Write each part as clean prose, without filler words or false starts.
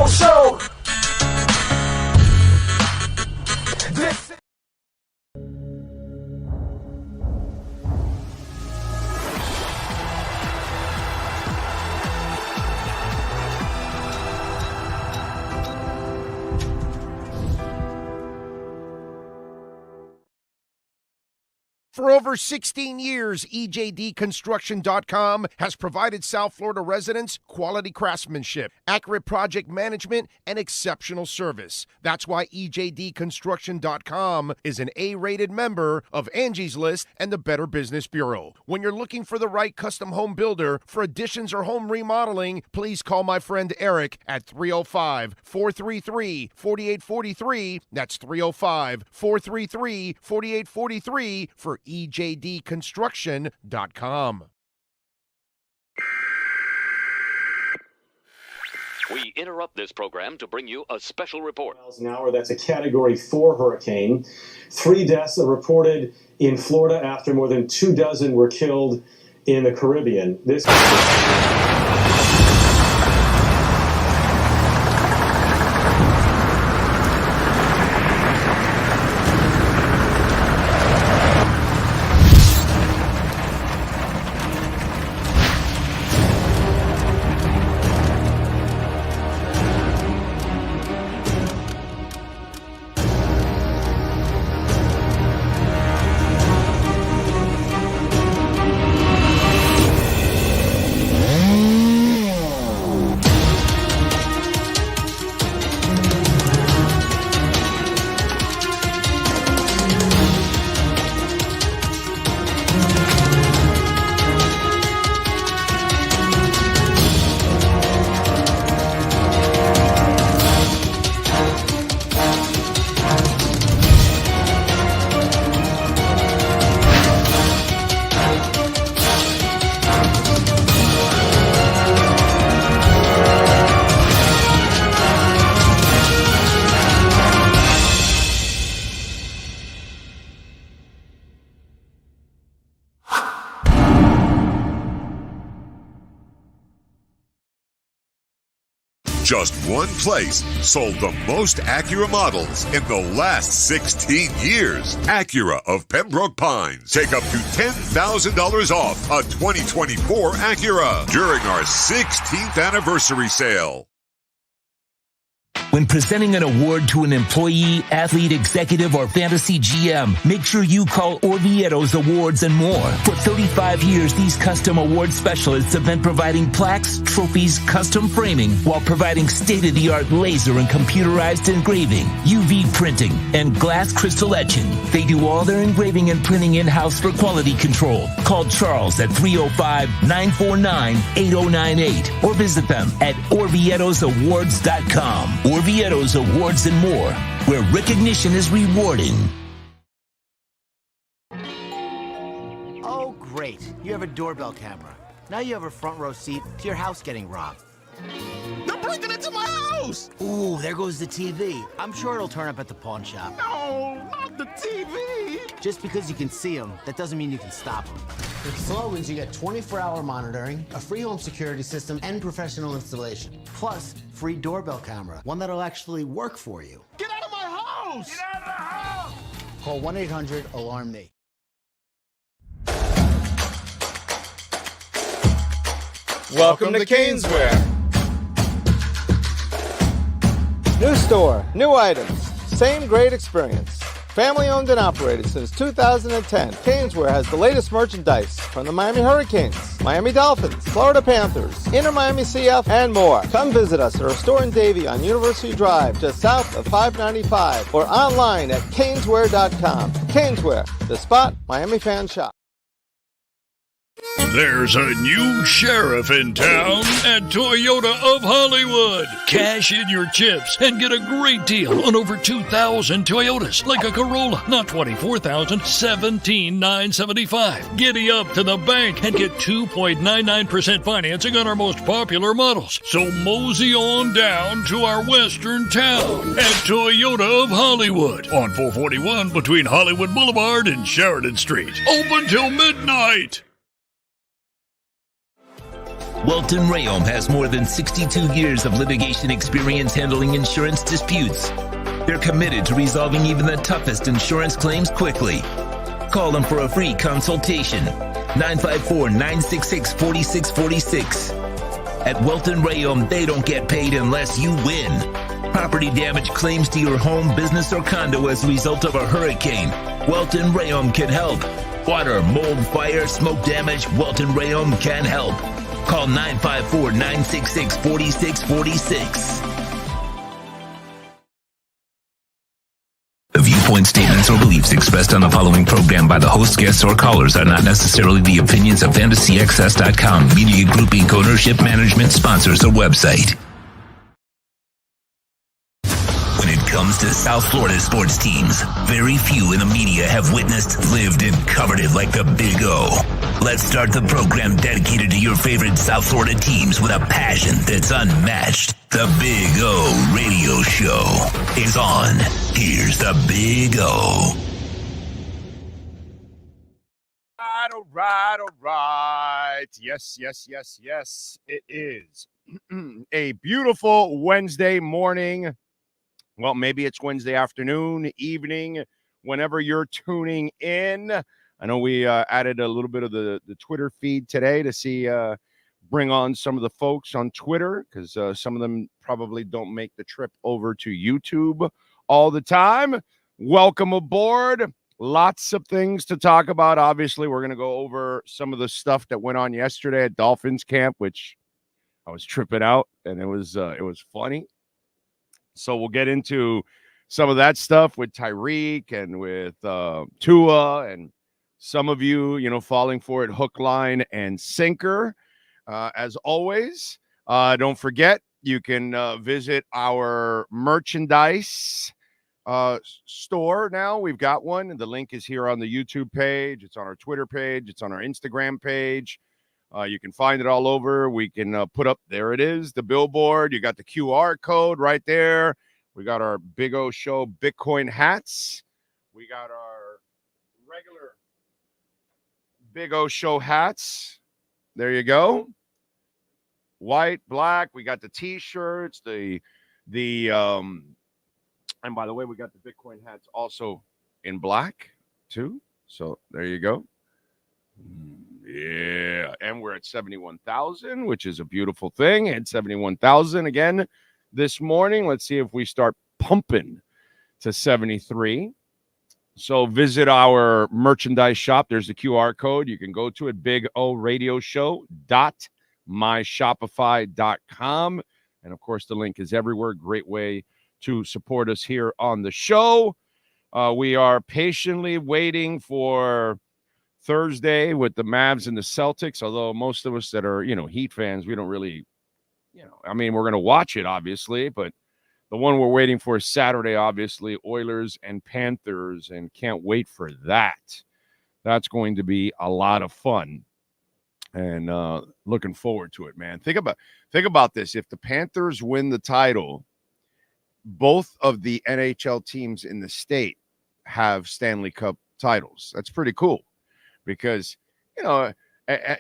Show. For over 16 years, EJDConstruction.com has provided South Florida residents quality craftsmanship, accurate project management, and exceptional service. That's why EJDConstruction.com is an A-rated member of Angie's List and the Better Business Bureau. When you're looking for the right custom home builder for additions or home remodeling, please call my friend Eric at 305-433-4843. That's 305-433-4843 for EJDConstruction.com. We interrupt this program to bring you a special report. Miles an hour, that's a Category 4 hurricane. 3 deaths are reported in Florida after more than 24 were killed in the Caribbean. This Just one place sold the most Acura models in the last 16 years. Acura of Pembroke Pines. Take up to $10,000 off a 2024 Acura during our 16th anniversary sale. When presenting an award to an employee, athlete, executive, or fantasy GM, make sure you call Orvieto's Awards and More. For 35 years, these custom award specialists have been providing plaques, trophies, custom framing, while providing state-of-the-art laser and computerized engraving, UV printing, and glass crystal etching. They do all their engraving and printing in-house for quality control. Call Charles at 305-949-8098 or visit them at orvietosawards.com. Orvieto's Awards and More, where recognition is rewarding. Oh, great. You have a doorbell camera. Now you have a front row seat to your house getting robbed. They're breaking into my house! Ooh, there goes the TV. I'm sure it'll turn up at the pawn shop. No, not the TV! Just because you can see them, that doesn't mean you can stop them. With Slogans, you get 24-hour monitoring, a free home security system, and professional installation. Plus, free doorbell camera, one that'll actually work for you. Get out of my house! Get out of the house! Call 1-800-ALARM-ME. Welcome to Caneswear. New store, new items, same great experience. Family owned and operated since 2010, Caneswear has the latest merchandise from the Miami Hurricanes, Miami Dolphins, Florida Panthers, Inter Miami CF, and more. Come visit us at our store in Davie on University Drive, just south of 595, or online at caneswear.com. Caneswear, the spot Miami fans shop. There's a new sheriff in town at Toyota of Hollywood. Cash in your chips and get a great deal on over 2,000 Toyotas, like a Corolla, not $24,000, $17,975. Giddy up to the bank and get 2.99% financing on our most popular models. So mosey on down to our western town at Toyota of Hollywood on 441 between Hollywood Boulevard and Sheridan Street. Open till midnight. Welton Rayom has more than 62 years of litigation experience handling insurance disputes. They're committed to resolving even the toughest insurance claims quickly. Call them for a free consultation. 954-966-4646. At Welton Rayom, they don't get paid unless you win. Property damage claims to your home, business, or condo as a result of a hurricane. Welton Rayom can help. Water, mold, fire, smoke damage, Welton Rayom can help. Call 954-966-4646. The viewpoint statements or beliefs expressed on the following program by the host, guests, or callers are not necessarily the opinions of FantasyXS.com, Media Group Inc. ownership, management, sponsors, or website. When it comes to South Florida sports teams, very few in the media have witnessed, lived, and covered it like the Big O. Let's start the program dedicated to your favorite South Florida teams with a passion that's unmatched. The Big O Radio Show is on. Here's the Big O. All right. Yes. It is a beautiful Wednesday morning. Well, maybe it's Wednesday afternoon, evening, whenever you're tuning in. I know we added a little bit of the Twitter feed today to see, bring on some of the folks on Twitter, because some of them probably don't make the trip over to YouTube all the time. Welcome aboard. Lots of things to talk about. Obviously, we're going to go over some of the stuff that went on yesterday at Dolphins camp, which I was tripping out, and it was funny. So we'll get into some of that stuff with Tyreek and with Tua, and some of you, falling for it hook, line, and sinker. As always, don't forget, you can visit our merchandise store now. We've got one, and the link is here on the YouTube page. It's on our Twitter page. It's on our Instagram page. You can find it all over. We can put up, there it is, the billboard. You got the QR code right there. We got our Big O Show Bitcoin hats. We got our regular Big O Show hats. There you go. White, black. We got the T-shirts, and by the way, we got the Bitcoin hats also in black too. So there you go. Yeah, and we're at 71,000, which is a beautiful thing. And 71,000 again this morning. Let's see if we start pumping to 73. So visit our merchandise shop. There's the QR code. You can go to it, bigoradioshow.myshopify.com. And of course, the link is everywhere. Great way to support us here on the show. We are patiently waiting for Thursday with the Mavs and the Celtics, although most of us that are, Heat fans, we don't really, we're going to watch it, obviously, but the one we're waiting for is Saturday, obviously, Oilers and Panthers, and can't wait for that. That's going to be a lot of fun, and looking forward to it, man. Think about this. If the Panthers win the title, both of the NHL teams in the state have Stanley Cup titles. That's pretty cool. Because,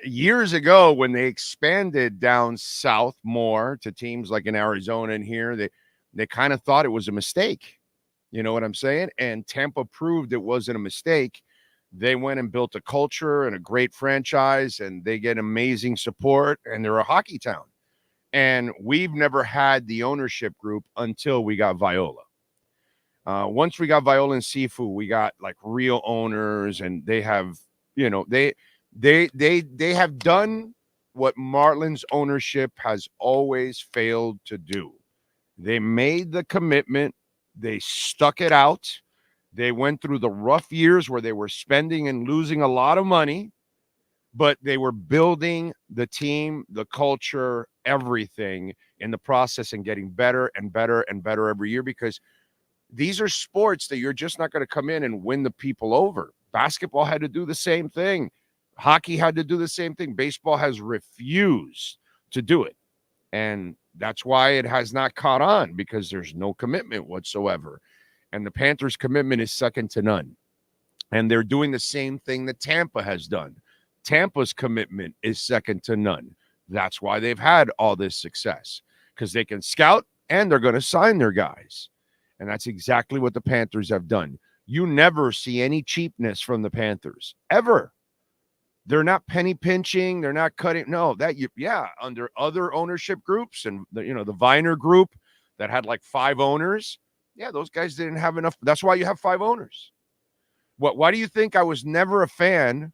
years ago when they expanded down south more to teams like in Arizona and here, they kind of thought it was a mistake. You know what I'm saying? And Tampa proved it wasn't a mistake. They went and built a culture and a great franchise, and they get amazing support, and they're a hockey town. And we've never had the ownership group until we got Viola. Once we got Viola and Sifu, we got like real owners, and they have, they have done what Marlins ownership has always failed to do. They made the commitment. They stuck it out. They went through the rough years where they were spending and losing a lot of money, but they were building the team, the culture, everything in the process, and getting better and better and better every year, because these are sports that you're just not going to come in and win the people over. Basketball had to do the same thing. Hockey had to do the same thing. Baseball has refused to do it. And that's why it has not caught on, because there's no commitment whatsoever. And the Panthers' commitment is second to none. And they're doing the same thing that Tampa has done. Tampa's commitment is second to none. That's why they've had all this success, because they can scout and they're going to sign their guys. And that's exactly what the Panthers have done. You never see any cheapness from the Panthers, ever. They're not penny pinching. They're not cutting. No, under other ownership groups and the Viner group that had like 5 owners. Yeah, those guys didn't have enough. That's why you have 5 owners. Why do you think I was never a fan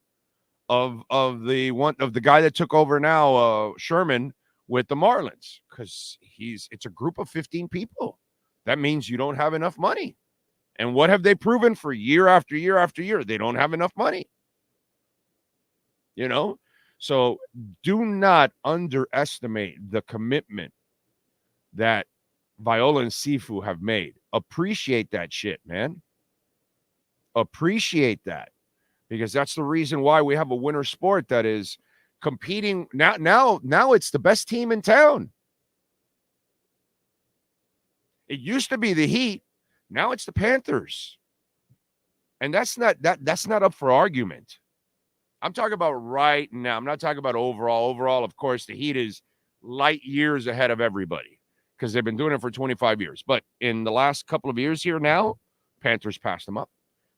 of the guy that took over now, Sherman, with the Marlins? Because it's a group of 15 people. That means you don't have enough money. And what have they proven for year after year after year? They don't have enough money. So do not underestimate the commitment that Viola and Sifu have made. Appreciate that shit, man. Appreciate that, because that's the reason why we have a winter sport that is competing now. It's the best team in town. It used to be the Heat. Now it's the Panthers. And that's not up for argument. I'm talking about right now. I'm not talking about overall. Overall, of course, the Heat is light years ahead of everybody because they've been doing it for 25 years. But in the last couple of years here now, Panthers passed them up.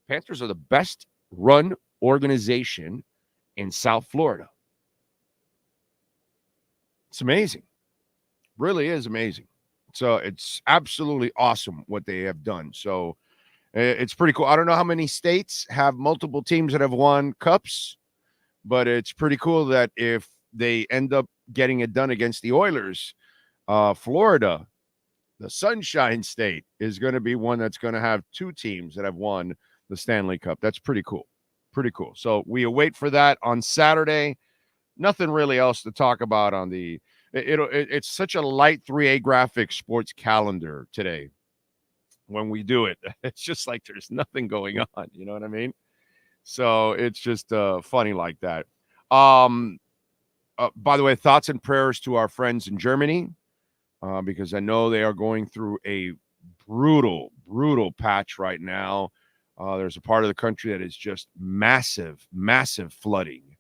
Panthers are the best run organization in South Florida. It's amazing. Really is amazing. So it's absolutely awesome what they have done. So it's pretty cool. I don't know how many states have multiple teams that have won cups, but it's pretty cool that if they end up getting it done against the Oilers, Florida, the Sunshine State, is going to be one that's going to have 2 teams that have won the Stanley Cup. That's pretty cool. Pretty cool. So we await for that on Saturday. Nothing really else to talk about on the it's such a light 3A graphic sports calendar today when we do it. It's just like there's nothing going on. You know what I mean? So it's just funny like that. By the way, thoughts and prayers to our friends in Germany, because I know they are going through a brutal patch right now. There's a part of the country that is just massive flooding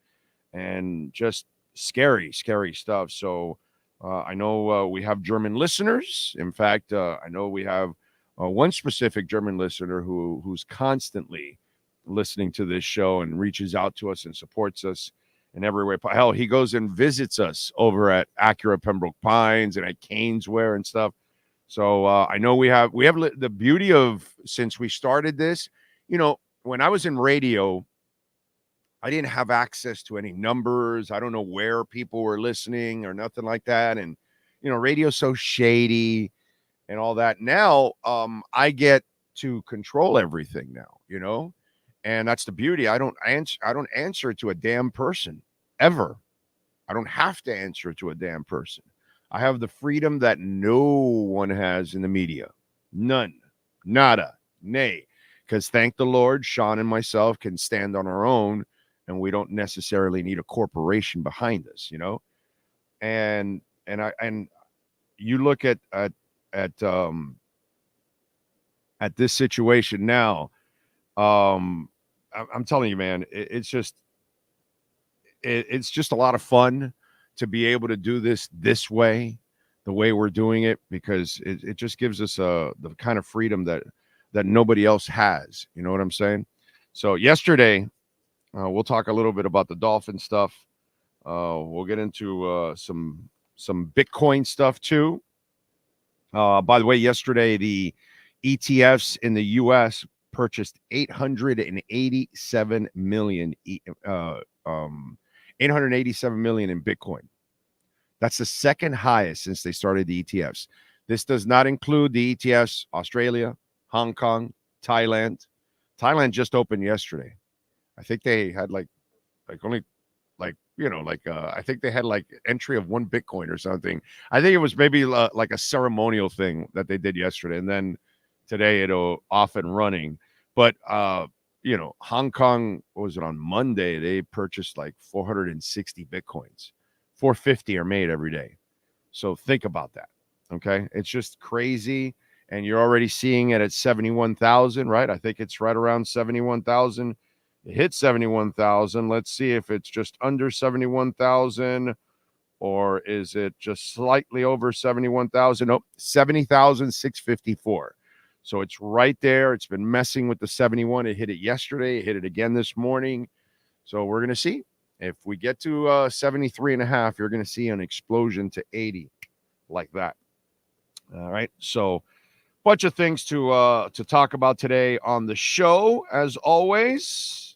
and just scary stuff. So I know we have German listeners. In fact, I know we have one specific German listener who's constantly listening to this show and reaches out to us and supports us in every way. Hell, he goes and visits us over at Acura Pembroke Pines and at Caneswear and stuff. So I know we have the beauty of, since we started this, when I was in radio, I didn't have access to any numbers. I don't know where people were listening or nothing like that. And, radio's so shady and all that. Now, I get to control everything now, and that's the beauty. I don't answer to a damn person ever. I don't have to answer to a damn person. I have the freedom that no one has in the media. None. Nada. Nay. Because thank the Lord, Sean and myself can stand on our own, and we don't necessarily need a corporation behind us, And you look at this situation now. I'm telling you, man, it's just a lot of fun to be able to do this way, the way we're doing it, because it just gives us the kind of freedom that nobody else has. You know what I'm saying? So yesterday, we'll talk a little bit about the Dolphin stuff. We'll get into some Bitcoin stuff too. By the way, yesterday the ETFs in the U.S. purchased 887 million in Bitcoin. That's the second highest since they started the ETFs. This does not include the ETFs Australia, Hong Kong, Thailand. Thailand just opened yesterday. I think they had I think they had entry of 1 Bitcoin or something. I think it was maybe like a ceremonial thing that they did yesterday. And then today it'll off and running. But, Hong Kong, what was it, on Monday? They purchased 460 Bitcoins. 450 are made every day. So think about that. Okay. It's just crazy. And you're already seeing it at 71,000, right? I think it's right around 71,000. It hit 71,000. Let's see if it's just under 71,000 or is it just slightly over 71,000? Nope, 70,654. So it's right there. It's been messing with the 71. It hit it yesterday. It hit it again this morning. So we're going to see. If we get to 73 and a half, you're going to see an explosion to 80 like that. All right. So bunch of things to talk about today on the show, as always.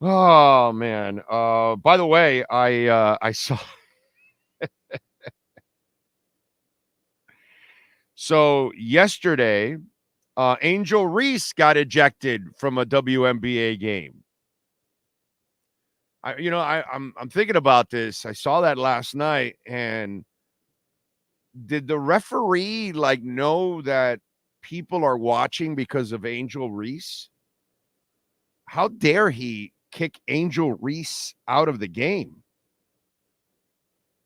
Oh, man. By the way, I saw... So yesterday, Angel Reese got ejected from a WNBA game. I'm thinking about this. I saw that last night, and did the referee know that people are watching because of Angel Reese? How dare he kick Angel Reese out of the game?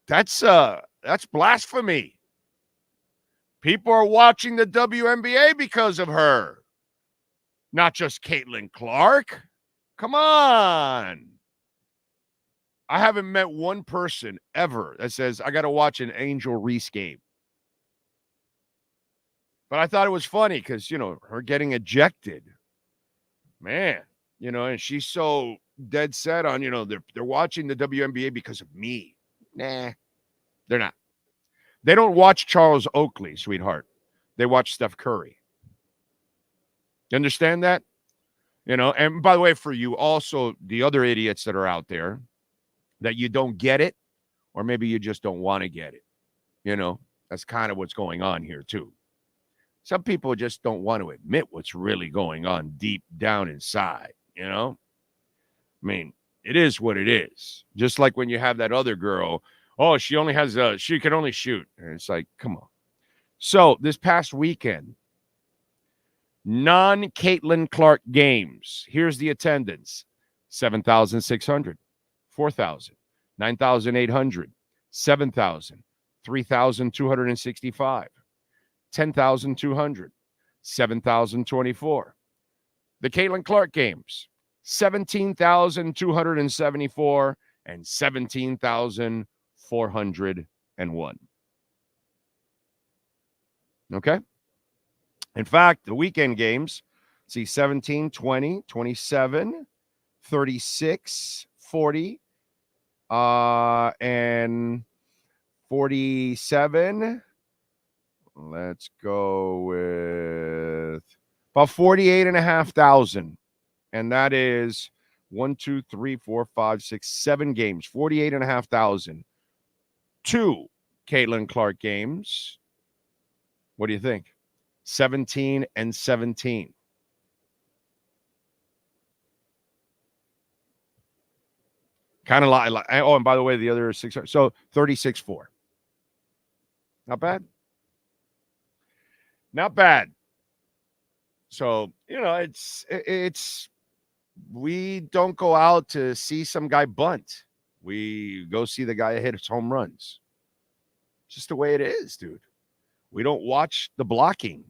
That's blasphemy. People are watching the WNBA because of her. Not just Caitlin Clark. Come on. I haven't met one person ever that says, I got to watch an Angel Reese game. But I thought it was funny because, her getting ejected. Man, and she's so dead set on, they're watching the WNBA because of me. Nah, they're not. They don't watch Charles Oakley, sweetheart. They watch Steph Curry. You understand that? And by the way, for you also, the other idiots that are out there, that you don't get it, or maybe you just don't want to get it. That's kind of what's going on here, too. Some people just don't want to admit what's really going on deep down inside, I mean, it is what it is. Just like when you have that other girl, oh, she can only shoot. And it's like, come on. So this past weekend, non-Caitlin Clark games. Here's the attendance. 7,600, 4,000, 9,800, 7,000, 3,265, 10,200, 7,024. The Caitlin Clark games, 17,274 and 17,401. Okay? In fact, the weekend games, see 17, 20, 27, 36, 40, and 47. Let's go with about 48,500. And that is 1, 2, 3, 4, 5, 6, 7 games, 48,500. 2 Caitlin Clark games. What do you think? 17 and 17. Kind of like, oh, and by the way, the other 600. So 36-4. Not bad. Not bad. So, it's we don't go out to see some guy bunt. We go see the guy hit his home runs. Just the way it is, dude. We don't watch the blocking.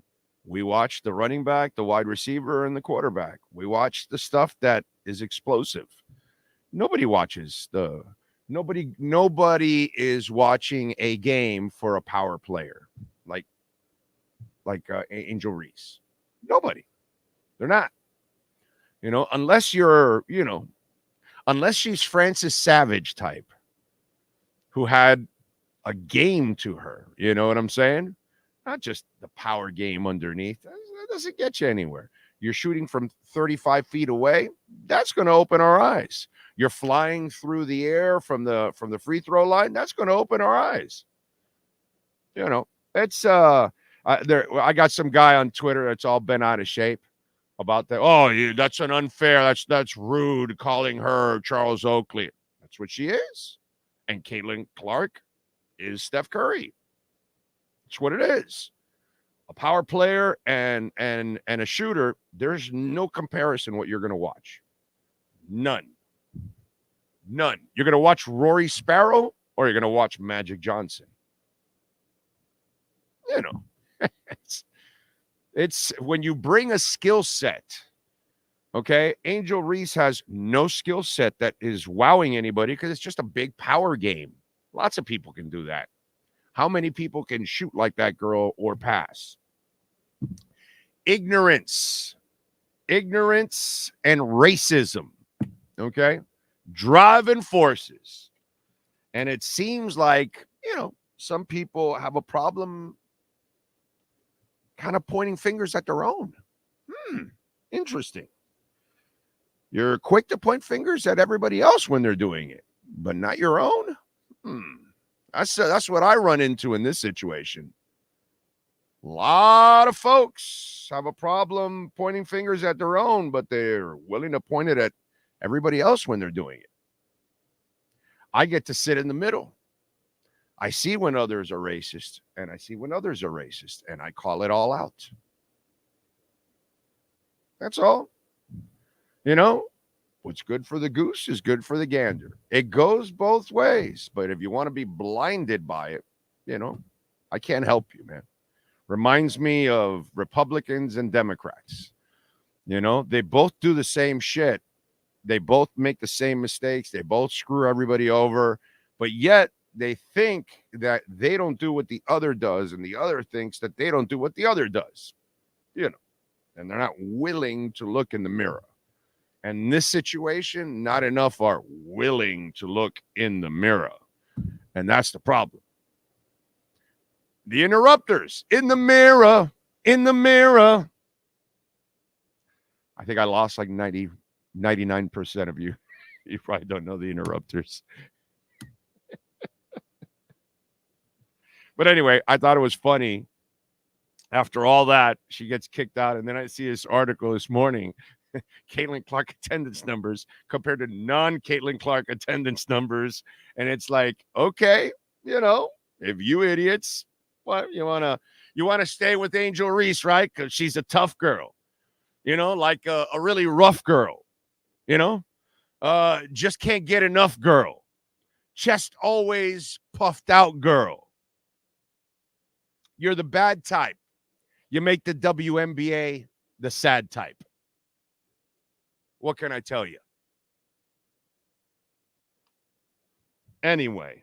We watch the running back, the wide receiver, and the quarterback. We watch the stuff that is explosive. Nobody watches nobody is watching a game for a power player like Angel Reese. Nobody. They're not. Unless you're, unless she's Francis Savage type who had a game to her. You know what I'm saying? Not just the power game underneath. That doesn't get you anywhere. You're shooting from 35 feet away. That's going to open our eyes. You're flying through the air from the free throw line. That's going to open our eyes. It's I got some guy on Twitter that's all bent out of shape about that. Oh, that's an unfair. That's rude calling her Charles Oakley. That's what she is. And Caitlin Clark is Steph Curry. It's what it is. A power player and a shooter, there's no comparison what you're going to watch. None. You're going to watch Rory Sparrow or you're going to watch Magic Johnson. It's when you bring a skill set, okay? Angel Reese has no skill set that is wowing anybody because it's just a big power game. Lots of people can do that. How many people can shoot like that girl or pass? Ignorance and racism, okay? Driving forces. And it seems like, some people have a problem kind of pointing fingers at their own. Interesting. You're quick to point fingers at everybody else when they're doing it, but not your own? That's what I run into in this situation. A lot of folks have a problem pointing fingers at their own, but they're willing to point it at everybody else when they're doing it. I get to sit in the middle. I see when others are racist, and I see when others are racist, and I call it all out. That's all. What's good for the goose is good for the gander. It goes both ways, but if you want to be blinded by it, I can't help you, man. Reminds me of Republicans and Democrats. They both do the same shit. They both make the same mistakes. They both screw everybody over, but yet they think that they don't do what the other does, and the other thinks that they don't do what the other does, and they're not willing to look in the mirror. And in this situation, not enough are willing to look in the mirror. And that's the problem. The interrupters in the mirror. I think I lost like 99% of you. You probably don't know the interrupters. But anyway, I thought it was funny. After all that, she gets kicked out. And then I see this article this morning. Caitlin Clark attendance numbers compared to non-Caitlin Clark attendance numbers. And it's like, okay, if you idiots, you want to stay with Angel Reese, right? Because she's a tough girl, like a really rough girl, just can't get enough girl, chest always puffed out girl. You're the bad type. You make the WNBA the sad type. What can I tell you? Anyway,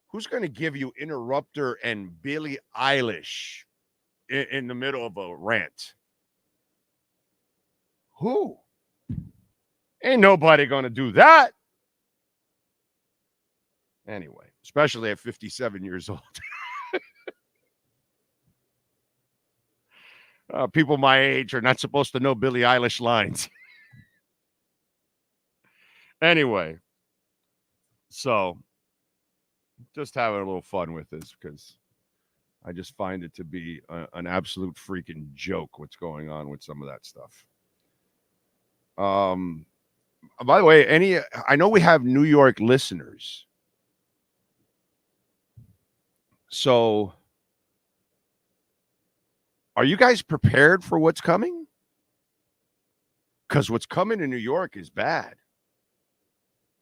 who's going to give you Interrupter and Billie Eilish in the middle of a rant? Who? Ain't nobody going to do that. Anyway, especially at 57 years old. People my age are not supposed to know Billie Eilish lines. Anyway, so just having a little fun with this because I just find it to be an absolute freaking joke what's going on with some of that stuff. By the way, I know we have New York listeners. So are you guys prepared for what's coming? Because what's coming in New York is bad.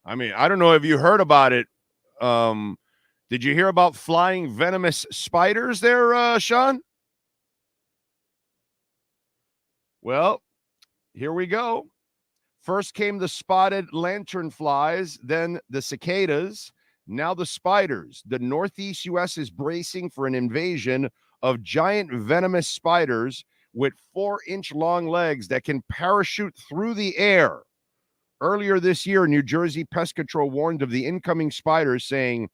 I mean, I don't know if you heard about it. Did you hear about flying venomous spiders there, Sean? Well, here we go. First came the spotted lanternflies, then the cicadas, now the spiders. The Northeast U.S. is bracing for an invasion of giant venomous spiders with 4-inch long legs that can parachute through the air. Earlier this year, New Jersey Pest Control warned of the incoming spiders, saying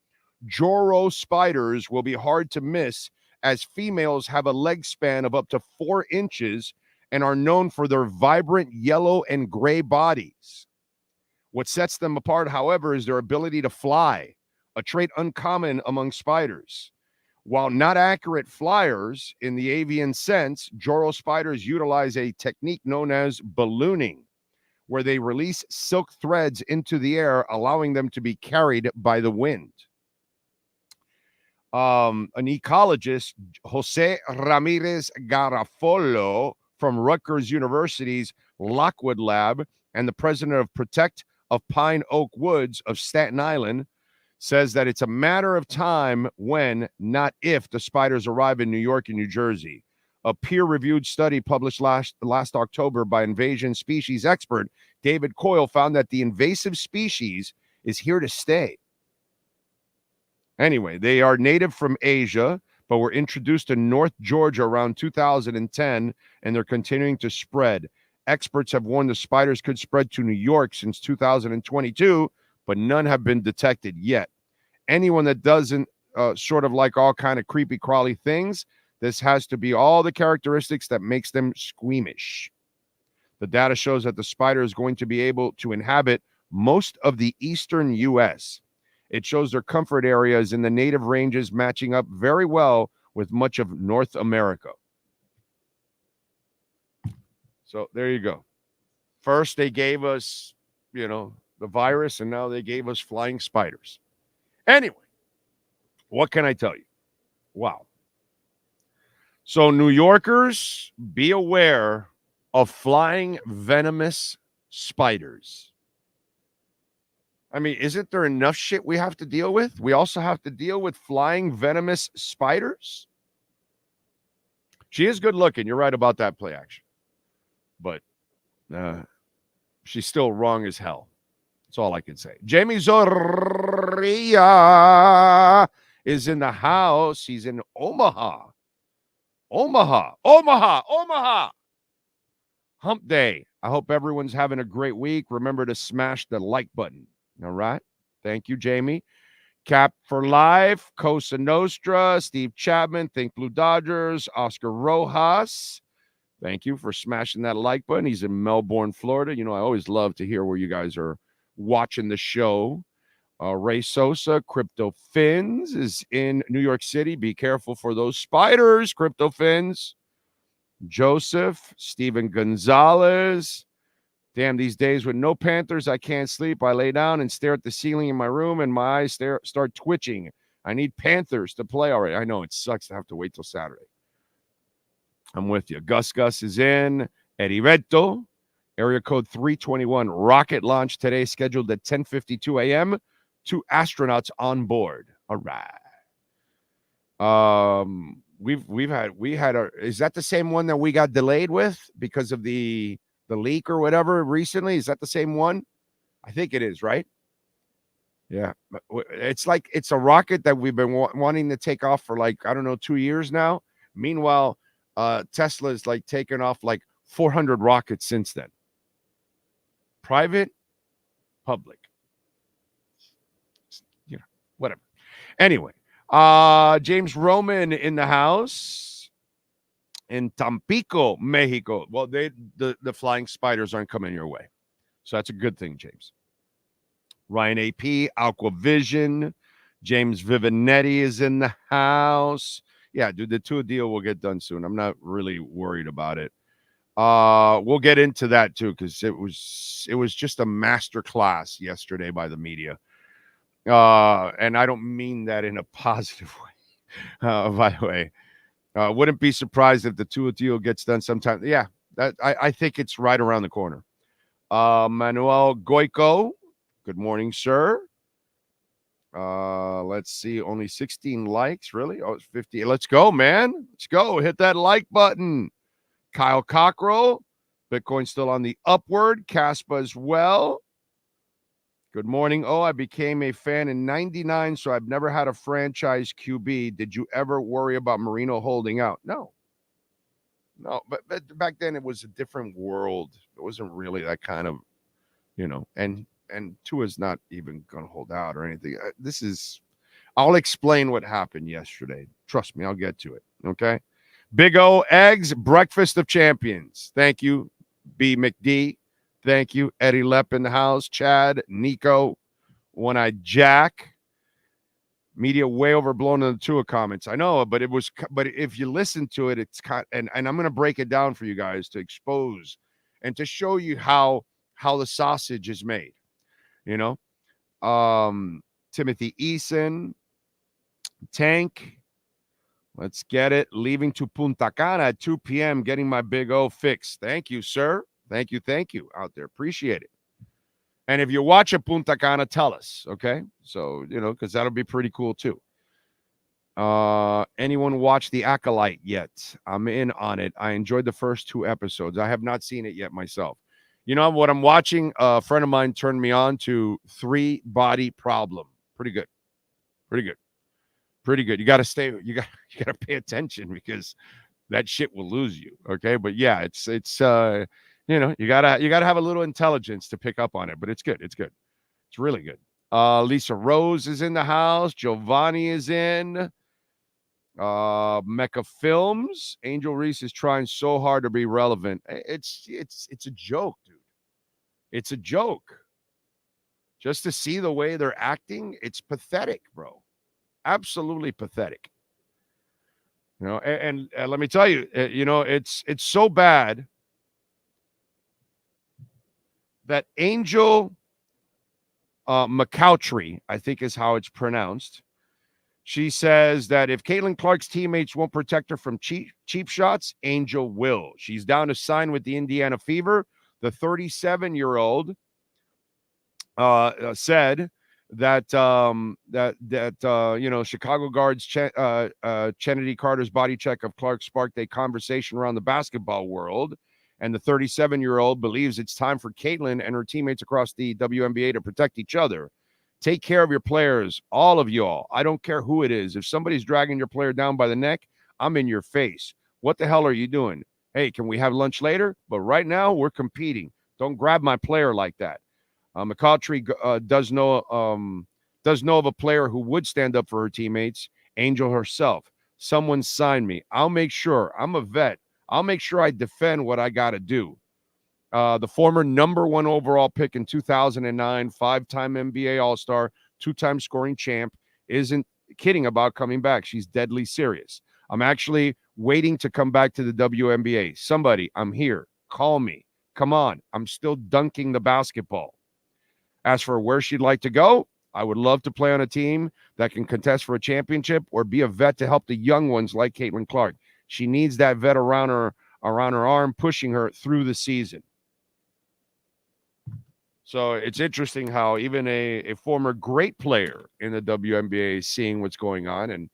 Joro spiders will be hard to miss as females have a leg span of up to 4 inches and are known for their vibrant yellow and gray bodies. What sets them apart, however, is their ability to fly, a trait uncommon among spiders. While not accurate flyers in the avian sense, Joro spiders utilize a technique known as ballooning, where they release silk threads into the air, allowing them to be carried by the wind. An ecologist, Jose Ramirez Garafolo from Rutgers University's Lockwood Lab and the president of Protect of Pine Oak Woods of Staten Island, says that it's a matter of time when, not if, the spiders arrive in New York and New Jersey. A peer-reviewed study published last October by invasion species expert David Coyle found that the invasive species is here to stay. Anyway, they are native from Asia, but were introduced to North Georgia around 2010, and they're continuing to spread. Experts have warned the spiders could spread to New York since 2022, but none have been detected yet. Anyone that doesn't sort of like all kind of creepy crawly things, this has to be all the characteristics that makes them squeamish. The data shows that the spider is going to be able to inhabit most of the eastern U.S. It shows their comfort areas in the native ranges matching up very well with much of North America. So there you go. First, they gave us, the virus, and now they gave us flying spiders. Anyway, what can I tell you? Wow. So, New Yorkers, be aware of flying venomous spiders. I mean, isn't there enough shit we have to deal with? We also have to deal with flying venomous spiders. She is good looking. You're right about that play action. But she's still wrong as hell. That's all I can say. Jamie Zorrilla is in the house. He's in Omaha. Omaha. Hump day. I hope everyone's having a great week. Remember to smash the like button. All right. Thank you, Jamie. Cap for Life, Cosa Nostra, Steve Chapman, Think Blue Dodgers, Oscar Rojas. Thank you for smashing that like button. He's in Melbourne, Florida. I always love to hear where you guys are watching the show. Ray Sosa, Crypto Fins is in New York City. Be careful for those spiders, Crypto Fins. Joseph, Steven Gonzalez. Damn, these days with no Panthers, I can't sleep. I lay down and stare at the ceiling in my room, and my eyes start twitching. I need Panthers to play already. I know it sucks to have to wait till Saturday. I'm with you. Gus is in. Eddie Reto, area code 321. Rocket launch today, scheduled at 10:52 a.m. 2 astronauts on board. All right. We had is that the same one that we got delayed with because of the leak or whatever recently? Is that the same one? I think it is, right? Yeah. It's like it's a rocket that we've been wanting to take off for 2 years now. Meanwhile, Tesla is taking off 400 rockets since then. Private, public. Whatever. Anyway, James Roman in the house in Tampico, Mexico. Well, the flying spiders aren't coming your way. So that's a good thing, James. Ryan AP, Aquavision, James Vivinetti is in the house. Yeah, dude, the Tua deal will get done soon. I'm not really worried about it. We'll get into that too, because it was just a master class yesterday by the media. And I don't mean that in a positive way. By the way, wouldn't be surprised if the Tua deal gets done sometime. Yeah, I think it's right around the corner. Manuel Goico, good morning, sir. Let's see, only 16 likes, really? Oh, it's 50. Let's go, man. Let's go. Hit that like button. Kyle Cockrell, Bitcoin still on the upward. Caspa as well. Good morning. Oh, I became a fan in 99, so I've never had a franchise QB. Did you ever worry about Marino holding out? No, but back then it was a different world. It wasn't really that kind of, and Tua's not even going to hold out or anything. I'll explain what happened yesterday. Trust me, I'll get to it. Okay. Big O Eggs, Breakfast of Champions. Thank you, B. McD. Thank you, Eddie Lepp in the house. Chad, Nico, One-Eyed Jack. Media way overblown in the Tua comments. I know, but if you listen to it, it's kind and I'm going to break it down for you guys to expose and to show you how the sausage is made. Timothy Eason, Tank. Let's get it. Leaving to Punta Cana at 2 p.m. Getting my Big O fix. Thank you, sir. Thank you out there. Appreciate it. And if you watch at Punta Cana, tell us, okay? So, because that'll be pretty cool too. Anyone watch The Acolyte yet? I'm in on it. I enjoyed the first 2 episodes. I have not seen it yet myself. You know what I'm watching? A friend of mine turned me on to 3 Body Problem. Pretty good. Pretty good. Pretty good. You got to you got to pay attention because that shit will lose you. Okay? But yeah, it's you know, you got to have a little intelligence to pick up on it, but it's good. It's good. It's really good. Lisa Rose is in the house. Giovanni is in. Mecca Films. Angel Reese is trying so hard to be relevant. It's a joke, dude. It's a joke. Just to see the way they're acting, it's pathetic, bro. Absolutely pathetic. You know, and let me tell you, you know, it's so bad that Angel McCoutry, I think is how it's pronounced. She says that if Caitlin Clark's teammates won't protect her from cheap shots, Angel will. She's down to sign with the Indiana Fever. The 37-year-old said that you know, Chicago guards Kennedy Carter's body check of Clark sparked a conversation around the basketball world. And the 37-year-old believes it's time for Caitlin and her teammates across the WNBA to protect each other. Take care of your players, all of y'all. I don't care who it is. If somebody's dragging your player down by the neck, I'm in your face. What the hell are you doing? Hey, can we have lunch later? But right now, we're competing. Don't grab my player like that. McCautry does know of a player who would stand up for her teammates, Angel herself. Someone sign me. I'll make sure. I'm a vet. I'll make sure I defend what I got to do. The former number 1 overall pick in 2009, 5-time NBA All-Star, 2-time scoring champ, isn't kidding about coming back. She's deadly serious. I'm actually waiting to come back to the WNBA. Somebody, I'm here. Call me. Come on. I'm still dunking the basketball. As for where she'd like to go, I would love to play on a team that can contest for a championship or be a vet to help the young ones like Caitlin Clark. She needs that vet around her arm, pushing her through the season. So it's interesting how even a former great player in the WNBA is seeing what's going on. And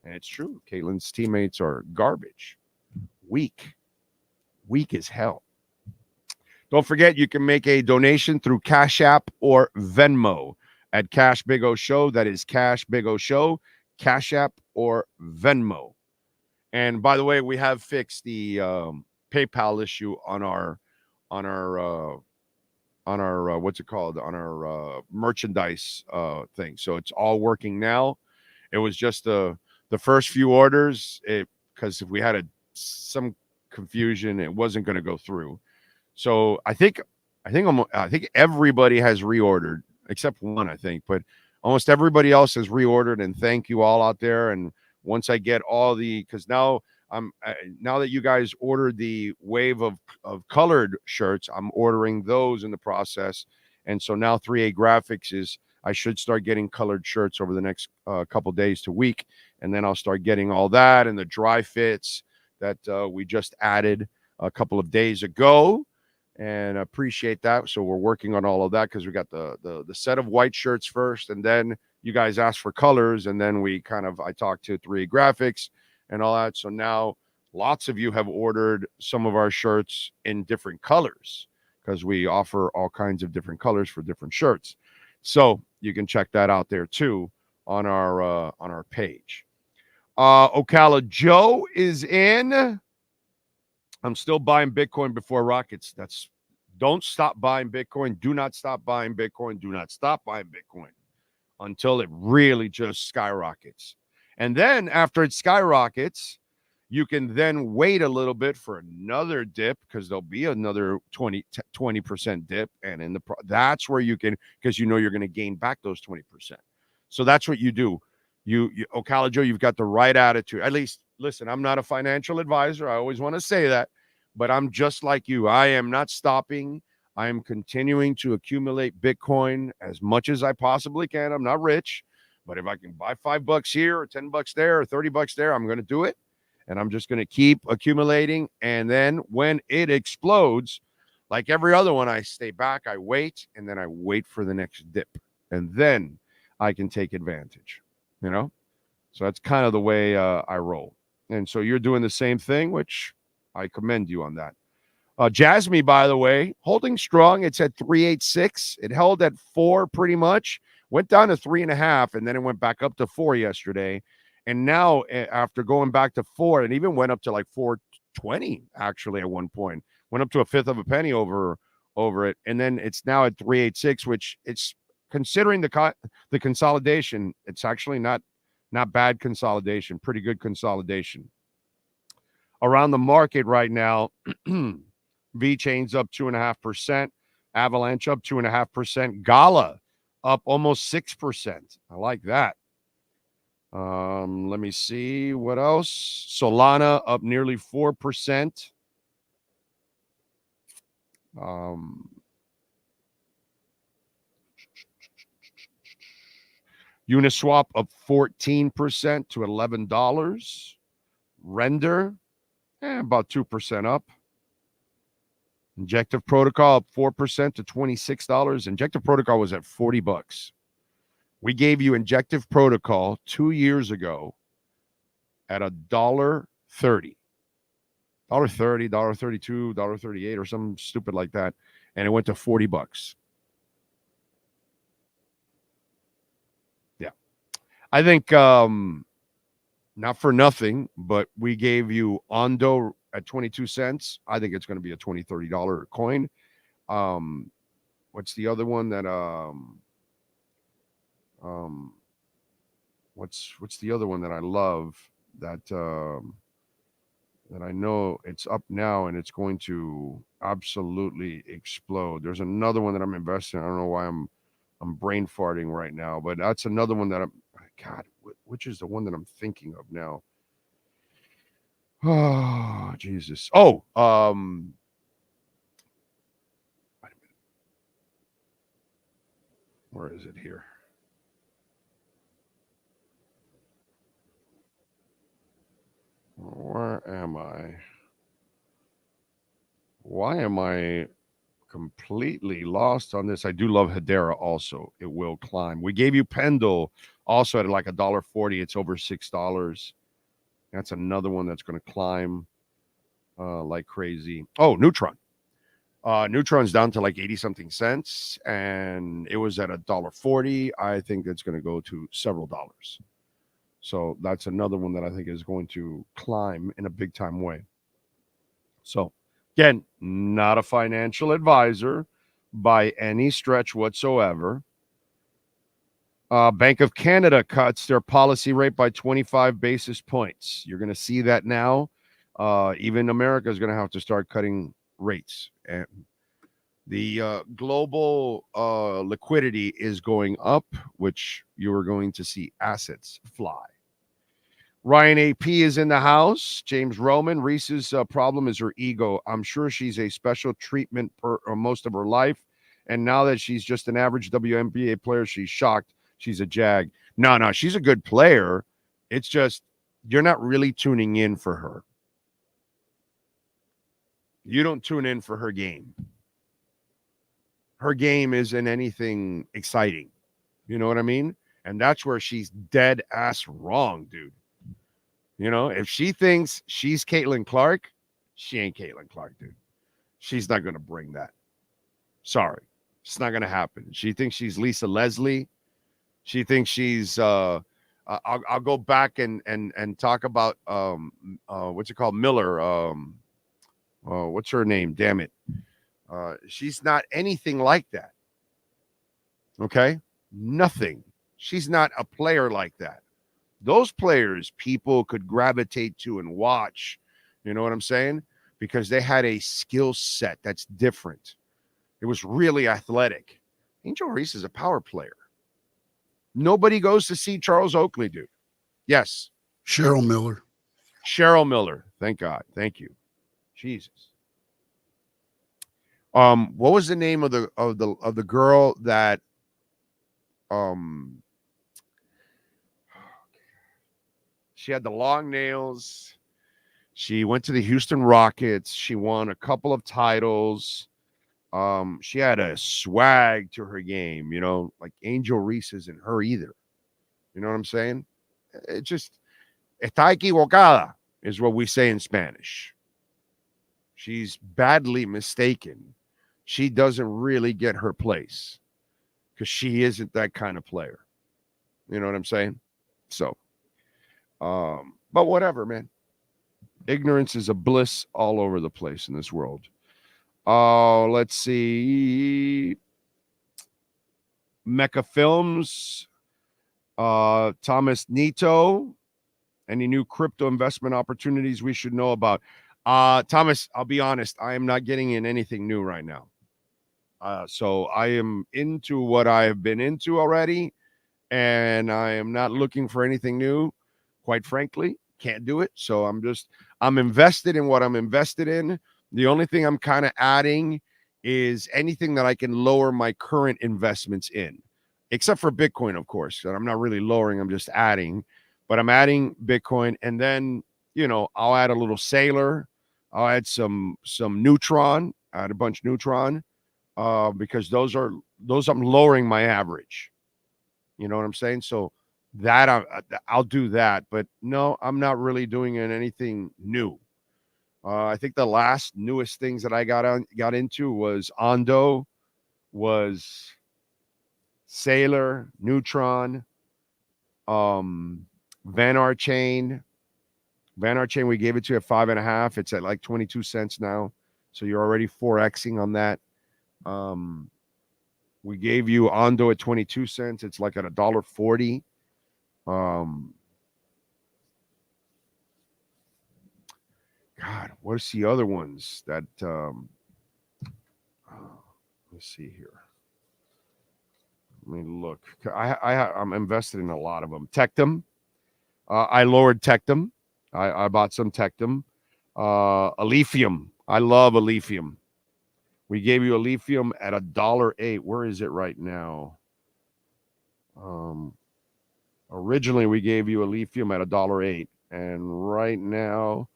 it's true. Caitlin's teammates are garbage. Weak as hell. Don't forget, you can make a donation through Cash App or Venmo at Cash Big O Show. That is Cash Big O Show, Cash App or Venmo. And by the way, we have fixed the PayPal issue on our what's it called? On our merchandise thing. So it's all working now. It was just the first few orders, because if we had some confusion, it wasn't going to go through. So I think everybody has reordered except one, I think, but almost everybody else has reordered. And thank you all out there. And once I get all because now that you guys ordered the wave of colored shirts, I'm ordering those in the process. And so now 3A Graphics I should start getting colored shirts over the next couple days to week. And then I'll start getting all that and the dry fits that we just added a couple of days ago. And I appreciate that. So we're working on all of that because we got the set of white shirts first, and then you guys asked for colors, and then I talked to 3A Graphics and all that. So now lots of you have ordered some of our shirts in different colors because we offer all kinds of different colors for different shirts. So you can check that out there too on our page. Ocala Joe is in. I'm still buying Bitcoin before rockets. Don't stop buying Bitcoin. Do not stop buying Bitcoin. Do not stop buying Bitcoin until it really just skyrockets. And then after it skyrockets, you can then wait a little bit for another dip because there'll be another 20% dip. And that's where you can, because you're going to gain back those 20%. So that's what you do. Ocala Joe, you've got the right attitude. At least, listen, I'm not a financial advisor. I always want to say that, but I'm just like you. I am not stopping. I am continuing to accumulate Bitcoin as much as I possibly can. I'm not rich, but if I can buy $5 here or $10 there or $30 there, I'm going to do it. And I'm just going to keep accumulating. And then when it explodes, like every other one, I stay back, I wait, and then I wait for the next dip. And then I can take advantage. So that's kind of the way I roll. And so you're doing the same thing, which I commend you on that. Jasmine, by the way, holding strong. It's at 386. It held at 4 pretty much. Went down to 3.5, and then it went back up to 4 yesterday. And now, after going back to 4, it even went up to like 420, actually, at one point. Went up to a fifth of a penny over it. And then it's now at 386, which it's considering the consolidation, it's actually not bad consolidation, pretty good consolidation. Around the market right now, V-Chain's up 2.5%, Avalanche up 2.5%, Gala up almost 6%. I like that. Let me see what else. Solana up nearly 4%. Uniswap up 14% to $11. Render, about 2% up. Injective Protocol up 4% to $26. Injective Protocol was at $40. We gave you Injective Protocol 2 years ago at $1.30. $1.30, $1.32, $1.38, or something stupid like that. And it went to $40. Yeah. I think not for nothing, but we gave you Ondo at 22 cents. I think it's going to be a $20, $30 coin. What's the other one that what's the other one that I love that that I know it's up now and it's going to absolutely explode. There's another one that I'm investing in. I don't know why I'm brain farting right now, but that's another one that God, which is the one that I'm thinking of now? Oh, Jesus. Oh, wait a minute. Where is it here? Where am I? Why am I completely lost on this? I do love Hedera also. It will climb. We gave you Pendle also at like $1.40. It's over $6. That's another one that's going to climb like crazy. Oh, Neutron. Neutron's down to like 80 something cents, and it was at $1.40. I think it's going to go to several dollars. So that's another one that I think is going to climb in a big time way. So again, not a financial advisor by any stretch whatsoever. Bank of Canada cuts their policy rate by 25 basis points. You're going to see that now. Even America is going to have to start cutting rates. And the global liquidity is going up, which you are going to see assets fly. Ryan AP is in the house. James Roman. Reese's problem is her ego. I'm sure she's a special treatment most of her life. And now that she's just an average WNBA player, she's shocked she's a Jag. No, she's a good player. It's just you're not really tuning in for her. You don't tune in for her game. Her game isn't anything exciting. You know what I mean? And that's where she's dead ass wrong, dude. You know, if she thinks she's Caitlin Clark, she ain't Caitlin Clark, dude. She's not going to bring that. Sorry. It's not going to happen. She thinks she's Lisa Leslie. She thinks she's I'll go back and talk about what's it called? Miller. What's her name? Damn it. She's not anything like that. Okay? Nothing. She's not a player like that. Those players people could gravitate to and watch. You know what I'm saying? Because they had a skill set that's different. It was really athletic. Angel Reese is a power player. Nobody goes to see Charles Oakley, dude. Yes. Cheryl Miller. Cheryl Miller. Thank God. Thank you. Jesus. What was the name of the girl that she had the long nails? She went to the Houston Rockets. She won a couple of titles. She had a swag to her game, you know, like Angel Reese isn't her either. You know what I'm saying? It just, está equivocada is what we say in Spanish. She's badly mistaken. She doesn't really get her place because she isn't that kind of player. You know what I'm saying? So, but whatever, man. Ignorance is a bliss all over the place in this world. Oh, let's see. Mecca Films, Thomas Nito. Any new crypto investment opportunities we should know about? Thomas, I'll be honest, I am not getting in anything new right now. So I am into what I have been into already, and I am not looking for anything new, quite frankly. Can't do it. So I'm invested in what I'm invested in. The only thing I'm kind of adding is anything that I can lower my current investments in, except for Bitcoin, of course. And I'm not really lowering, I'm just adding. But I'm adding Bitcoin, and then, I'll add a little Sailor. I'll add some Neutron. I add a bunch Neutron because those I'm lowering my average. You know what I'm saying? So that I'll do that. But no, I'm not really doing anything new. I think the last newest things that I got into was Ondo, was Sailor, Neutron, Vanar Chain. Vanar Chain, we gave it to you at 5.5. It's at like 22 cents now. So you're already 4Xing on that. We gave you Ondo at 22 cents. It's like at $1.40. God, what's the other ones that let's see here. Let me look. I'm invested in a lot of them. Tectum. I lowered Tectum. I bought some Tectum. Aletheum. I love Aletheum. We gave you Aletheum at $1.08. Where is it right now? Originally, we gave you Aletheum at $1.08. And right now,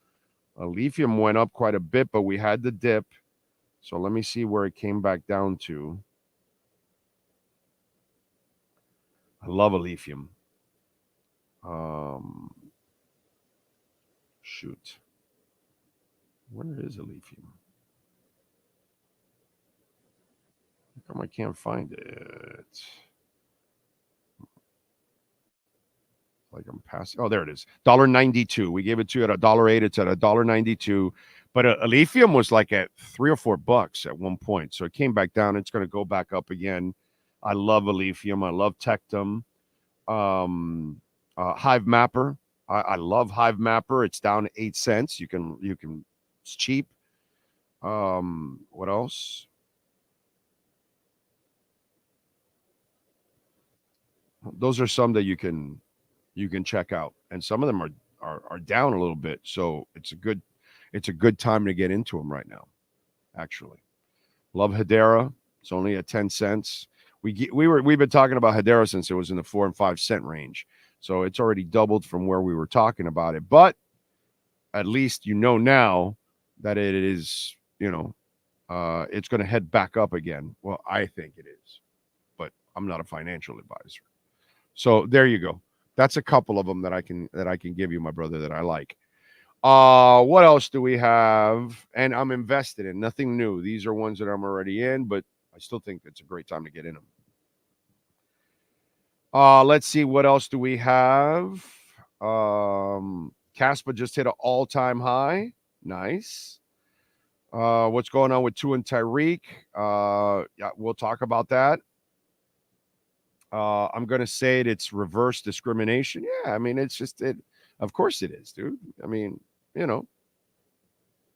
Aletheum went up quite a bit, but we had the dip. So let me see where it came back down to. I love Aletheum. Shoot. Where is Aletheum? How come I can't find it? Like I'm passing. Oh, there it is. $1.92. We gave it to you at $1.08. It's at $1.92. But Aletheum was like at $3 or $4 at one point. So it came back down. It's going to go back up again. I love Aletheum. I love Tectum. Hive Mapper. I love Hive Mapper. It's down to 8 cents. You can. It's cheap. What else? Those are some that you can check out, and some of them are down a little bit. So it's a good time to get into them right now. Actually, love Hedera. It's only at 10 cents. We've been talking about Hedera since it was in the 4 and 5 cent range. So it's already doubled from where we were talking about it. But at least now that it is, it's going to head back up again. Well, I think it is, but I'm not a financial advisor. So there you go. That's a couple of them that I can give you, my brother, that I like. What else do we have? And I'm invested in nothing new. These are ones that I'm already in, but I still think it's a great time to get in them. Let's see, what else do we have? Caspa just hit an all-time high. Nice. What's going on with Tua and Tyreek? Yeah, we'll talk about that. I'm going to say it's reverse discrimination. Yeah, I mean, it's just it. Of course it is, dude. I mean,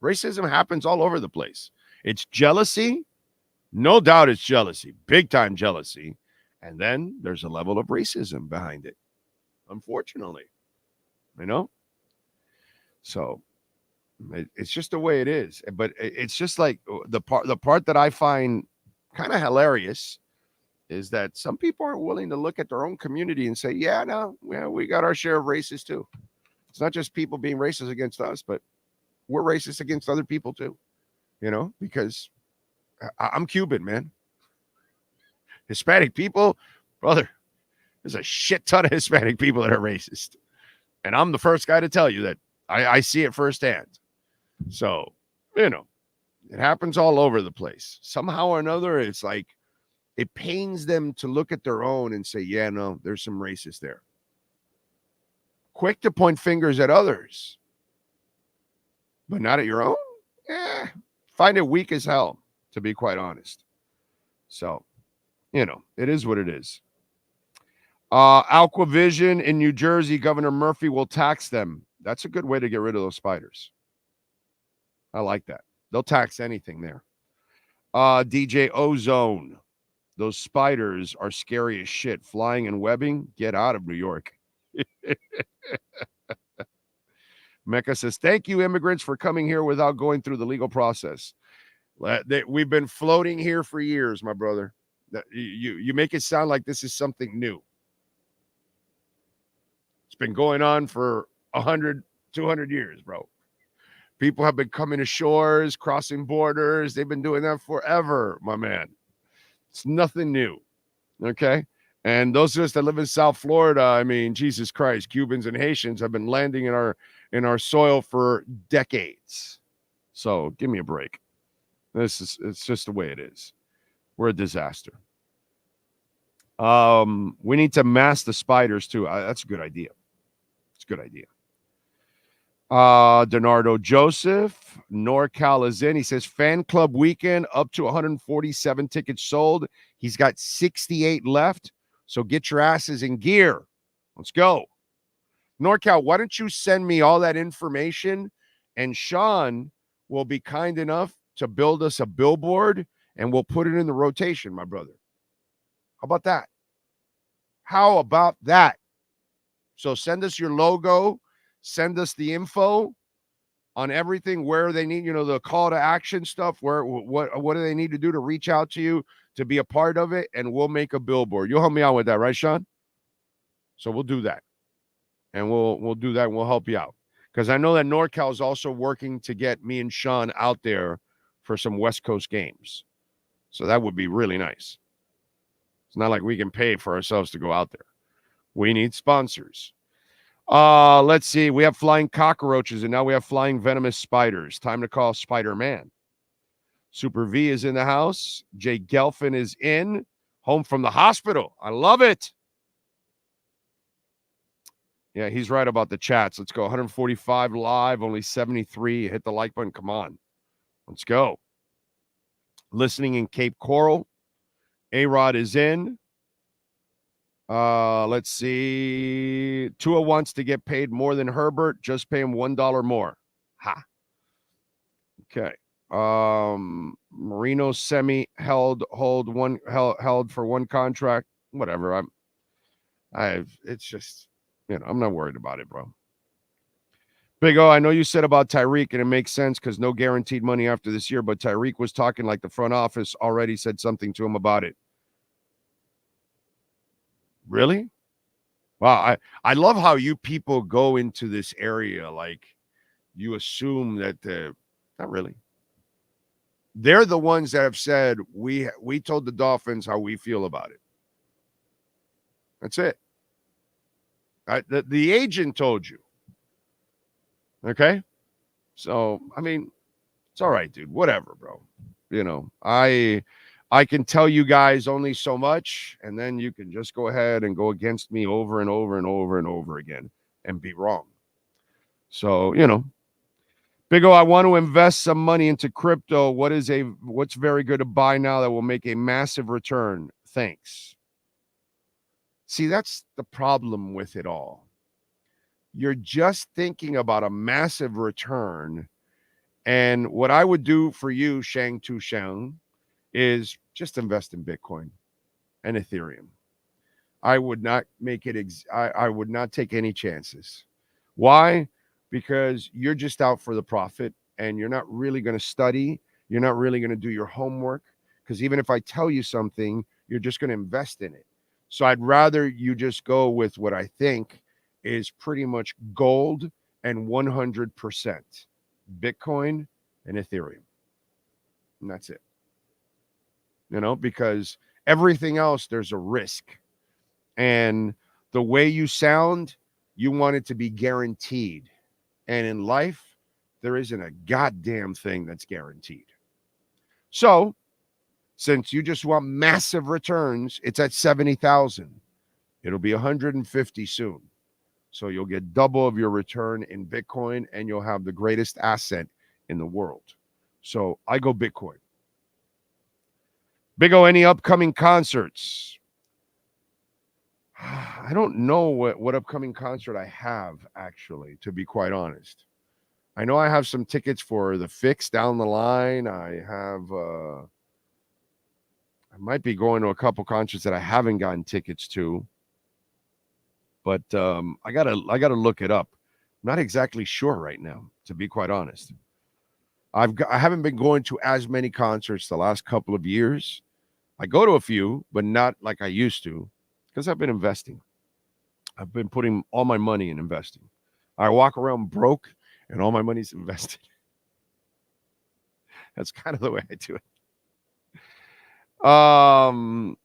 racism happens all over the place. It's jealousy. No doubt it's jealousy. Big time jealousy. And then there's a level of racism behind it, unfortunately. So it's just the way it is. But it's just like the part that I find kind of hilarious is that some people are willing to look at their own community and say, yeah, no, we got our share of racists too. It's not just people being racist against us, but we're racist against other people too, because I'm Cuban, man. Hispanic people, brother, there's a shit ton of Hispanic people that are racist. And I'm the first guy to tell you that I see it firsthand. So, it happens all over the place. Somehow or another, it's like it pains them to look at their own and say, yeah, no, there's some racist there. Quick to point fingers at others, but not at your own? Find it weak as hell, to be quite honest. So, it is what it is. Aquavision in New Jersey, Governor Murphy will tax them. That's a good way to get rid of those spiders. I like that. They'll tax anything there. DJ Ozone. Those spiders are scary as shit. Flying and webbing, get out of New York. Mecca says, thank you, immigrants, for coming here without going through the legal process. We've been floating here for years, my brother. You make it sound like this is something new. It's been going on for 100, 200 years, bro. People have been coming to shores, crossing borders. They've been doing that forever, my man. It's nothing new, okay? And those of us that live in South Florida, I mean, Jesus Christ, Cubans and Haitians have been landing in our soil for decades. So give me a break. It's just the way it is. We're a disaster. We need to mask the spiders too. That's a good idea. It's a good idea. Donardo Joseph, NorCal is in. He says fan club weekend up to 147 tickets sold. He's got 68 left. So get your asses in gear. Let's go. NorCal, why don't you send me all that information, and Sean will be kind enough to build us a billboard and we'll put it in the rotation, my brother. How about that? How about that? So send us your logo. Send us the info on everything, where they need, the call to action stuff, what do they need to do to reach out to you to be a part of it, and we'll make a billboard. You'll help me out with that, right, Sean? So we'll do that. And we'll do that, and we'll help you out. Because I know that NorCal is also working to get me and Sean out there for some West Coast games. So that would be really nice. It's not like we can pay for ourselves to go out there. We need sponsors. Let's see. We have flying cockroaches, and now we have flying venomous spiders. Time to call Spider-Man. Super V is in the house. Jay Gelfin is in. Home from the hospital. I love it. Yeah, he's right about the chats. Let's go. 145 live, only 73. Hit the like button. Come on. Let's go. Listening in Cape Coral. A-Rod is in. Let's see. Tua wants to get paid more than Herbert. Just pay him $1 more. Ha. Okay. Marino Semi held for one contract. Whatever. It's just, I'm not worried about it, bro. Big O, I know you said about Tyreek, and it makes sense because no guaranteed money after this year, but Tyreek was talking like the front office already said something to him about it. Really? Wow. I love how you people go into this area like you assume that not really. They're the ones that have said we told the Dolphins how we feel about it. That's it. The agent told you. Okay? So, I mean, it's all right, dude. Whatever, bro. I can tell you guys only so much, and then you can just go ahead and go against me over and over and over and over again and be wrong. So, Big O, I want to invest some money into crypto. What's very good to buy now that will make a massive return? Thanks. See, that's the problem with it all. You're just thinking about a massive return. And what I would do for you, Shang Tu Shang, is just invest in Bitcoin and Ethereum. I would not make it. I would not take any chances. Why? Because you're just out for the profit, and you're not really going to study. You're not really going to do your homework, because even if I tell you something, you're just going to invest in it. So I'd rather you just go with what I think is pretty much gold and 100% Bitcoin and Ethereum. And that's it. Because everything else, there's a risk. And the way you sound, You want it to be guaranteed. And in life, there isn't a goddamn thing that's guaranteed. So, since you just want massive returns, it's at 70,000. It'll be 150 soon. So you'll get double of your return in Bitcoin, and you'll have the greatest asset in the world. So I go Bitcoin. Big O, any upcoming concerts? I don't know what upcoming concert I have, actually, to be quite honest. I know I have some tickets for the Fix down the line. I might be going to a couple concerts that I haven't gotten tickets to. But I gotta look it up. I'm not exactly sure right now, to be quite honest. I haven't been going to as many concerts the last couple of years. I go to a few, but not like I used to, because I've been investing. I've been putting all my money in investing. I walk around broke, and all my money's invested. That's kind of the way I do it. I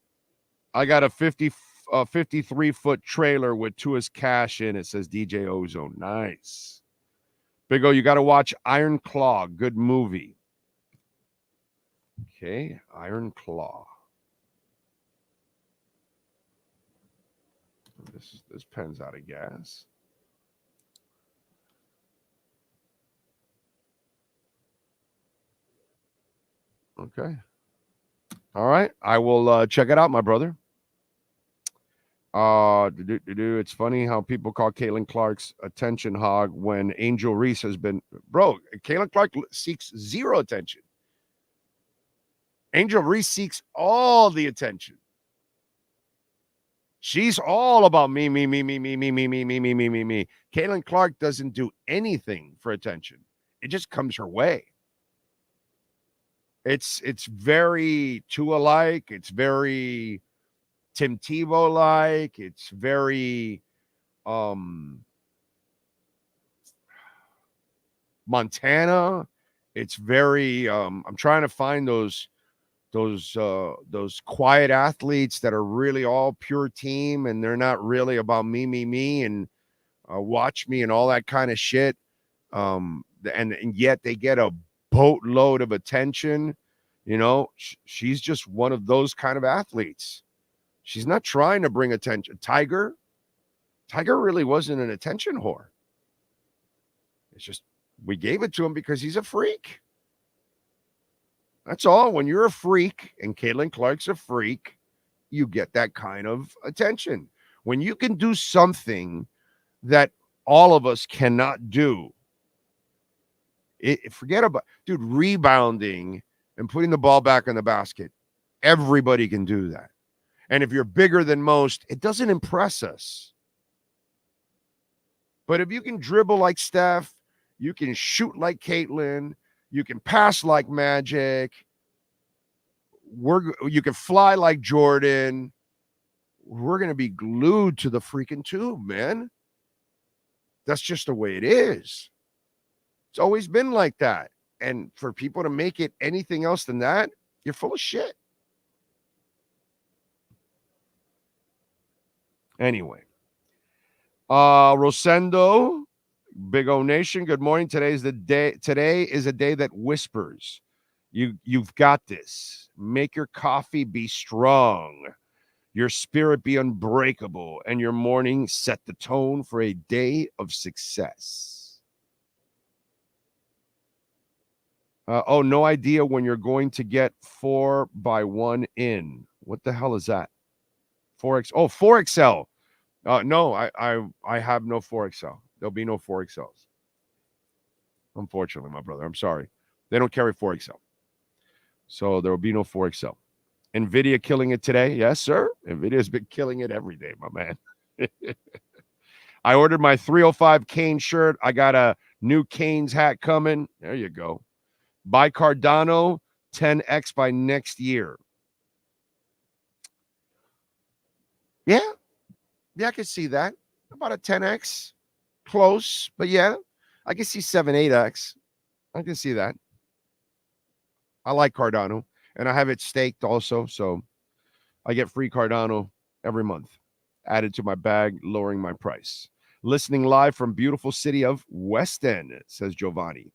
got a 53-foot trailer with Tua's cash in it, says DJ Ozone. Nice. Big O, you got to watch Iron Claw. Good movie. Okay, Iron Claw. This pen's out of gas. Okay. All right. I will check it out, my brother. It's funny how people call Caitlin Clark's attention hog when Angel Reese has been. Bro, Caitlin Clark seeks zero attention. Angel Reese seeks all the attention. She's all about me. Caitlin Clark doesn't do anything for attention. It just comes her way. It's very Tua-like. It's very Tim Tebow-like. It's very Montana. It's very I'm trying to find those quiet athletes that are really all pure team, and they're not really about me and watch me and all that kind of shit. And yet they get a boatload of attention. You know, she's just one of those kind of athletes. She's not trying to bring attention. Tiger really wasn't an attention whore. It's just we gave it to him because he's a freak. That's all. When you're a freak and Caitlin Clark's a freak, you get that kind of attention. When you can do something that all of us cannot do, forget about, dude, rebounding and putting the ball back in the basket. Everybody can do that. And if you're bigger than most, it doesn't impress us. But if you can dribble like Steph, you can shoot like Caitlin, you can pass like Magic, you can fly like Jordan, we're going to be glued to the freaking tube, man. That's just the way it is. It's always been like that. And for people to make it anything else than that, you're full of shit. Anyway. Rosendo, Big O Nation, good morning. Today is a day that whispers. You've got this. Make your coffee be strong. Your spirit be unbreakable, and your morning set the tone for a day of success. No idea when you're going to get 4x1 in. What the hell is that? 4X. Oh, 4XL. No, I have no 4XL. There'll be no 4XLs. Unfortunately, my brother. I'm sorry. They don't carry 4XL. So there will be no 4XL. NVIDIA killing it today. Yes, sir. NVIDIA's been killing it every day, my man. I ordered my 305 Kane shirt. I got a new Canes hat coming. There you go. Buy Cardano 10X by next year. Yeah, I can see that. About a 10X. Close, but yeah, I can see 7-8X. I can see that. I like Cardano, and I have it staked also, so I get free Cardano every month. Added to my bag, lowering my price. Listening live from beautiful city of Weston, says Giovanni.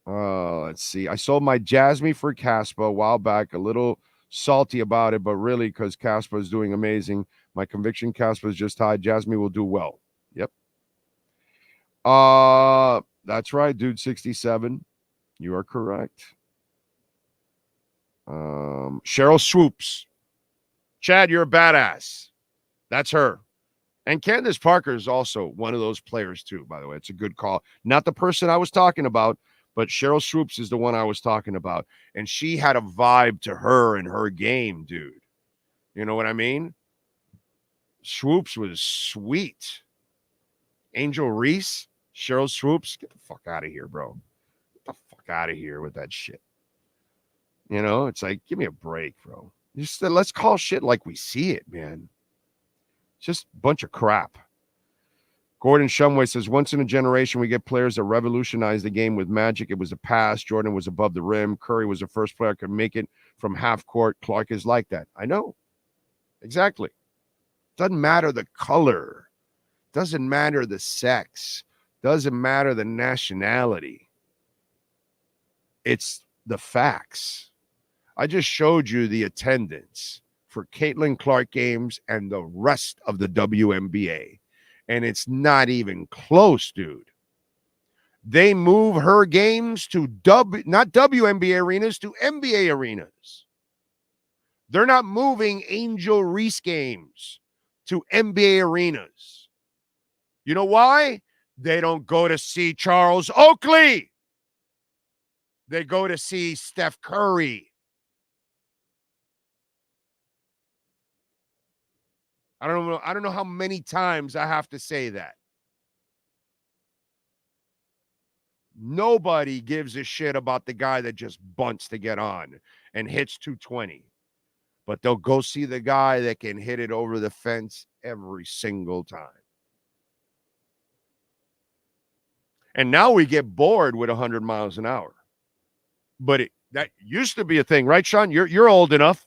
Let's see. I sold my Jasmine for Caspa a while back. A little salty about it, but really because Caspa is doing amazing. My conviction Caspa is just high. Jasmine will do well. Yep. That's right, dude. 67. You are correct. Cheryl Swoops. Chad, you're a badass. That's her. And Candace Parker is also one of those players too, by the way. It's a good call. Not the person I was talking about, but Cheryl Swoops is the one I was talking about. And she had a vibe to her in her game, dude. You know what I mean? Swoops was sweet. Angel Reese, Cheryl Swoops, get the fuck out of here, bro. Get the fuck out of here with that shit. You know, it's like, give me a break, bro. Just let's call shit like we see it, man. It's just a bunch of crap. Gordon Shumway says, once in a generation, we get players that revolutionize the game with magic. It was a pass. Jordan was above the rim. Curry was the first player that could make it from half court. Clark is like that. I know. Exactly. Doesn't matter the color. Doesn't matter the sex. Doesn't matter the nationality. It's the facts. I just showed you the attendance for Caitlin Clark games and the rest of the WNBA. And it's not even close, dude. They move her games to not WNBA arenas, to NBA arenas. They're not moving Angel Reese games to NBA arenas. You know why? They don't go to see Charles Oakley. They go to see Steph Curry. I don't know how many times I have to say that. Nobody gives a shit about the guy that just bunts to get on and hits 220. But they'll go see the guy that can hit it over the fence every single time. And now we get bored with 100 miles an hour. But that used to be a thing, right, Sean? You're old enough.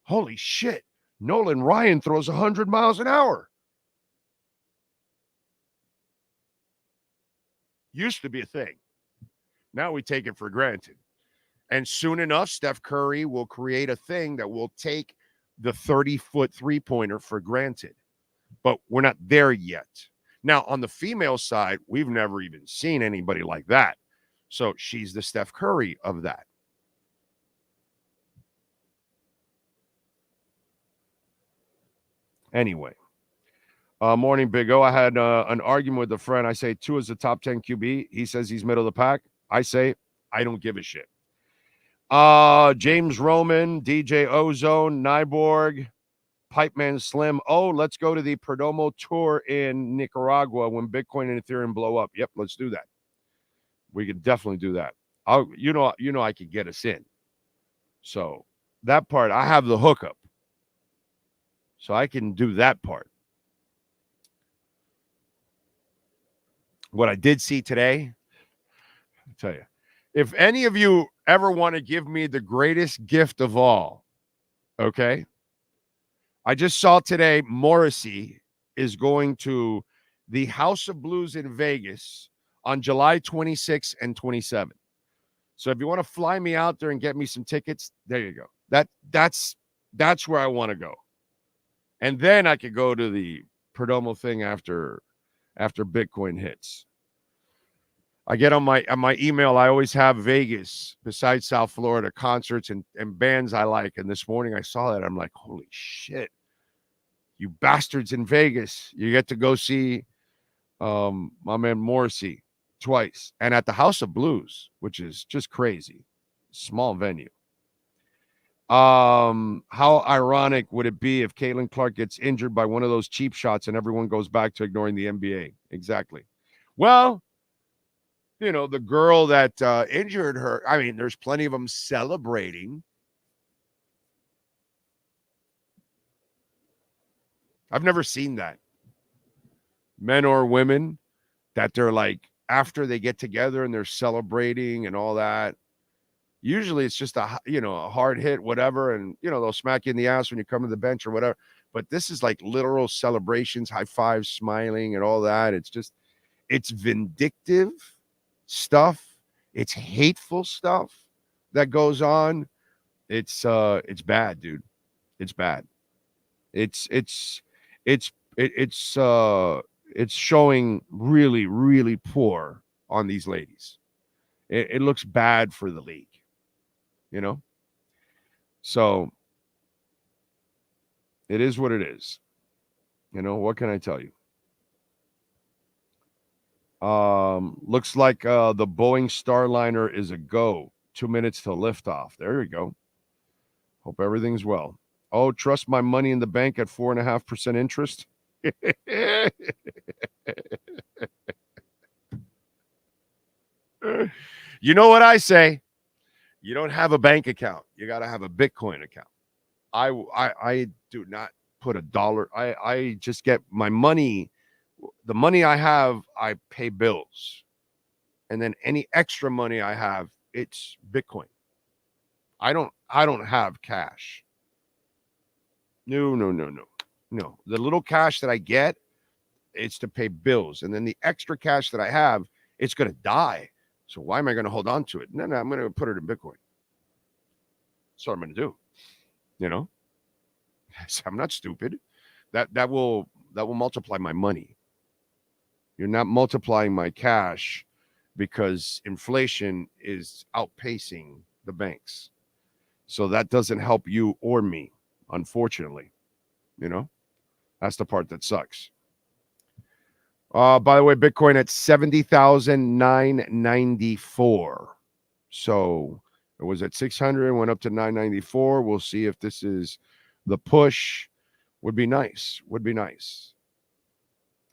Holy shit. Nolan Ryan throws 100 miles an hour. Used to be a thing. Now we take it for granted. And soon enough, Steph Curry will create a thing that will take the 30-foot three-pointer for granted. But we're not there yet. Now, on the female side, we've never even seen anybody like that. So she's the Steph Curry of that. Anyway, morning, Big O. I had an argument with a friend. I say Tua is the top 10 QB. He says he's middle of the pack. I say I don't give a shit. James Roman, DJ Ozone, Nyborg, Pipeman Slim. Oh, let's go to the Perdomo tour in Nicaragua when Bitcoin and Ethereum blow up. Yep, let's do that. We can definitely do that. You know, I could get us in. So that part, I have the hookup. So I can do that part. What I did see today, I'll tell you, if any of you ever want to give me the greatest gift of all, okay? I just saw today Morrissey is going to the House of Blues in Vegas on July 26th and 27th. So if you want to fly me out there and get me some tickets, there you go. That's where I want to go. And then I could go to the Perdomo thing after Bitcoin hits. I get on my email, I always have Vegas, besides South Florida, concerts and bands I like. And this morning I saw that. I'm like, holy shit. You bastards in Vegas. You get to go see my man Morrissey twice. And at the House of Blues, which is just crazy. Small venue. How ironic would it be if Caitlin Clark gets injured by one of those cheap shots and everyone goes back to ignoring the NBA? Exactly. Well, you know, the girl that injured her, I mean, there's plenty of them celebrating. I've never seen that. Men or women that they're like, after they get together and they're celebrating and all that. Usually it's just a hard hit, whatever, and they'll smack you in the ass when you come to the bench or whatever. But this is like literal celebrations, high fives, smiling, and all that. It's vindictive stuff. It's hateful stuff that goes on. It's bad, dude. It's bad. It's showing really, really poor on these ladies. It looks bad for the league, So it is what it is. What can I tell you? Looks like the Boeing Starliner is a go. 2 minutes to liftoff. There you go. Hope everything's well. Oh, trust my money in the bank at 4.5% interest. You know what I say? You don't have a bank account. You got to have a Bitcoin account. I do not put a dollar. I just get my money. The money I have, I pay bills. And then any extra money I have, it's Bitcoin. I don't have cash. No. The little cash that I get, it's to pay bills. And then the extra cash that I have, it's going to die. So why am I going to hold on to it? No, I'm going to put it in Bitcoin. That's what I'm going to do. I'm not stupid. That will multiply my money. You're not multiplying my cash because inflation is outpacing the banks. So that doesn't help you or me, unfortunately. That's the part that sucks. By the way, Bitcoin at 70,994. So it was at 600, went up to 994. We'll see if this is the push. Would be nice.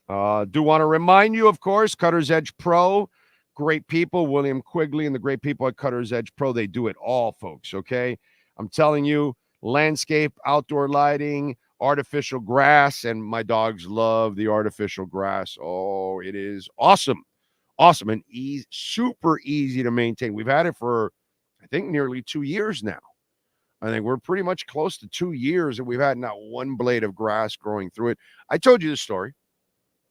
Do want to remind you, of course, Cutter's Edge Pro, great people, William Quigley and the great people at Cutter's Edge Pro. They do it all, folks, okay? I'm telling you, landscape, outdoor lighting, artificial grass, and my dogs love the artificial grass. Oh, it is awesome. Awesome and super easy to maintain. We've had it for, I think, nearly 2 years now. I think we're pretty much close to 2 years, and we've had not one blade of grass growing through it. I told you the story.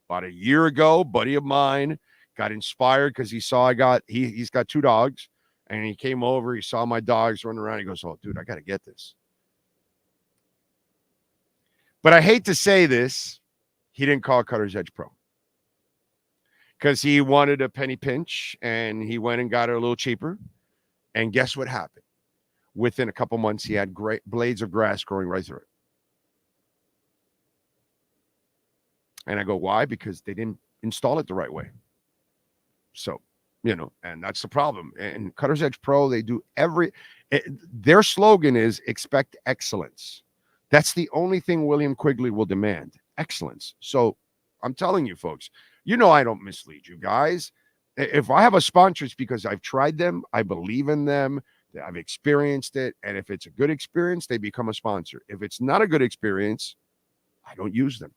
About a year ago, buddy of mine got inspired because he saw he's got 2 dogs, and he came over, he saw my dogs running around. He goes, oh, dude, I got to get this. But I hate to say this, he didn't call Cutter's Edge Pro because he wanted a penny pinch, and he went and got it a little cheaper. And guess what happened? Within a couple months, he had great blades of grass growing right through it. And I go, why? Because they didn't install it the right way. So, and that's the problem. And Cutter's Edge Pro, they do their slogan is expect excellence. That's the only thing William Quigley will demand, excellence. So I'm telling you, folks, I don't mislead you guys. If I have a sponsor, it's because I've tried them. I believe in them. I've experienced it. And if it's a good experience, they become a sponsor. If it's not a good experience, I don't use them.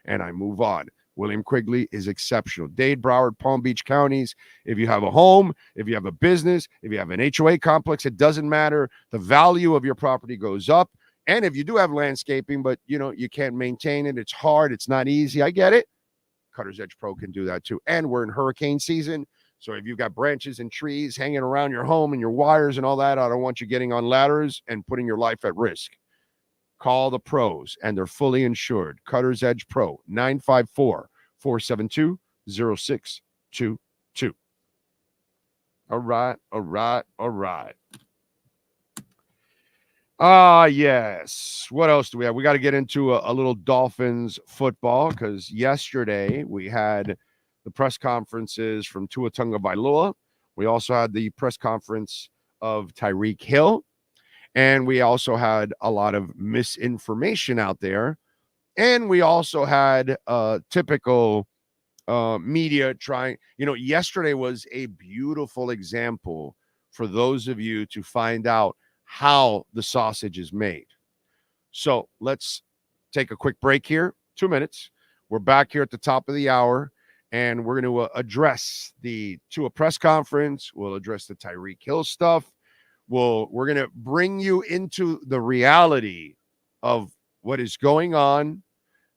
And I move on. William Quigley is exceptional. Dade, Broward, Palm Beach counties. If you have a home, if you have a business, if you have an HOA complex, it doesn't matter. The value of your property goes up. And if you do have landscaping, but you can't maintain it, it's hard, it's not easy. I get it. Cutter's Edge Pro can do that too. And we're in hurricane season. So if you've got branches and trees hanging around your home and your wires and all that, I don't want you getting on ladders and putting your life at risk. Call the pros, and they're fully insured. Cutter's Edge Pro, 954-472-0622. All right. Yes. What else do we have? We got to get into a little Dolphins football because yesterday we had the press conferences from Tua Tagovailoa. We also had the press conference of Tyreek Hill. And we also had a lot of misinformation out there. And we also had typical media trying. Yesterday was a beautiful example for those of you to find out how the sausage is made. So let's take a quick break here. 2 minutes. We're back here at the top of the hour, and we're going to address the Tua press conference. We'll address the Tyreek Hill stuff. we're going to bring you into the reality of what is going on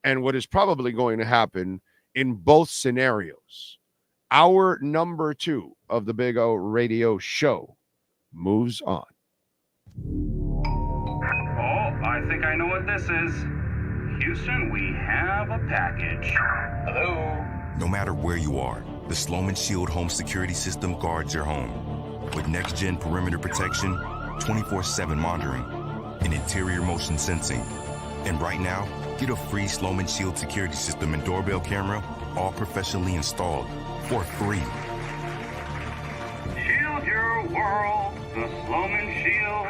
and what is probably going to happen in both scenarios. Hour number 2 of the Big O Radio Show moves on. Oh, I think I know what this is. Houston, we have a package. Hello? No matter where you are, the Sloman Shield Home Security System guards your home. With next-gen perimeter protection, 24/7 monitoring, and interior motion sensing. And right now, get a free Sloman Shield security system and doorbell camera, all professionally installed, for free. Shield your world, the Sloman Shield.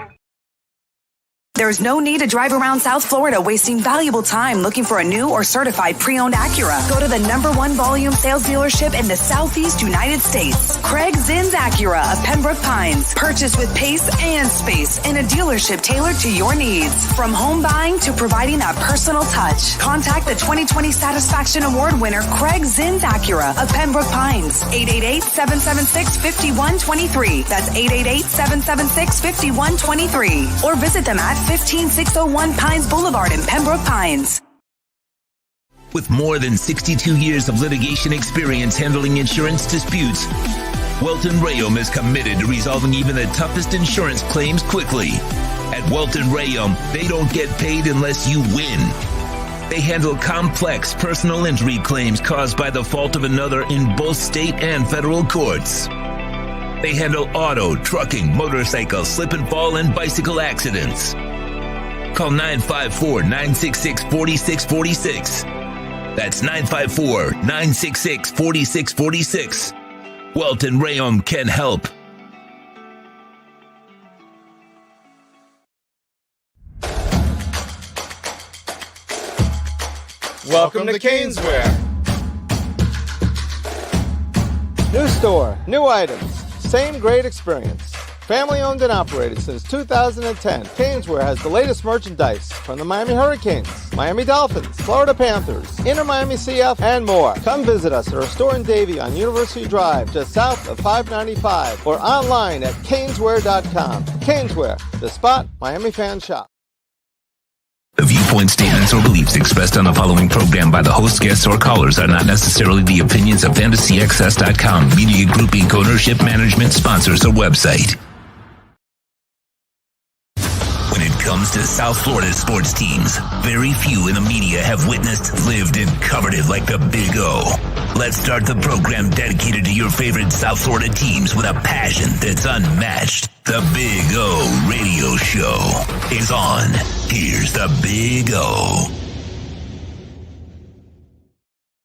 There's no need to drive around South Florida wasting valuable time looking for a new or certified pre-owned Acura. Go to the #1 volume sales dealership in the Southeast United States. Craig Zinn's Acura of Pembroke Pines. Purchase with pace and space in a dealership tailored to your needs. From home buying to providing that personal touch. Contact the 2020 Satisfaction Award winner Craig Zinn's Acura of Pembroke Pines. 888-776-5123. That's 888-776-5123. Or visit them at 15601 Pines Boulevard in Pembroke Pines. With more than 62 years of litigation experience handling insurance disputes, Welton Rayom is committed to resolving even the toughest insurance claims quickly. At Welton Rayom, they don't get paid unless you win. They handle complex personal injury claims caused by the fault of another in both state and federal courts. They handle auto, trucking, motorcycle, slip and fall, and bicycle accidents. Call 954-966-4646. That's 954-966-4646. Welton Rayom can help. Welcome to Caneswear. New store, new items, same great experience. Family owned and operated since 2010, Caneswear has the latest merchandise from the Miami Hurricanes, Miami Dolphins, Florida Panthers, Inter Miami CF, and more. Come visit us at our store in Davie on University Drive, just south of 595, or online at caneswear.com. Caneswear, the spot Miami fans shop. The viewpoints, statements, or beliefs expressed on the following program by the host, guests, or callers are not necessarily the opinions of FantasyXS.com, Media Group Inc. ownership, management, sponsors, or website. When it comes to South Florida sports teams, very few in the media have witnessed, lived, and covered it like the Big O. Let's start the program dedicated to your favorite South Florida teams with a passion that's unmatched. The Big O Radio Show is on. Here's the Big O.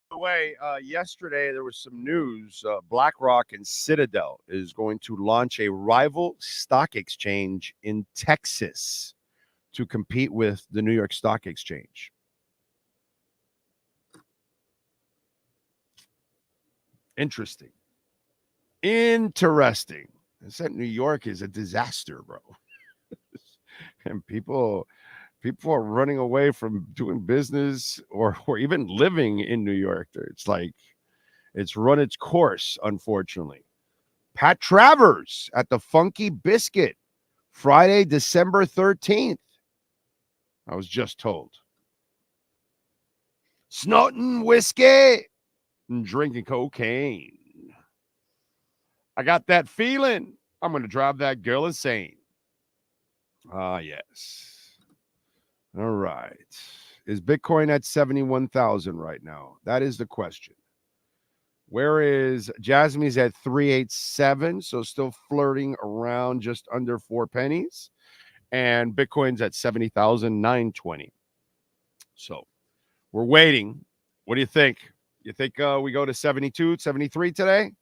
By the way, yesterday there was some news. BlackRock and Citadel is going to launch a rival stock exchange in Texas to compete with the New York Stock Exchange. Interesting. I said New York is a disaster, bro. And people are running away from doing business or even living in New York. It's like it's run its course, unfortunately. Pat Travers at the Funky Biscuit, Friday, December 13th. I was just told. Snorting whiskey and drinking cocaine. I got that feeling. I'm going to drive that girl insane. Ah, yes. All right. Is Bitcoin at 71,000 right now? That is the question. Where is Jasmine's at 387, so still flirting around just under 4 pennies. And Bitcoin's at 70,920. So we're waiting. What do you think? You think we go to 72, 73 today?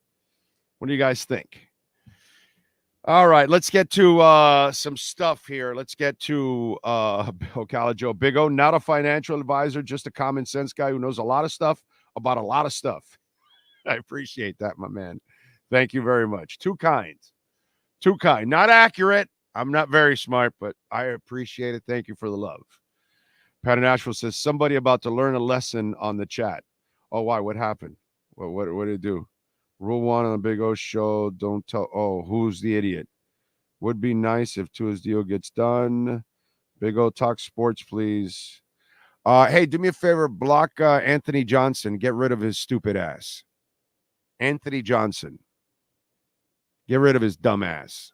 What do you guys think? All right, let's get to some stuff here. Let's get to Ocala Big O, not a financial advisor, just a common sense guy who knows a lot of stuff about a lot of stuff. I appreciate that, my man. Thank you very much. Too kind. Not accurate. I'm not very smart, but I appreciate it. Thank you for the love. Pat in Nashville says, somebody about to learn a lesson on the chat. Oh, why? What happened? What did it do? Rule 1 on the Big O show, don't tell. Oh, who's the idiot? Would be nice if Tua's deal gets done. Big O talk sports, please. Hey, do me a favor. Block Anthony Johnson. Get rid of his stupid ass. Anthony Johnson. Get rid of his dumb ass.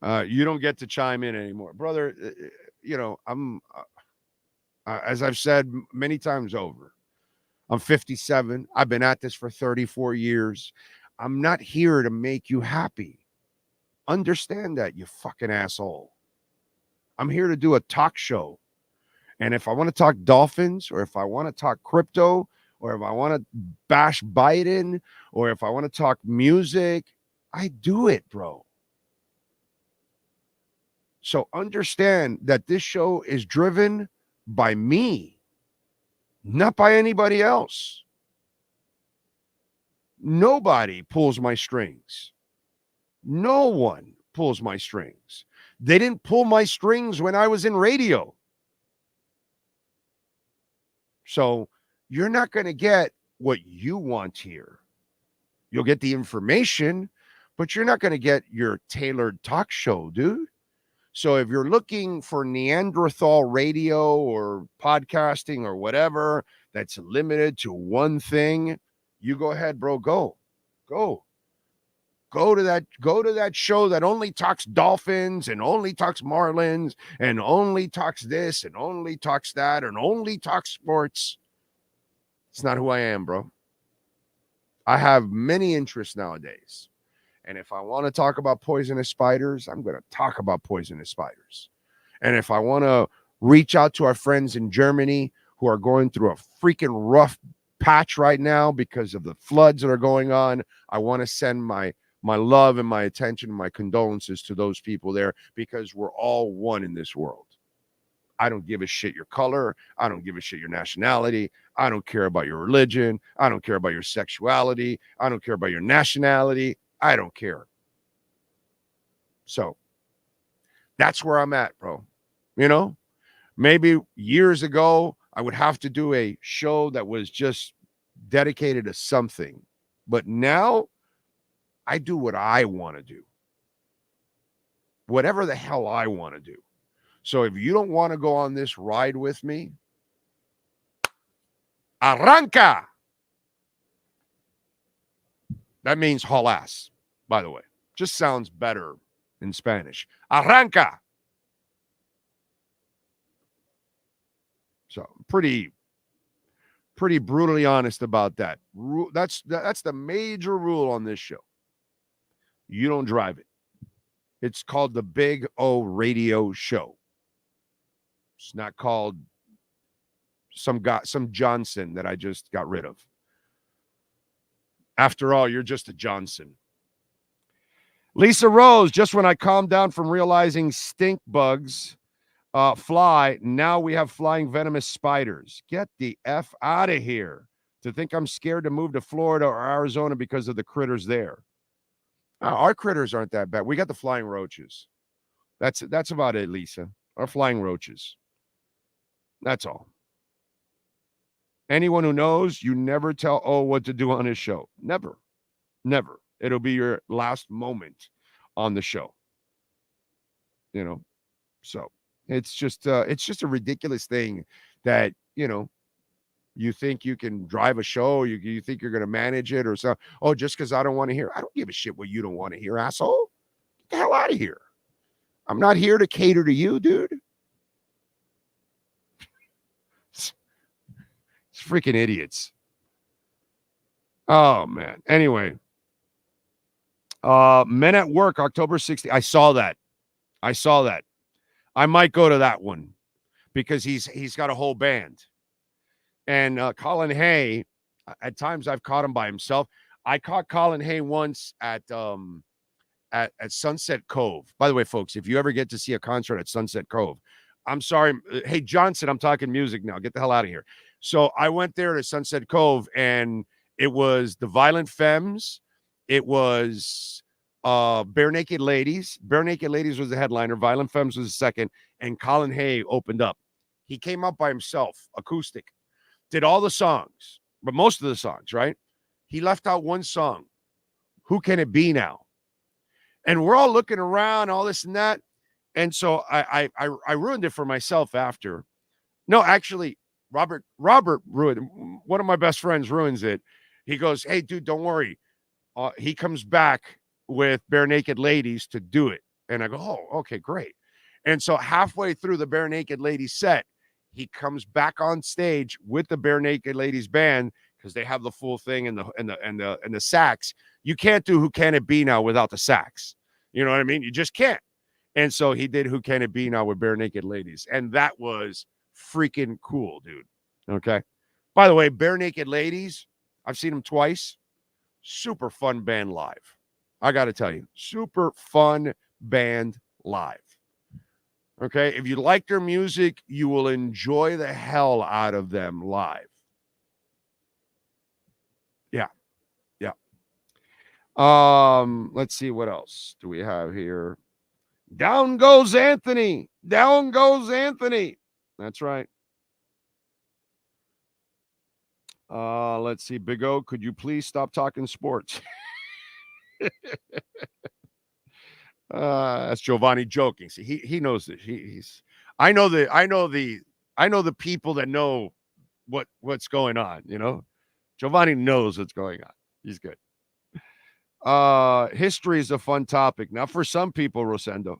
You don't get to chime in anymore. Brother, I'm, as I've said many times over, I'm 57. I've been at this for 34 years. I'm not here to make you happy. Understand that, you fucking asshole. I'm here to do a talk show. And if I want to talk Dolphins, or if I want to talk crypto, or if I want to bash Biden, or if I want to talk music, I do it, bro. So understand that this show is driven by me, not by anybody else. Nobody pulls my strings. No one pulls my strings. They didn't pull my strings when I was in radio. So you're not going to get what you want here. You'll get the information, but you're not going to get your tailored talk show, dude. So if you're looking for Neanderthal radio or podcasting or whatever that's limited to one thing, you go ahead, bro. Go to that show that only talks Dolphins and only talks Marlins and only talks this and only talks that and only talks sports. It's not who I am, bro. I have many interests nowadays. And if I want to talk about poisonous spiders, I'm going to talk about poisonous spiders. And if I want to reach out to our friends in Germany who are going through a freaking rough patch right now because of the floods that are going on, I want to send my love and my attention and my condolences to those people there, because we're all one in this world. I don't give a shit your color. I don't give a shit your nationality. I don't care about your religion. I don't care about your sexuality. I don't care about your nationality. I don't care. So that's where I'm at, bro. Maybe years ago, I would have to do a show that was just dedicated to something. But now I do what I want to do. Whatever the hell I want to do. So if you don't want to go on this ride with me, arranca. That means haul ass, by the way. Just sounds better in Spanish. Arranca. So pretty brutally honest about that. That's the major rule on this show. You don't drive it. It's called the Big O Radio Show. It's not called some Johnson that I just got rid of. After all, you're just a Johnson. Lisa Rose, just when I calmed down from realizing stink bugs fly, now we have flying venomous spiders. Get the F out of here. To think I'm scared to move to Florida or Arizona because of the critters there. Our critters aren't that bad. We got the flying roaches. That's about it, Lisa. Our flying roaches. That's all. Anyone who knows, you never tell what to do on his show. Never. It'll be your last moment on the show. So it's just a ridiculous thing that, you think you can drive a show, you think you're going to manage it or so. Oh, just because I don't want to hear. I don't give a shit what you don't want to hear, asshole. Get the hell out of here. I'm not here to cater to you, dude. It's freaking idiots. Oh, man. Anyway. Men at Work, October 16th. I saw that. I might go to that one because he's got a whole band. And Colin Hay, at times I've caught him by himself. I caught Colin Hay once at Sunset Cove. By the way, folks, if you ever get to see a concert at Sunset Cove, I'm sorry. Hey, Johnson, I'm talking music now. Get the hell out of here. So I went there to Sunset Cove, and it was the Violent Femmes. It was Bare Naked Ladies. Bare Naked Ladies was the headliner. Violent Femmes was the second. And Colin Hay opened up. He came up by himself, acoustic. Did all the songs, but most of the songs, right? He left out one song, Who Can It Be Now? And we're all looking around, all this and that. And so I ruined it for myself after. No, actually, Robert ruined. One of my best friends ruins it. He goes, "Hey, dude, don't worry." He comes back with Bare Naked Ladies to do it, and I go, "Oh, okay, great." And so halfway through the Bare Naked Ladies set, he comes back on stage with the Bare Naked Ladies band because they have the full thing and the sax. You can't do Who Can It Be Now without the sax. You know what I mean? You just can't. And so he did Who Can It Be Now with Bare Naked Ladies. And that was freaking cool, dude. Okay. By the way, Bare Naked Ladies, I've seen them twice. Super fun band live. I got to tell you, super fun band live. Okay. If you like their music, you will enjoy the hell out of them live. Yeah. Yeah. Let's see what else do we have here. Down goes Anthony. Down goes Anthony. That's right. Let's see. Big O, could you please stop talking sports? That's Giovanni joking. See, he knows this. I know the people that know what's going on, you know. Giovanni knows what's going on. He's good. History is a fun topic. Now, for some people, Rosendo,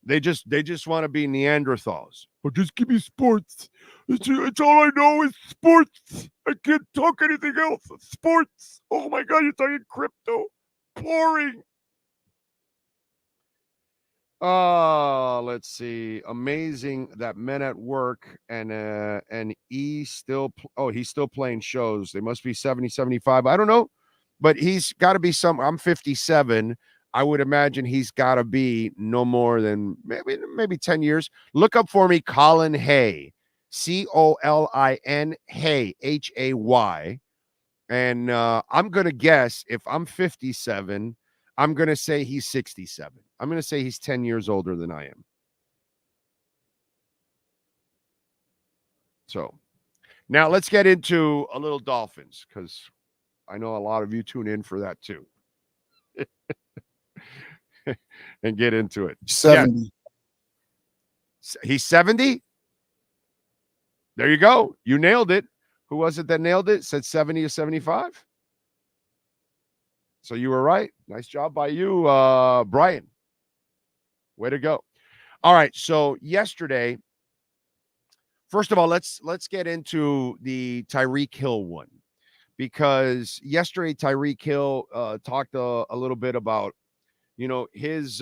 they just want to be Neanderthals. But just give me sports. It's all I know is sports. I can't talk anything else. Sports. Oh my God, you're talking crypto. Boring. Let's see. Amazing that Men at Work and he's still playing shows. They must be 70, 75. I don't know, but he's got to be I'm 57. I would imagine he's got to be no more than maybe 10 years. Look up for me, Colin Hay, Colin Hay, Hay. And I'm going to guess if I'm 57, I'm going to say he's 67. I'm going to say he's 10 years older than I am. So now let's get into a little Dolphins because I know a lot of you tune in for that too. And get into it. 70. Yeah. He's 70? There you go. You nailed it. Who was it that nailed it? Said 70 or 75? So you were right. Nice job by you, Brian. Way to go. All right. So yesterday, first of all, let's get into the Tyreek Hill one. Because yesterday, Tyreek Hill talked a little bit about, you know, his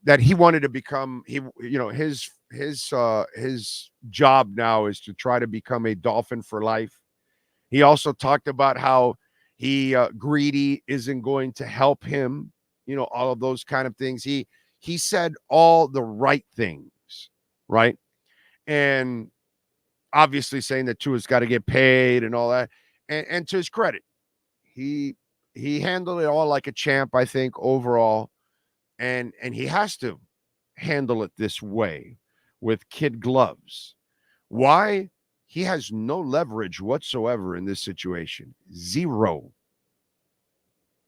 that he wanted to become, his job now is to try to become a Dolphin for life. He also talked about how greedy isn't going to help him, you know, all of those kind of things. He said all the right things, right? And obviously saying that Tua's got to get paid and all that. And to his credit, he handled it all like a champ, I think, overall. And he has to handle it this way with kid gloves. Why? He has no leverage whatsoever in this situation. Zero.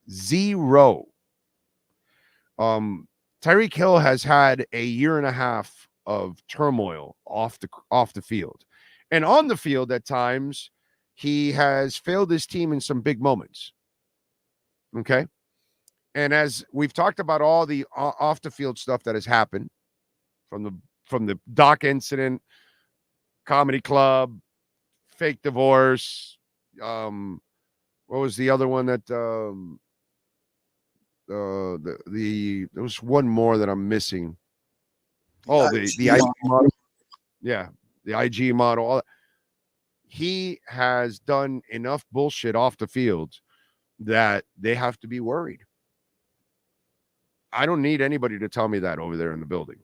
Tyreek Hill has had a year and a half of turmoil off the field. And on the field at times, he has failed his team in some big moments. Okay? And as we've talked about all the off the field stuff that has happened from the Doc incident, comedy club, fake divorce, what was the other one that there was one more that I'm missing. Oh, the IG model. Yeah, the IG model. All that. He has done enough bullshit off the field that they have to be worried. I don't need anybody to tell me that over there in the building.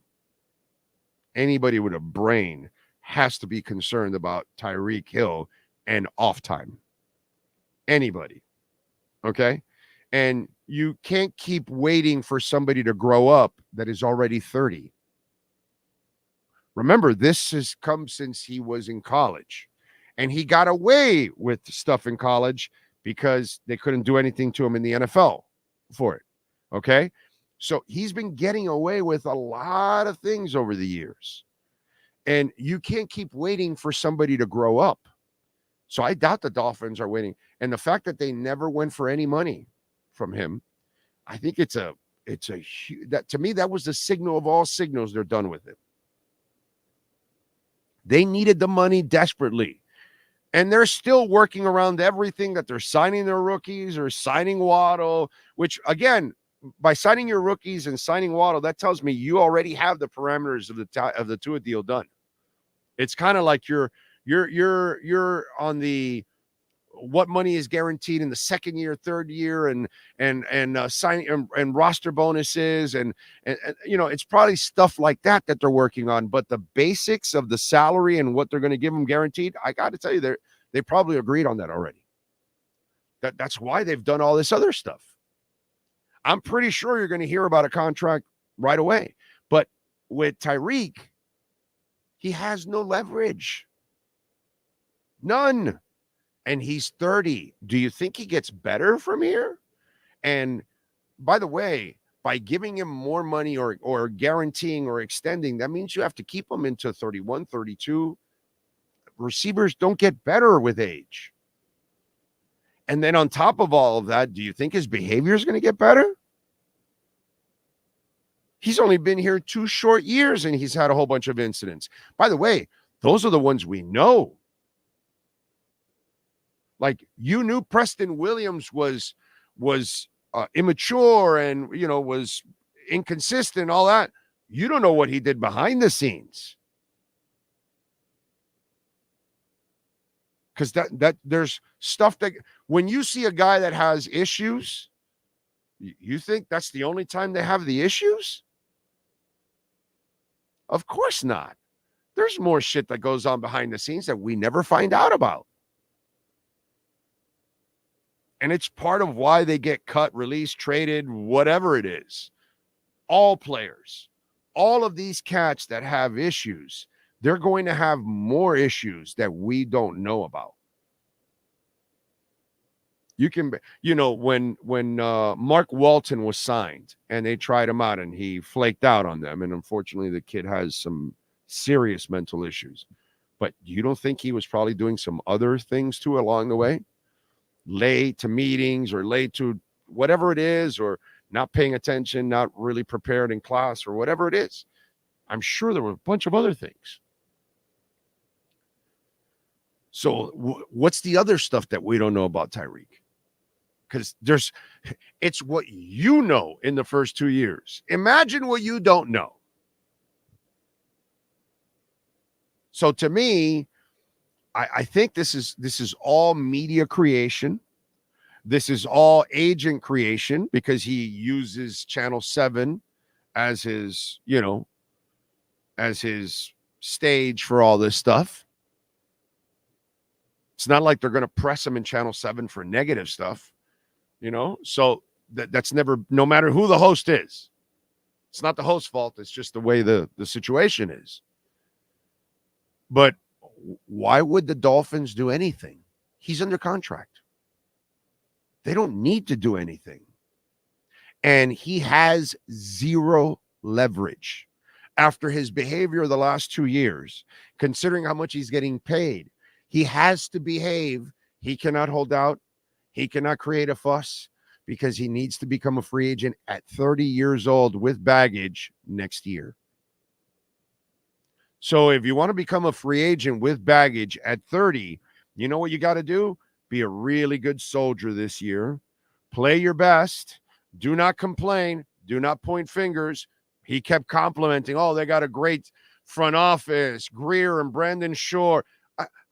Anybody with a brain has to be concerned about Tyreek Hill and off time. Anybody. Okay? And you can't keep waiting for somebody to grow up that is already 30. Remember, this has come since he was in college. And he got away with stuff in college because they couldn't do anything to him in the NFL for it. Okay? So he's been getting away with a lot of things over the years. And you can't keep waiting for somebody to grow up. So I doubt the Dolphins are waiting. And the fact that they never went for any money from him, I think it's a huge, that to me, that was the signal of all signals. They're done with it. They needed the money desperately. And they're still working around everything, that they're signing their rookies or signing Waddle, which again, by signing your rookies and signing Waddle, that tells me you already have the parameters of the Tua deal done. It's kind of like you're on the what money is guaranteed in the second year, third year, and signing and roster bonuses, and it's probably stuff like that they're working on. But the basics of the salary and what they're going to give them guaranteed, I got to tell you, they probably agreed on that already. That's why they've done all this other stuff. I'm pretty sure you're going to hear about a contract right away. But with Tyreek, he has no leverage. None. And he's 30. Do you think he gets better from here? And by the way, by giving him more money or guaranteeing or extending, that means you have to keep him into 31, 32. Receivers don't get better with age. And then on top of all of that, do you think his behavior is going to get better? He's only been here 2 short years and he's had a whole bunch of incidents. By the way, those are the ones we know. Like, you knew Preston Williams was immature and, was inconsistent, all that. You don't know what he did behind the scenes. Because that there's stuff that when you see a guy that has issues, you think that's the only time they have the issues? Of course not. There's more shit that goes on behind the scenes that we never find out about. And it's part of why they get cut, released, traded, whatever it is. All players, all of these cats that have issues, they're going to have more issues that we don't know about. You can, when Mark Walton was signed and they tried him out and he flaked out on them, and unfortunately the kid has some serious mental issues. But you don't think he was probably doing some other things too along the way? Late to meetings or late to whatever it is, or not paying attention, not really prepared in class, or whatever it is. I'm sure there were a bunch of other things. So what's the other stuff that we don't know about Tyreek? Because it's what you know in the first 2 years. Imagine what you don't know. So to me, I think this is all media creation. This is all agent creation, because he uses Channel 7 as his, as his stage for all this stuff. It's not like they're going to press him in Channel 7 for negative stuff, So that's never, no matter who the host is. It's not the host's fault. It's just the way the situation is. But why would the Dolphins do anything? He's under contract. They don't need to do anything. And he has zero leverage after his behavior the last 2 years, considering how much he's getting paid. He has to behave. He cannot hold out. He cannot create a fuss, because he needs to become a free agent at 30 years old with baggage next year. So if you want to become a free agent with baggage at 30, you know what you got to do? Be a really good soldier this year. Play your best. Do not complain. Do not point fingers. He kept complimenting, they got a great front office, Greer and Brandon Shore.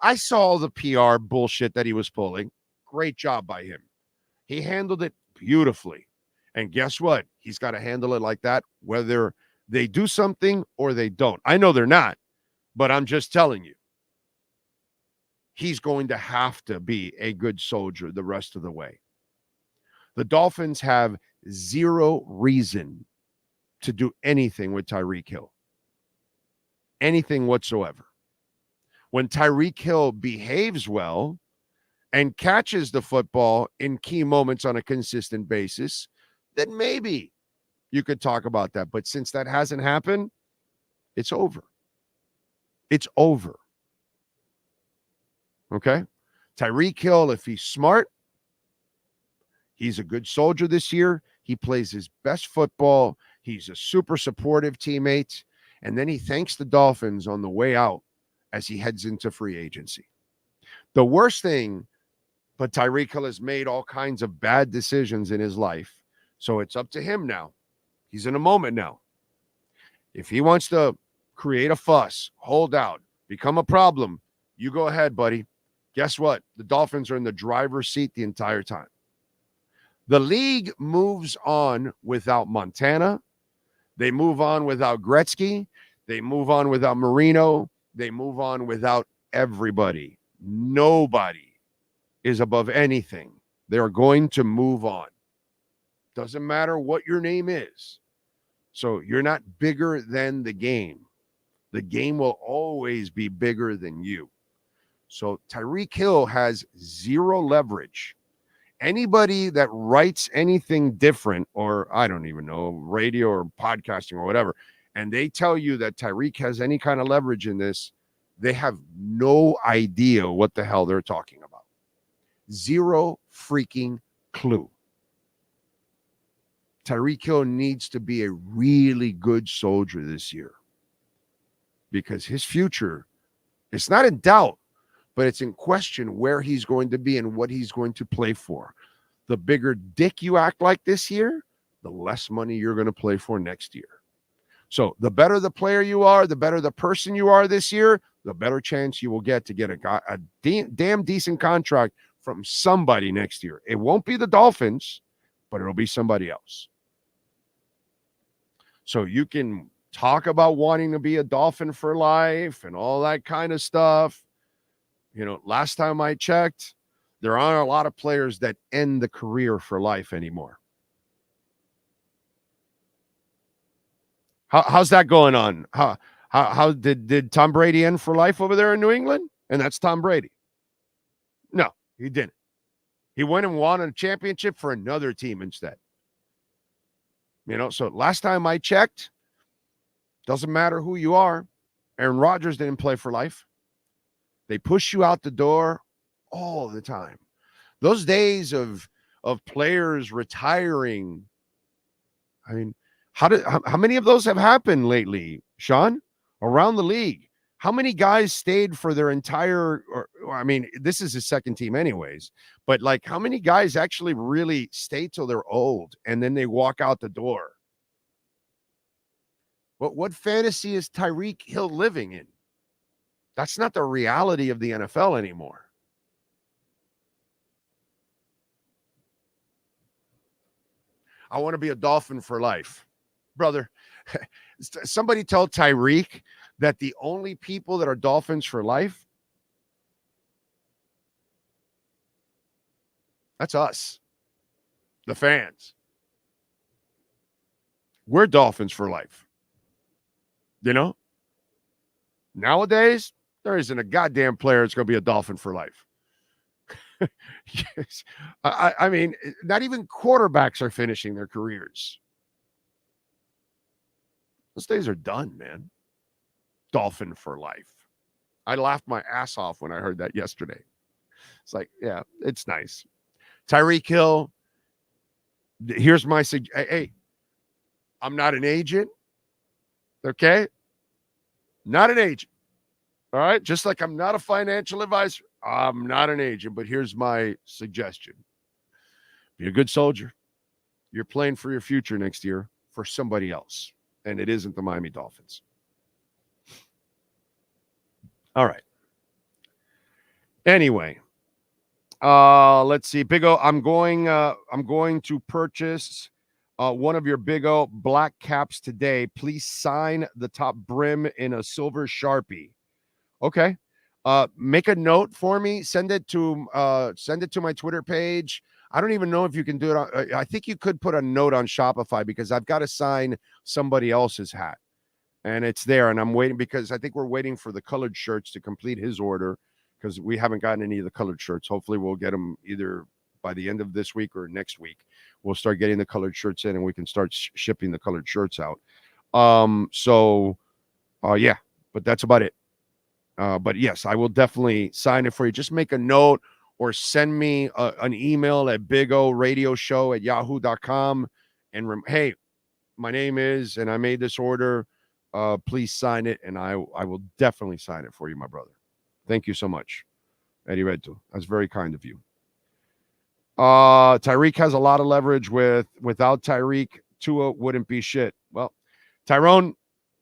I saw all the PR bullshit that he was pulling. Great job by him. He handled it beautifully. And guess what? He's got to handle it like that, whether they do something or they don't. I know they're not, but I'm just telling you. He's going to have to be a good soldier the rest of the way. The Dolphins have zero reason to do anything with Tyreek Hill. Anything whatsoever. When Tyreek Hill behaves well and catches the football in key moments on a consistent basis, then maybe you could talk about that. But since that hasn't happened, it's over. It's over. Okay? Tyreek Hill, if he's smart, he's a good soldier this year. He plays his best football. He's a super supportive teammate. And then he thanks the Dolphins on the way out as he heads into free agency. The worst thing, but Tyreek Hill has made all kinds of bad decisions in his life. So it's up to him now. He's in a moment now. If he wants to create a fuss, hold out, become a problem, you go ahead, buddy. Guess what? The Dolphins are in the driver's seat the entire time. The league moves on without Montana. They move on without Gretzky. They move on without Marino. They move on without everybody. Nobody is above anything. They are going to move on. Doesn't matter what your name is. So you're not bigger than the game. The game will always be bigger than you. So Tyreek Hill has zero leverage. Anybody that writes anything different, or I don't even know, radio or podcasting or whatever, and they tell you that Tyreek has any kind of leverage in this, they have no idea what the hell they're talking about. Zero freaking clue. Tyreek Hill needs to be a really good soldier this year because his future, it's not in doubt, but it's in question where he's going to be and what he's going to play for. The bigger dick you act like this year, the less money you're going to play for next year. So the better the player you are, the better the person you are this year, the better chance you will get to get a damn decent contract from somebody next year. It won't be the Dolphins, but it'll be somebody else. So you can talk about wanting to be a Dolphin for life and all that kind of stuff. You know, last time I checked, there aren't a lot of players that end the career for life anymore. How's that going on? How did Tom Brady end for life over there in New England? And that's Tom Brady. No, he didn't. He went and won a championship for another team instead. You know, so last time I checked, doesn't matter who you are. Aaron Rodgers didn't play for life. They push you out the door all the time. Those days of players retiring, I mean, how many of those have happened lately, Sean, around the league? How many guys stayed for their entire, or I mean, this is his second team anyways, but like how many guys actually really stay till they're old and then they walk out the door? What fantasy is Tyreek Hill living in? That's not the reality of the NFL anymore. I want to be a Dolphin for life. Brother, somebody tell Tyreek that the only people that are Dolphins for life, that's us, the fans. We're Dolphins for life. You know? Nowadays, there isn't a goddamn player that's going to be a Dolphin for life. Yes. I mean, not even quarterbacks are finishing their careers. Those days are done, man. Dolphin for life. I laughed my ass off when I heard that yesterday. It's like, yeah, it's nice. Tyreek Hill, here's my suggestion. Hey, I'm not an agent. Okay? Not an agent. All right? Just like I'm not a financial advisor. I'm not an agent, but here's my suggestion. Be a good soldier. You're playing for your future next year for somebody else, and it isn't the Miami Dolphins. All right. Anyway, let's see. Big O, I'm going to purchase one of your Big O black caps today. Please sign the top brim in a silver Sharpie. Okay. Make a note for me. Send it to my Twitter page. I don't even know if you can do it. I think you could put a note on Shopify because I've got to sign somebody else's hat. And it's there. And I'm waiting because I think we're waiting for the colored shirts to complete his order because we haven't gotten any of the colored shirts. Hopefully we'll get them either by the end of this week or next week. We'll start getting the colored shirts in, and we can start shipping the colored shirts out. Yeah, but that's about it. But yes, I will definitely sign it for you. Just make a note or send me an email at bigradioshow@yahoo.com. And hey, my name is, and I made this order. Please sign it, and I will definitely sign it for you, my brother. Thank you so much, Eddie Reto. That's very kind of you. Tyreek has a lot of leverage. Without Tyreek, Tua wouldn't be shit. Well, Tyrone,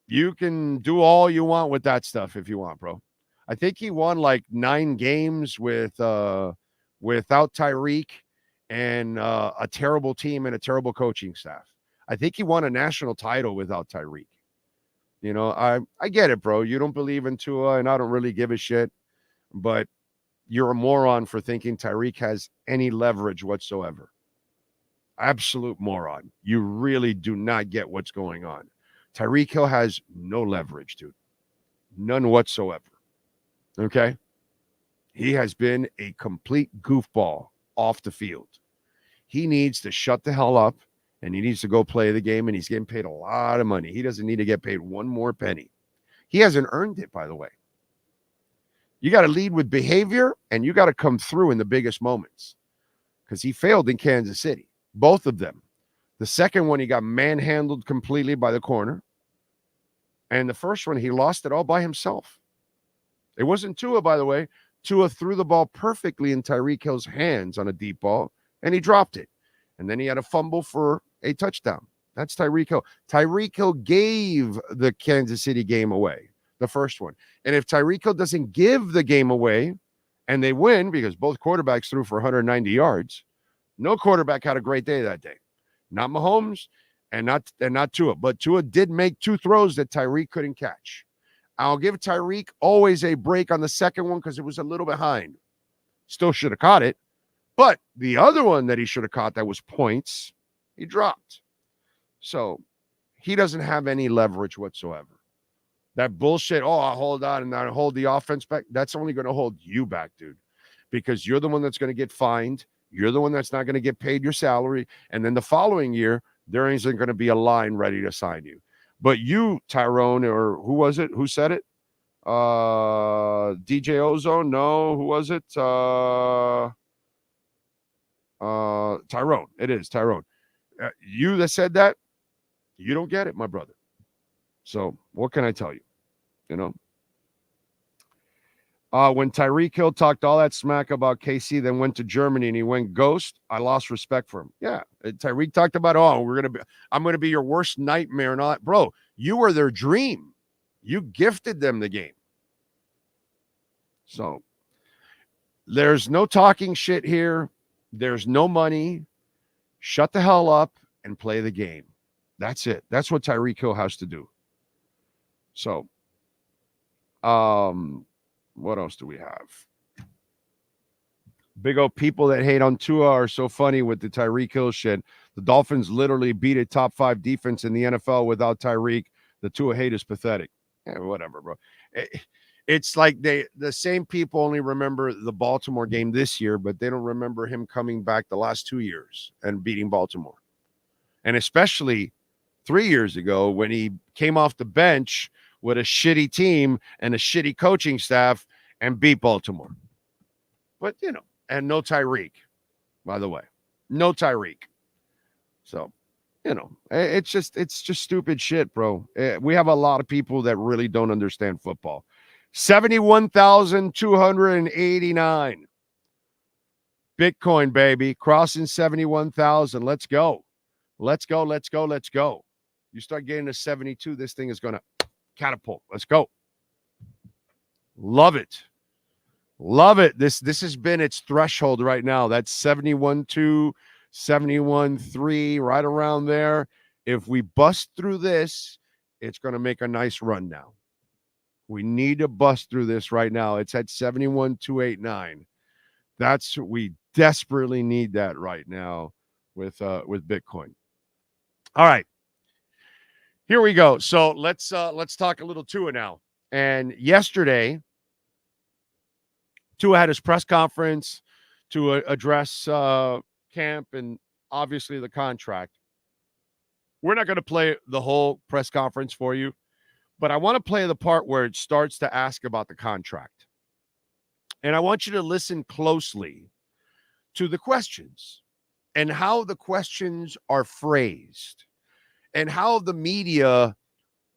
you can do all you want with that stuff if you want, bro. I think he won like 9 games without Tyreek and a terrible team and a terrible coaching staff. I think he won a national title without Tyreek. You know, I get it, bro. You don't believe in Tua, and I don't really give a shit. But you're a moron for thinking Tyreek has any leverage whatsoever. Absolute moron. You really do not get what's going on. Tyreek Hill has no leverage, dude. None whatsoever. Okay? He has been a complete goofball off the field. He needs to shut the hell up, and he needs to go play the game, and he's getting paid a lot of money. He doesn't need to get paid one more penny. He hasn't earned it, by the way. You got to lead with behavior, and you got to come through in the biggest moments, because he failed in Kansas City, both of them. The second one, he got manhandled completely by the corner, and the first one, he lost it all by himself. It wasn't Tua, by the way. Tua threw the ball perfectly in Tyreek Hill's hands on a deep ball, and he dropped it. And then he had a fumble for a touchdown. That's Tyreek Hill. Tyreek Hill gave the Kansas City game away, the first one. And if Tyreek Hill doesn't give the game away and they win, because both quarterbacks threw for 190 yards, no quarterback had a great day that day. Not Mahomes and not Tua. But Tua did make 2 throws that Tyreek couldn't catch. I'll give Tyreek always a break on the second one because it was a little behind. Still should have caught it. But the other one that he should have caught that was points, he dropped. So he doesn't have any leverage whatsoever. That bullshit, I'll hold on and I'll hold the offense back, that's only going to hold you back, dude. Because you're the one that's going to get fined. You're the one that's not going to get paid your salary. And then the following year, there isn't going to be a line ready to sign you. But you, Tyrone, or who was it? Who said it? DJ Ozone? No, who was it? Tyrone. It is Tyrone. You that said that, you don't get it, my brother. So what can I tell you? You know, when Tyreek Hill talked all that smack about KC, then went to Germany and he went ghost, I lost respect for him. Yeah, Tyreek talked about, I'm gonna be your worst nightmare and all that. Bro, you were their dream. You gifted them the game. So there's no talking shit here. There's no money. Shut the hell up and play the game. That's it. That's what Tyreek Hill has to do. So, what else do we have? Big old people that hate on Tua are so funny with the Tyreek Hill shit. The Dolphins literally beat a top 5 defense in the NFL without Tyreek. The Tua hate is pathetic. Yeah, whatever, bro. It's like the same people only remember the Baltimore game this year, but they don't remember him coming back the last 2 years and beating Baltimore. And especially 3 years ago when he came off the bench with a shitty team and a shitty coaching staff and beat Baltimore. But, you know, and no Tyreek, by the way. No Tyreek. So, you know, it's just stupid shit, bro. We have a lot of people that really don't understand football. 71,289. Bitcoin, baby. Crossing 71,000. Let's go. Let's go. Let's go. Let's go. You start getting to 72, this thing is going to catapult. Let's go. Love it. Love it. This has been its threshold right now. That's 71.2, 71.3, right around there. If we bust through this, it's going to make a nice run now. We need to bust through this right now. It's at 71,289. We desperately need that right now with Bitcoin. All right. Here we go. So let's talk a little Tua now. And yesterday, Tua had his press conference to address camp and obviously the contract. We're not going to play the whole press conference for you, but I want to play the part where it starts to ask about the contract. And I want you to listen closely to the questions and how the questions are phrased and how the media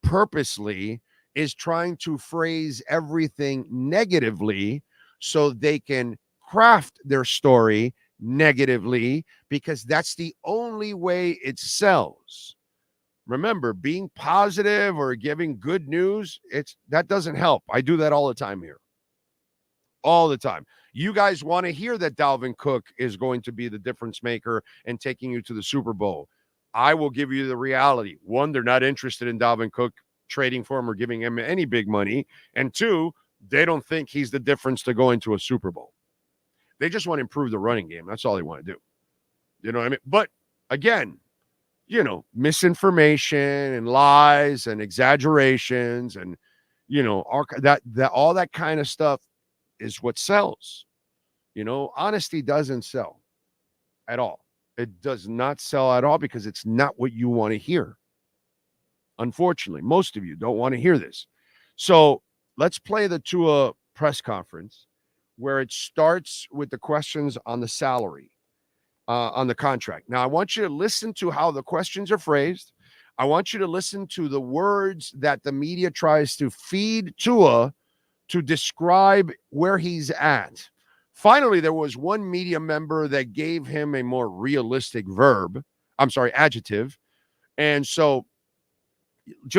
purposely is trying to phrase everything negatively so they can craft their story negatively, because that's the only way it sells. Remember, being positive or giving good news, that doesn't help. I do that all the time here. All the time. You guys want to hear that Dalvin Cook is going to be the difference maker and taking you to the Super Bowl. I will give you the reality. One, they're not interested in Dalvin Cook trading for him or giving him any big money. And two, they don't think he's the difference to going to a Super Bowl. They just want to improve the running game. That's all they want to do. You know what I mean? But again, misinformation and lies and exaggerations and, all that kind of stuff is what sells. Honesty doesn't sell at all. It does not sell at all because it's not what you want to hear. Unfortunately, most of you don't want to hear this. So let's play the Tua press conference where it starts with the questions on the salary, on the contract. Now, I want you to listen to how the questions are phrased. I want you to listen to the words that the media tries to feed Tua to describe where he's at. Finally, there was one media member that gave him a more realistic adjective. And so,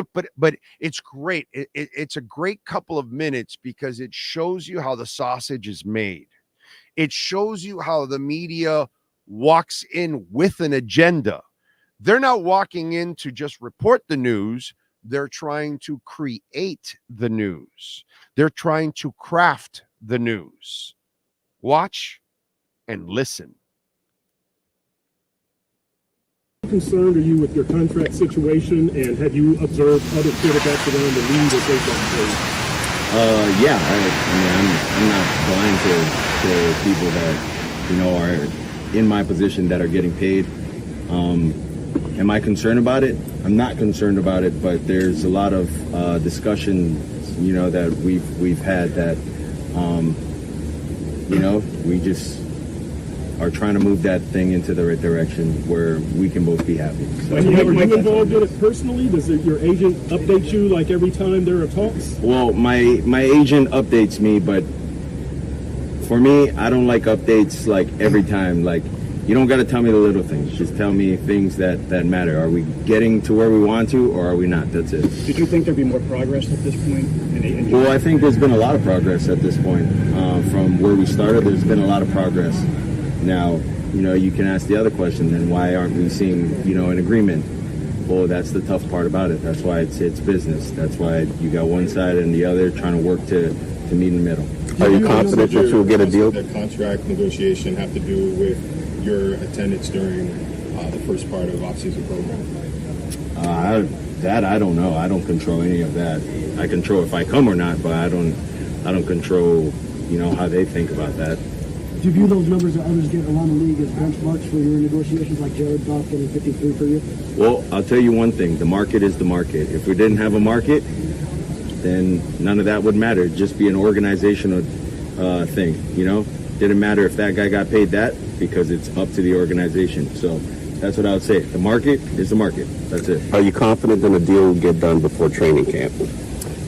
but it's great. It's a great couple of minutes because it shows you how the sausage is made. It shows you how the media walks in with an agenda. They're not walking in to just report the news. They're trying to create the news. They're trying to craft the news. Watch and listen. How concerned are you with your contract situation, and have you observed other quarterbacks around the league as they got paid? Yeah, I'm not blind to people that are in my position that are getting paid. Am I concerned about it? I'm not concerned about it, but there's a lot of discussion, that we've had that, we just are trying to move that thing into the right direction where we can both be happy. So, are you involved in it personally? Does your agent update you like every time there are talks? Well, my agent updates me, but for me, I don't like updates like every time. Like, you don't got to tell me the little things. Just tell me things that matter. Are we getting to where we want to, or are we not? That's it. Did you think there'd be more progress at this point? Well, I think there's been a lot of progress at this point. From where we started, there's been a lot of progress. Now, you can ask the other question, then why aren't we seeing, an agreement? Well, that's the tough part about it. That's why it's business. That's why you got one side and the other trying to work to meet in the middle. Are you confident that you'll get a deal? The contract negotiation have to do with your attendance during the first part of off-season program? I don't know. I don't control any of that. I control if I come or not, but I don't control, how they think about that. Do you view those numbers that others get around the league as benchmarks for your negotiations, like Jared Goff getting 53 per year? Well, I'll tell you one thing. The market is the market. If we didn't have a market, then none of that would matter. It'd just be an organizational thing, Didn't matter if that guy got paid that because it's up to the organization. So that's what I would say. The market is the market. That's it. Are you confident that a deal will get done before training camp?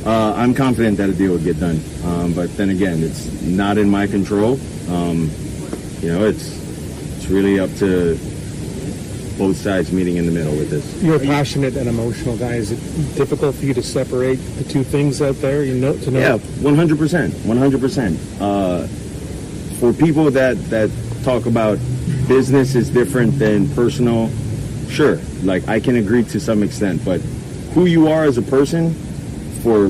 I'm confident that a deal will get done. But then again, it's not in my control. It's really up to both sides meeting in the middle with this. You're a passionate and emotional guy. Is it difficult for you to separate the two things out there? Yeah, 100%. 100%. For people that talk about business is different than personal, sure, like I can agree to some extent, but who you are as a person for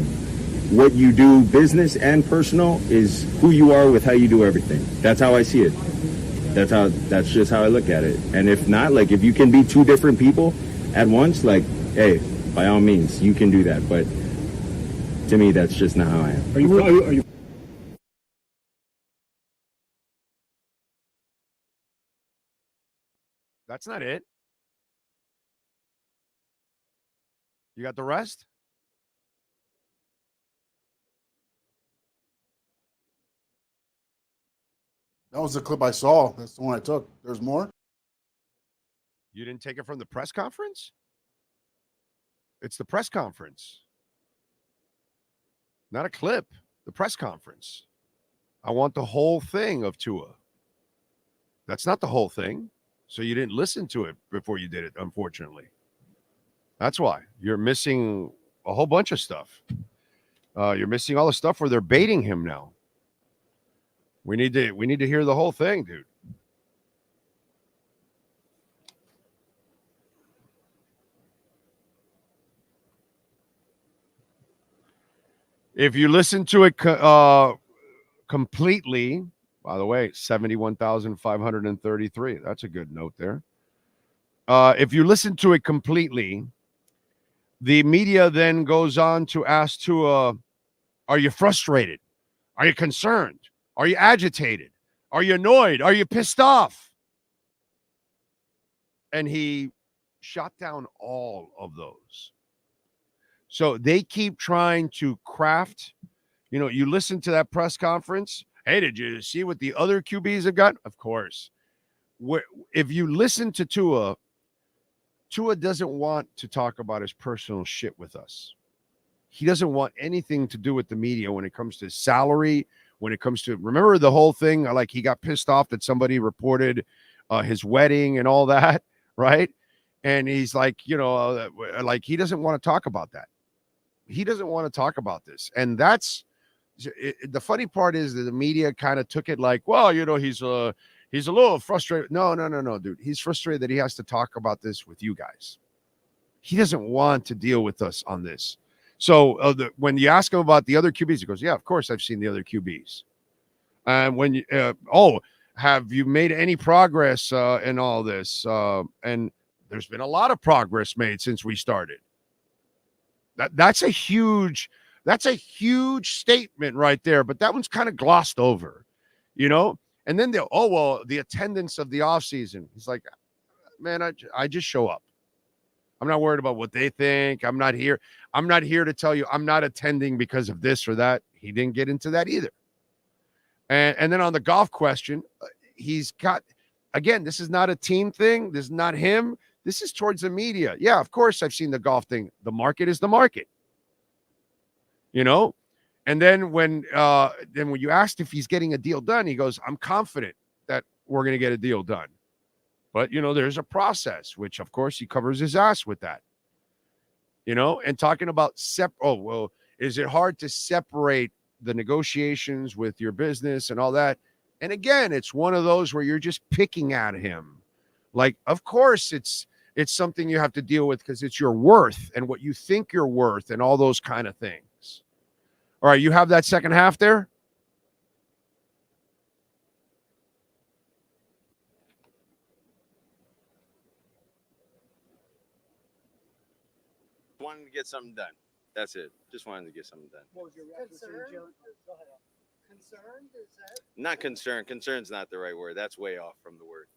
what you do, business and personal, is who you are with how you do everything. That's how I see it. That's just how I look at it. And if not, like if you can be two different people at once, like, hey, by all means, you can do that. But to me, that's just not how I am. Are you That's not it. You got the rest? That was the clip I saw. That's the one I took. There's more? You didn't take it from the press conference? It's the press conference. Not a clip. The press conference. I want the whole thing of Tua. That's not the whole thing. So you didn't listen to it before you did it, unfortunately. That's why. You're missing a whole bunch of stuff. You're missing all the stuff where they're baiting him now. We need to hear the whole thing, dude. If you listen to it completely, by the way, 71,533. That's a good note there. If you listen to it completely, the media then goes on to ask Tua, are you frustrated? Are you concerned? Are you agitated? Are you annoyed? Are you pissed off? And he shot down all of those. So they keep trying to craft, you listen to that press conference. Hey, did you see what the other QBs have got? Of course. If you listen to Tua doesn't want to talk about his personal shit with us. He doesn't want anything to do with the media when it comes to salary, when it comes to, remember the whole thing, like he got pissed off that somebody reported his wedding and all that, right? And he's like, like he doesn't want to talk about that. He doesn't want to talk about this. And that's the funny part is that the media kind of took it like, well, he's a little frustrated. No, dude. He's frustrated that he has to talk about this with you guys. He doesn't want to deal with us on this. So when you ask him about the other QBs, he goes, yeah, of course I've seen the other QBs. And when you, have you made any progress in all this? And there's been a lot of progress made since we started. That's a huge statement right there, but that one's kind of glossed over, And then the attendance of the offseason. He's like, man, I just show up. I'm not worried about what they think. I'm not here to tell you I'm not attending because of this or that. He didn't get into that either. And then on the golf question, he's got, again, this is not a team thing. This is not him. This is towards the media. Yeah, of course I've seen the golf thing. The market is the market. And then when you asked if he's getting a deal done, he goes, I'm confident that we're going to get a deal done. But, there's a process, which, of course, he covers his ass with that. And talking about is it hard to separate the negotiations with your business and all that? And again, it's one of those where you're just picking at him. Like, of course, it's something you have to deal with because it's your worth and what you think you're worth and all those kind of things. All right, you have that second half there? Wanted to get something done. That's it. Just wanted to get something done. What was your reaction? Go ahead. Concerned? Is that? Not concerned. Concerned's not the right word. That's way off from the word.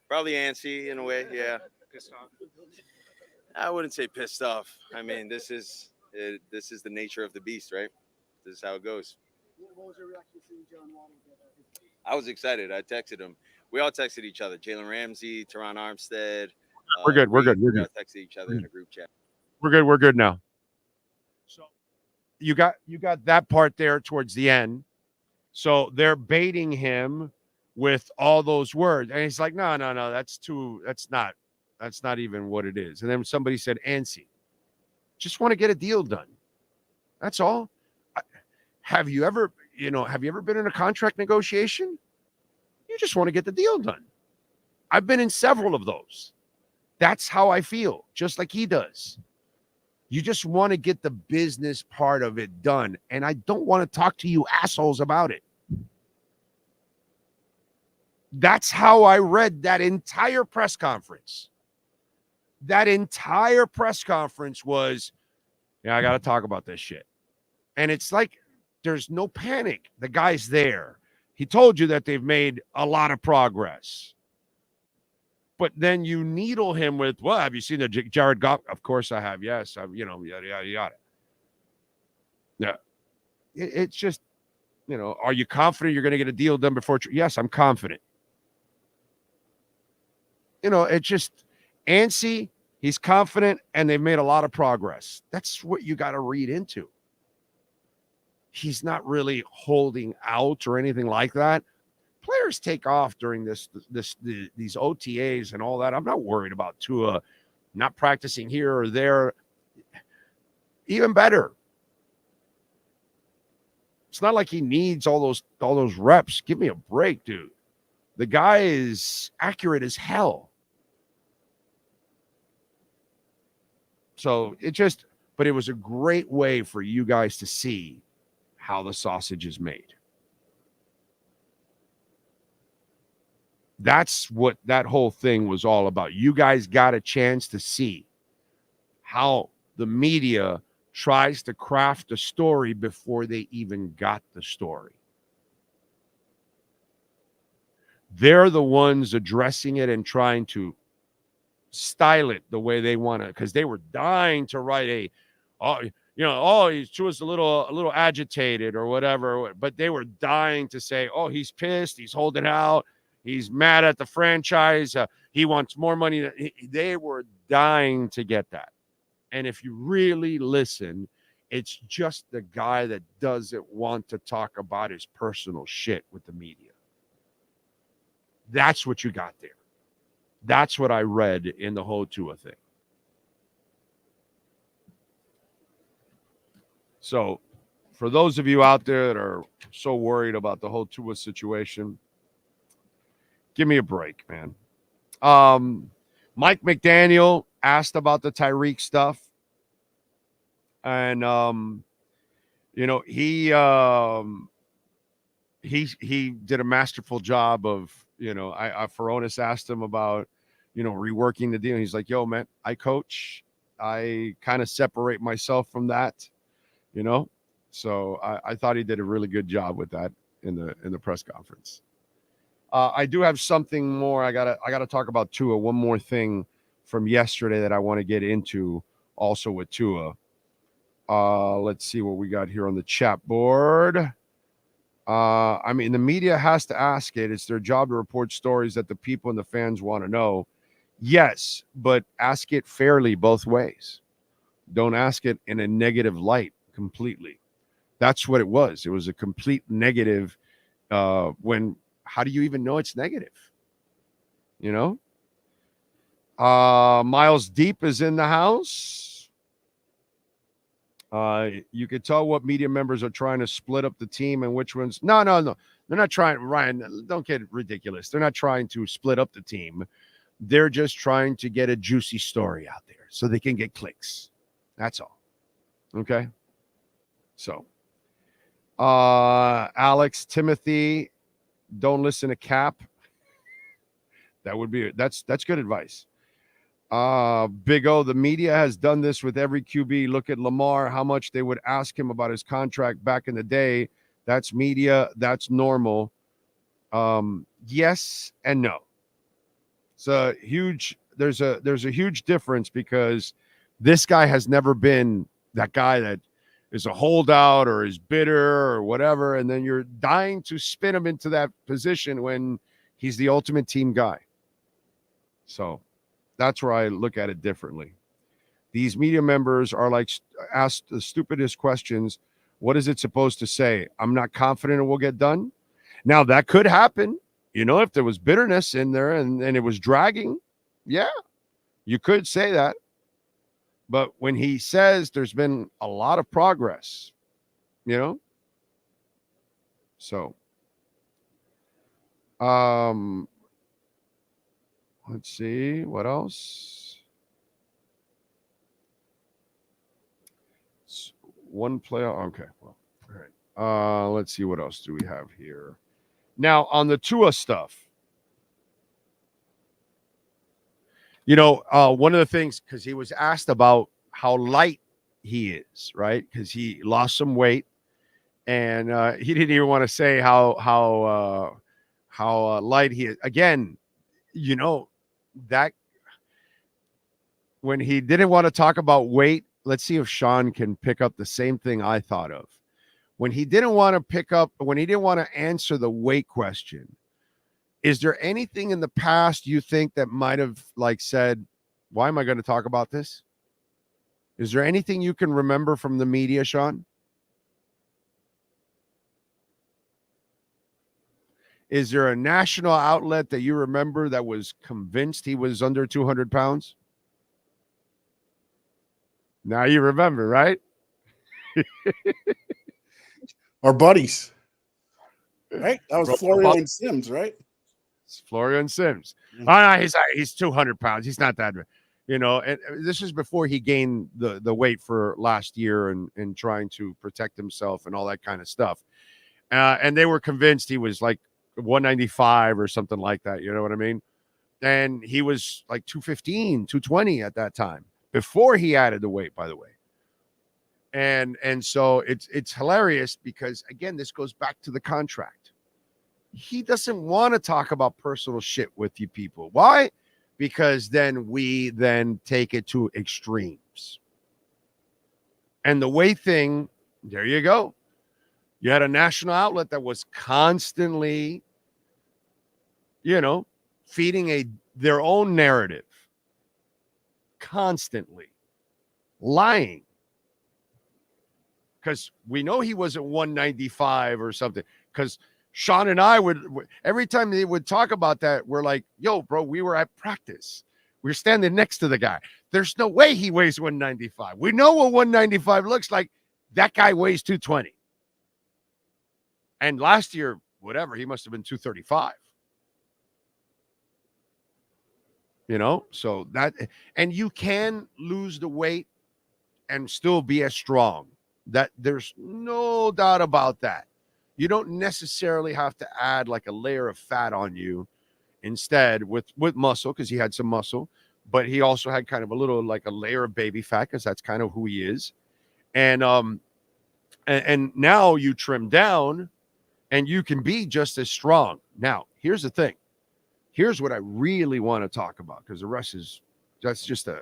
Probably antsy in a way. Yeah. Pissed off. I wouldn't say pissed off. I mean, this is the nature of the beast, right? This is how it goes. What was your reaction to John Waddle? I was excited. I texted him. We all texted each other. Jalen Ramsey, Teron Armstead. We're good. We all texted each other in a group chat. We're good now. So you got that part there towards the end. So they're baiting him with all those words. And he's like, no, that's not even what it is. And then somebody said, antsy. Just want to get a deal done. That's all. Have you ever been in a contract negotiation? You just want to get the deal done. I've been in several of those. That's how I feel, just like he does. You just want to get the business part of it done. And I don't want to talk to you assholes about it. That's how I read that entire press conference. That entire press conference was, I got to talk about this shit. And it's like, there's no panic. The guy's there. He told you that they've made a lot of progress. But then you needle him with, well, have you seen the Jared Goff? Of course I have. Yes. Yada, yada, yada. Yeah. It's just, are you confident you're going to get a deal done before? Yes, I'm confident. It's just antsy. He's confident, and they've made a lot of progress. That's what you got to read into. He's not really holding out or anything like that. Players take off during these OTAs and all that. I'm not worried about Tua not practicing here or there. Even better. It's not like he needs all those reps. Give me a break, dude. The guy is accurate as hell. So but it was a great way for you guys to see how the sausage is made. That's what that whole thing was all about. You guys got a chance to see how the media tries to craft a story before they even got the story. They're the ones addressing it and trying to style it the way they want to, because they were dying to write he was a little agitated or whatever, but they were dying to say, oh, he's pissed, he's holding out, he's mad at the franchise, he wants more money. They were dying to get that. And if you really listen, it's just the guy that doesn't want to talk about his personal shit with the media. That's what you got there. That's what I read in the whole Tua thing. So for those of you out there that are so worried about the whole Tua situation, give me a break, man. Mike McDaniel asked about the Tyreek stuff. And, he did a masterful job of, Furones asked him about, reworking the deal. He's like, yo, man, I coach. I kind of separate myself from that, So I thought he did a really good job with that in the press conference. I do have something more. I gotta talk about Tua. One more thing from yesterday that I want to get into also with Tua. Let's see what we got here on the chat board. The media has to ask it. It's their job to report stories that the people and the fans want to know. Yes, but ask it fairly both ways. Don't ask it in a negative light completely. That's what it was. It was a complete negative. How do you even know it's negative? Miles Deep is in the house. You could tell what media members are trying to split up the team and which ones. No. They're not trying. Ryan, don't get ridiculous. They're not trying to split up the team. They're just trying to get a juicy story out there so they can get clicks. That's all. Okay. So, Alex, Timothy, don't listen to Cap. That's good advice. Big O, the media has done this with every QB. Look at Lamar, how much they would ask him about his contract back in the day. That's media. That's normal. Yes and no. There's a huge difference because this guy has never been that guy that is a holdout or is bitter or whatever. And then you're dying to spin him into that position when he's the ultimate team guy. So that's where I look at it differently. These media members are asked the stupidest questions. What is it supposed to say? I'm not confident it will get done. Now that could happen. If there was bitterness in there and it was dragging, yeah, you could say that. But when he says there's been a lot of progress, so, let's see what else. One player. Okay. Well, all right. Let's see what else do we have here. Now on the Tua stuff, one of the things, because he was asked about how light he is, right? Because he lost some weight, and he didn't even want to say how light he is. Again, that when he didn't want to talk about weight, let's see if Sean can pick up the same thing I thought of. When he didn't want to answer the weight question, is there anything in the past you think that might have like said, why am I going to talk about this? Is there anything you can remember from the media, Sean? Is there a national outlet that you remember that was convinced he was under 200 pounds? Now you remember, right? Our buddies. Right? That was Florio and Sims, right? It's Florio and Sims. Oh, no, he's 200 pounds. He's not that, and this is before he gained the weight for last year and trying to protect himself and all that kind of stuff. And they were convinced he was like 195 or something like that. You know what I mean? And he was like 215, 220 at that time before he added the weight, by the way. And so it's hilarious because, again, this goes back to the contract. He doesn't want to talk about personal shit with you people. Why? Because then we take it to extremes. And the weight thing, there you go. You had a national outlet that was constantly, feeding their own narrative, constantly lying. Because we know he wasn't 195 or something. Because Sean and I would, every time they would talk about that, we're like, yo, bro, we were at practice. We were standing next to the guy. There's no way he weighs 195. We know what 195 looks like. That guy weighs 220. And last year, whatever, he must have been 235. So that, and you can lose the weight and still be as strong. That there's no doubt about that. You don't necessarily have to add like a layer of fat on you instead with muscle, because he had some muscle, but he also had kind of a little like a layer of baby fat because that's kind of who he is. And now you trim down and you can be just as strong. Now, here's the thing. Here's what I really want to talk about, because the rest that's just a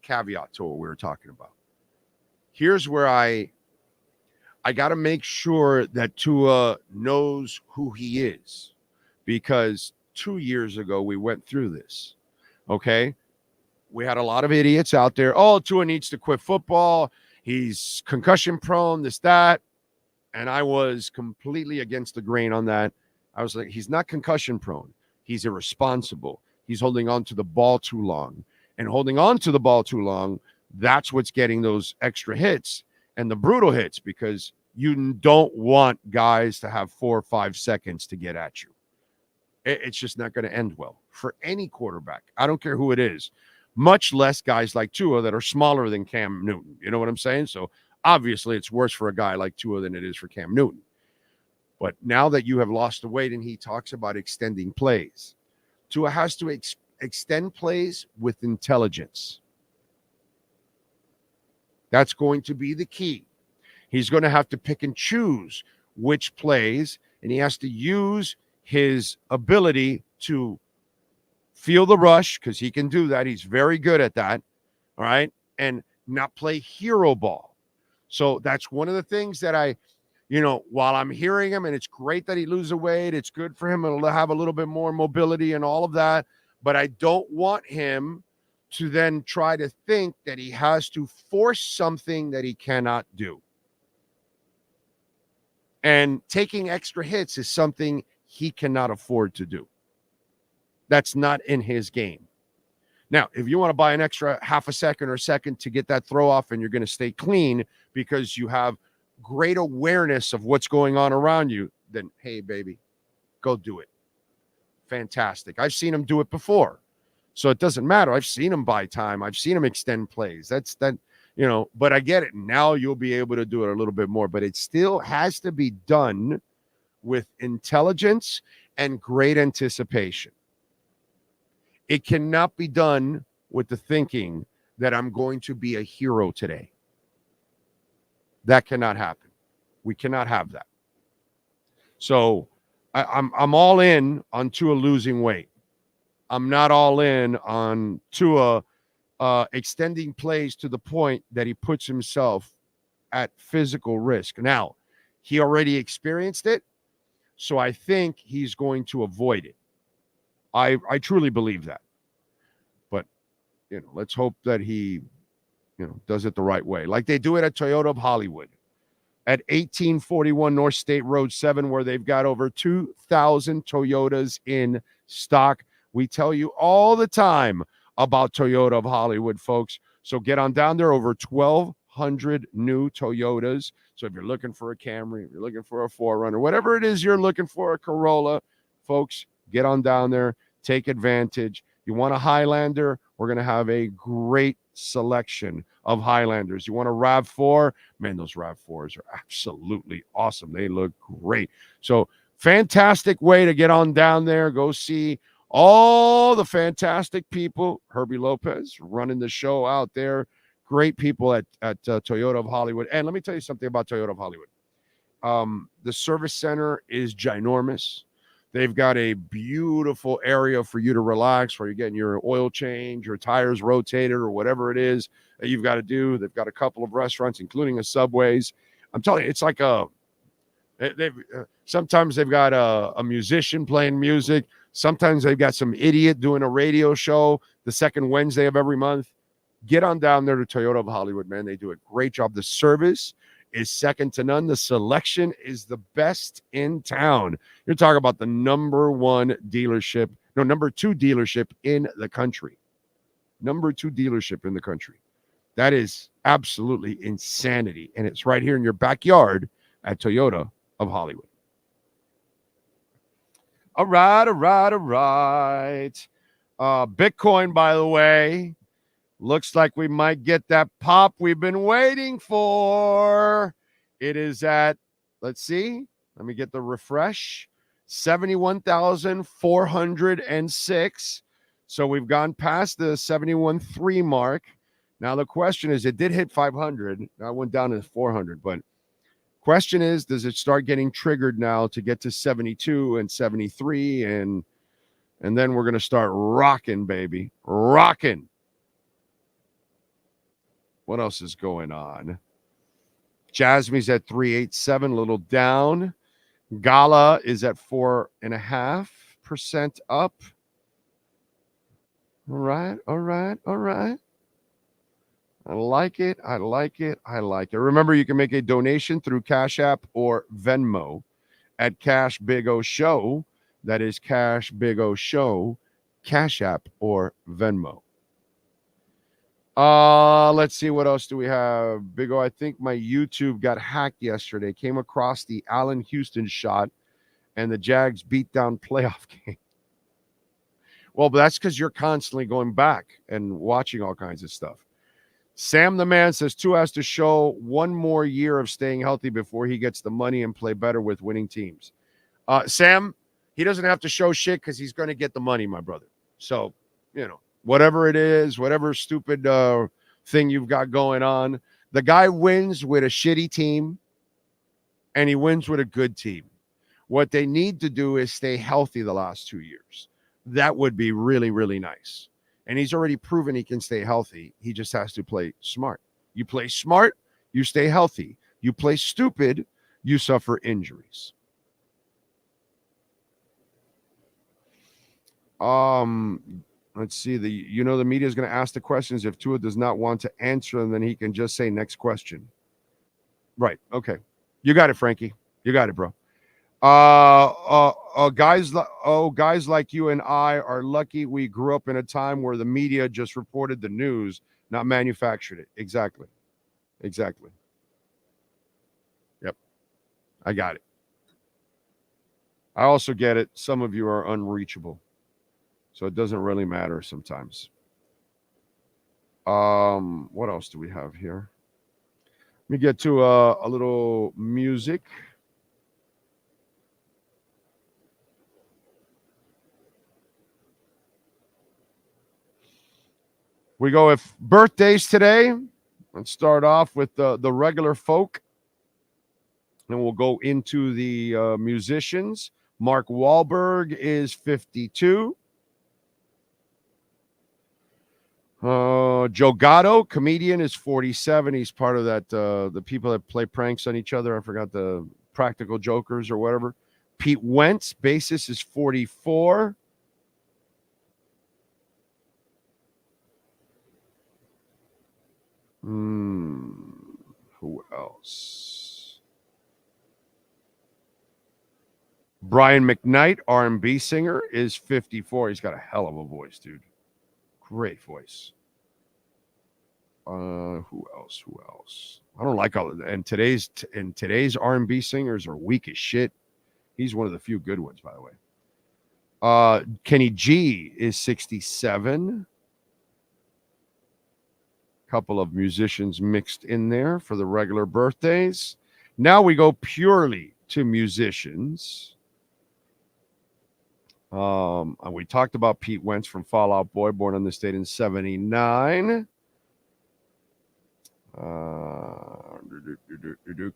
caveat to what we were talking about. Here's where I got to make sure that Tua knows who he is, because 2 years ago we went through this. Okay. We had a lot of idiots out there. Oh, Tua needs to quit football. He's concussion prone, this, that. And I was completely against the grain on that. I was like, he's not concussion prone. He's irresponsible. He's holding on to the ball too long. And holding on to the ball too long, that's what's getting those extra hits and the brutal hits, because you don't want guys to have 4 or 5 seconds to get at you. It's just not going to end well for any quarterback. I don't care who it is, much less guys like Tua that are smaller than Cam Newton. You know what I'm saying? So obviously it's worse for a guy like Tua than it is for Cam Newton. But now that you have lost the weight, and he talks about extending plays, Tua has to extend plays with intelligence. That's going to be the key. He's going to have to pick and choose which plays, and he has to use his ability to feel the rush, because he can do that. He's very good at that. All right. And not play hero ball. So that's one of the things that while I'm hearing him, and it's great that he loses weight, it's good for him to have a little bit more mobility and all of that. But I don't want him to then try to think that he has to force something that he cannot do. And taking extra hits is something he cannot afford to do. That's not in his game. Now, if you want to buy an extra half a second or second to get that throw off, and you're going to stay clean because you have great awareness of what's going on around you, then, hey, baby, go do it. Fantastic. I've seen him do it before. So it doesn't matter. I've seen him buy time. I've seen him extend plays. But I get it. Now you'll be able to do it a little bit more, but it still has to be done with intelligence and great anticipation. It cannot be done with the thinking that I'm going to be a hero today. That cannot happen. We cannot have that. So I'm all in on Tua losing weight. I'm not all in on Tua extending plays to the point that he puts himself at physical risk. Now, he already experienced it, so I think he's going to avoid it. I truly believe that. But, let's hope that he, does it the right way. Like they do it at Toyota of Hollywood at 1841 North State Road 7, where they've got over 2,000 Toyotas in stock. We tell you all the time about Toyota of Hollywood, folks. So get on down there, over 1,200 new Toyotas. So if you're looking for a Camry, if you're looking for a 4Runner, whatever it is you're looking for, a Corolla, folks, get on down there, take advantage. You want a Highlander? We're going to have a great selection of Highlanders. You want a RAV4? Man, those RAV4s are absolutely awesome. They look great. So fantastic way to get on down there. Go see all the fantastic people. Herbie Lopez running the show out there. Great people at Toyota of Hollywood. And let me tell you something about Toyota of Hollywood. The service center is ginormous. They've got a beautiful area for you to relax, where you're getting your oil change, your tires rotated, or whatever it is that you've got to do. They've got a couple of restaurants, including a Subway's. I'm telling you, it's like sometimes they've got a musician playing music. Sometimes they've got some idiot doing a radio show the second Wednesday of every month. Get on down there to Toyota of Hollywood, man. They do a great job. The service is second to none. The selection is the best in town. You're talking about the number two dealership in the country. Number two dealership in the country. That is absolutely insanity. And it's right here in your backyard at Toyota of Hollywood. All right. Bitcoin, by the way, looks like we might get that pop we've been waiting for. It is at, let's see, let me get the refresh, 71,406. So we've gone past the 71.3 mark. Now the question is, it did hit 500. I went down to 400, but question is, does it start getting triggered now to get to 72 and 73? And then we're going to start rocking, baby. Rocking. What else is going on? Jasmine's at 387, a little down. Gala is at 4.5% up. All right. I like it. Remember, you can make a donation through Cash App or Venmo at Cash Big O Show. That is Cash Big O Show, Cash App or Venmo. Let's see, what else do we have? Big O, I think my YouTube got hacked yesterday. Came across the Allen Houston shot and the Jags beat down playoff game. Well, but that's because you're constantly going back and watching all kinds of stuff. Sam the Man says Tua has to show one more year of staying healthy before he gets the money and play better with winning teams. Sam, he doesn't have to show shit because he's going to get the money, my brother. So, whatever it is, whatever stupid thing you've got going on, the guy wins with a shitty team and he wins with a good team. What they need to do is stay healthy the last 2 years. That would be really, really nice. And he's already proven he can stay healthy. He just has to play smart. You play smart, you stay healthy. You play stupid, you suffer injuries. Let's see. The media is going to ask the questions. If Tua does not want to answer them, then he can just say next question. Right. Okay. You got it, Frankie. You got it, bro. Guys like you and I are lucky we grew up in a time where the media just reported the news, not manufactured it. Exactly. Yep. I got it. I also get it. Some of you are unreachable. So it doesn't really matter sometimes. What else do we have here? Let me get to a little music. We go with birthdays today. Let's start off with the regular folk. And we'll go into the musicians. Mark Wahlberg is 52. Joe Gatto, comedian, is 47. He's part of that the people that play pranks on each other. I forgot the Practical Jokers or whatever. Pete Wentz, bassist, is 44. Who else? Brian McKnight, R&B singer, is 54. He's got a hell of a voice, dude. Great voice. Who else? I don't like all of that. And today's R&B singers are weak as shit. He's one of the few good ones, by the way. Kenny G is 67. Couple of musicians mixed in there for the regular birthdays. Now we go purely to musicians. We talked about Pete Wentz from Fall Out Boy, born in the state in 79.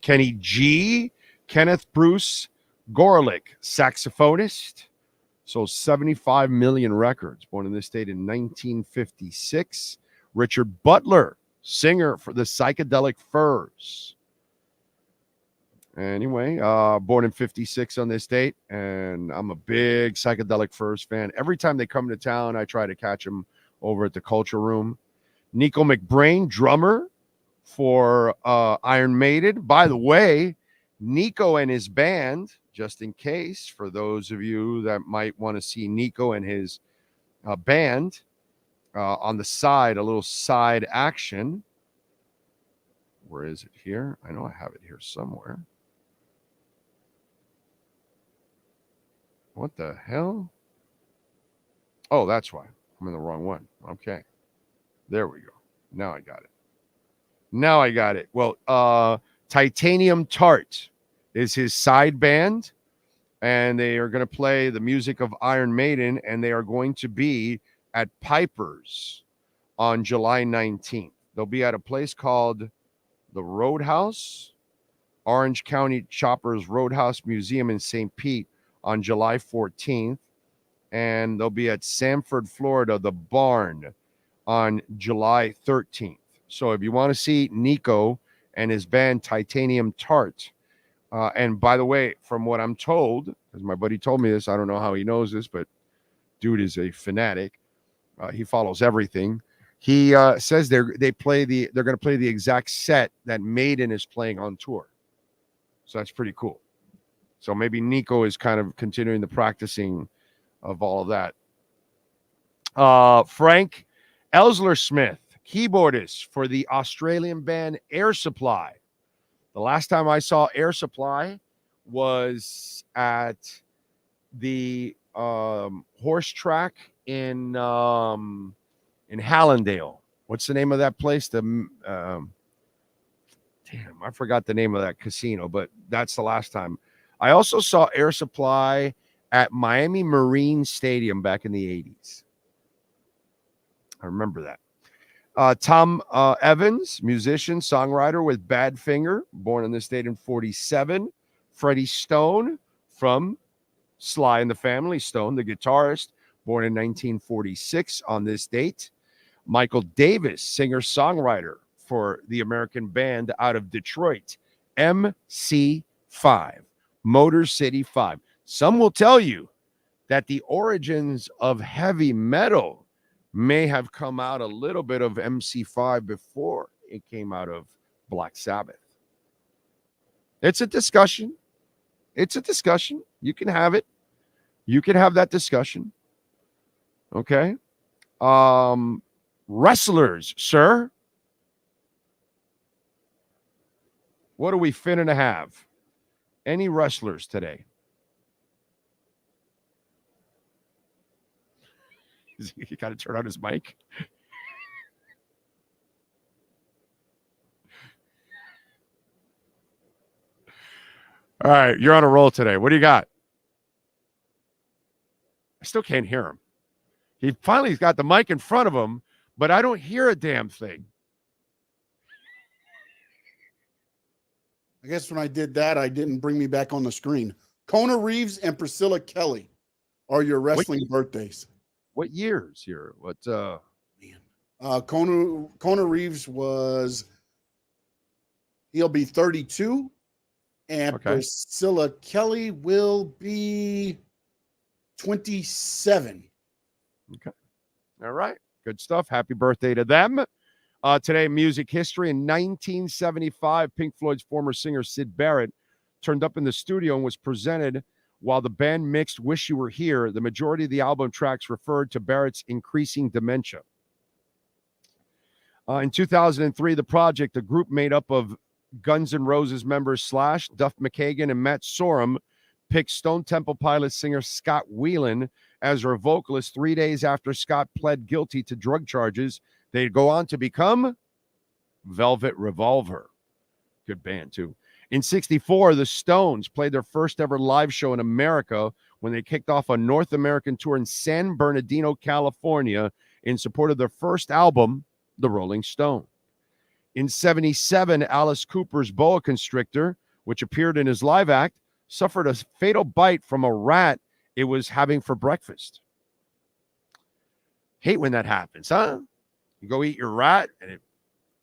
Kenny G, Kenneth Bruce Gorelick, saxophonist, sold 75 million records, born in this state in 1956. Richard Butler, singer for the Psychedelic Furs. Anyway, born in 56 on this date, and I'm a big Psychedelic Furs fan. Every time they come to town, I try to catch them over at the Culture Room. Nico McBrain, drummer for Iron Maiden. By the way, Nico and his band, just in case, for those of you that might want to see Nico and his band on the side, a little side action. Where is it here? I know I have it here somewhere. What the hell? Oh, that's why. I'm in the wrong one. Okay. There we go. Now I got it. Well, Titanium Tart is his side band, and they are going to play the music of Iron Maiden, and they are going to be at Piper's on July 19th. They'll be at a place called the Roadhouse, Orange County Choppers Roadhouse Museum in St. Pete on July 14th. And they'll be at Sanford, Florida, the Barn, on July 13th. So if you want to see Nico and his band Titanium Tart, and by the way, from what I'm told, because my buddy told me this, I don't know how he knows this, but dude is a fanatic. He follows everything. He says they're going to play the exact set that Maiden is playing on tour. So that's pretty cool. So maybe Nico is kind of continuing the practicing of all of that. Frank Ellsler-Smith, keyboardist for the Australian band Air Supply. The last time I saw Air Supply was at the horse track in Hallandale. What's the name of that place? Damn, I forgot the name of that casino, but that's the last time. I also saw Air Supply at Miami Marine Stadium back in the 80s. I remember that. Tom Evans, musician, songwriter with Badfinger, born in this state in 47. Freddie Stone from Sly and the Family Stone, the guitarist, born in 1946 on this date. Michael Davis, singer-songwriter for the American band out of Detroit, MC5, Motor City 5. Some will tell you that the origins of heavy metal may have come out a little bit of MC5 before it came out of Black Sabbath. It's a discussion. You can have it. You can have that discussion. Okay. Wrestlers, sir. What are we finna to have? Any wrestlers today? He got to turn on his mic. All right, you're on a roll today. What do you got? I still can't hear him. He finally got the mic in front of him, but I don't hear a damn thing. I guess when I did that, I didn't bring me back on the screen. Kona Reeves and Priscilla Kelly are your wrestling birthdays. What years here? What? Man, Kona Reeves he'll be 32, and Priscilla Kelly will be 27. Okay. All right. Good stuff. Happy birthday to them. Today, music history. In 1975, Pink Floyd's former singer Syd Barrett turned up in the studio and was presented while the band mixed Wish You Were Here. The majority of the album tracks referred to Barrett's increasing dementia. In 2003, The Project, a group made up of Guns N' Roses members Slash, Duff McKagan, and Matt Sorum, picked Stone Temple Pilots singer Scott Weiland as her vocalist 3 days after Scott pled guilty to drug charges. They'd go on to become Velvet Revolver. Good band, too. In 1964, the Stones played their first ever live show in America when they kicked off a North American tour in San Bernardino, California, in support of their first album, The Rolling Stone. In 1977, Alice Cooper's boa constrictor, which appeared in his live act, suffered a fatal bite from a rat it was having for breakfast. Hate when that happens, huh? You go eat your rat and it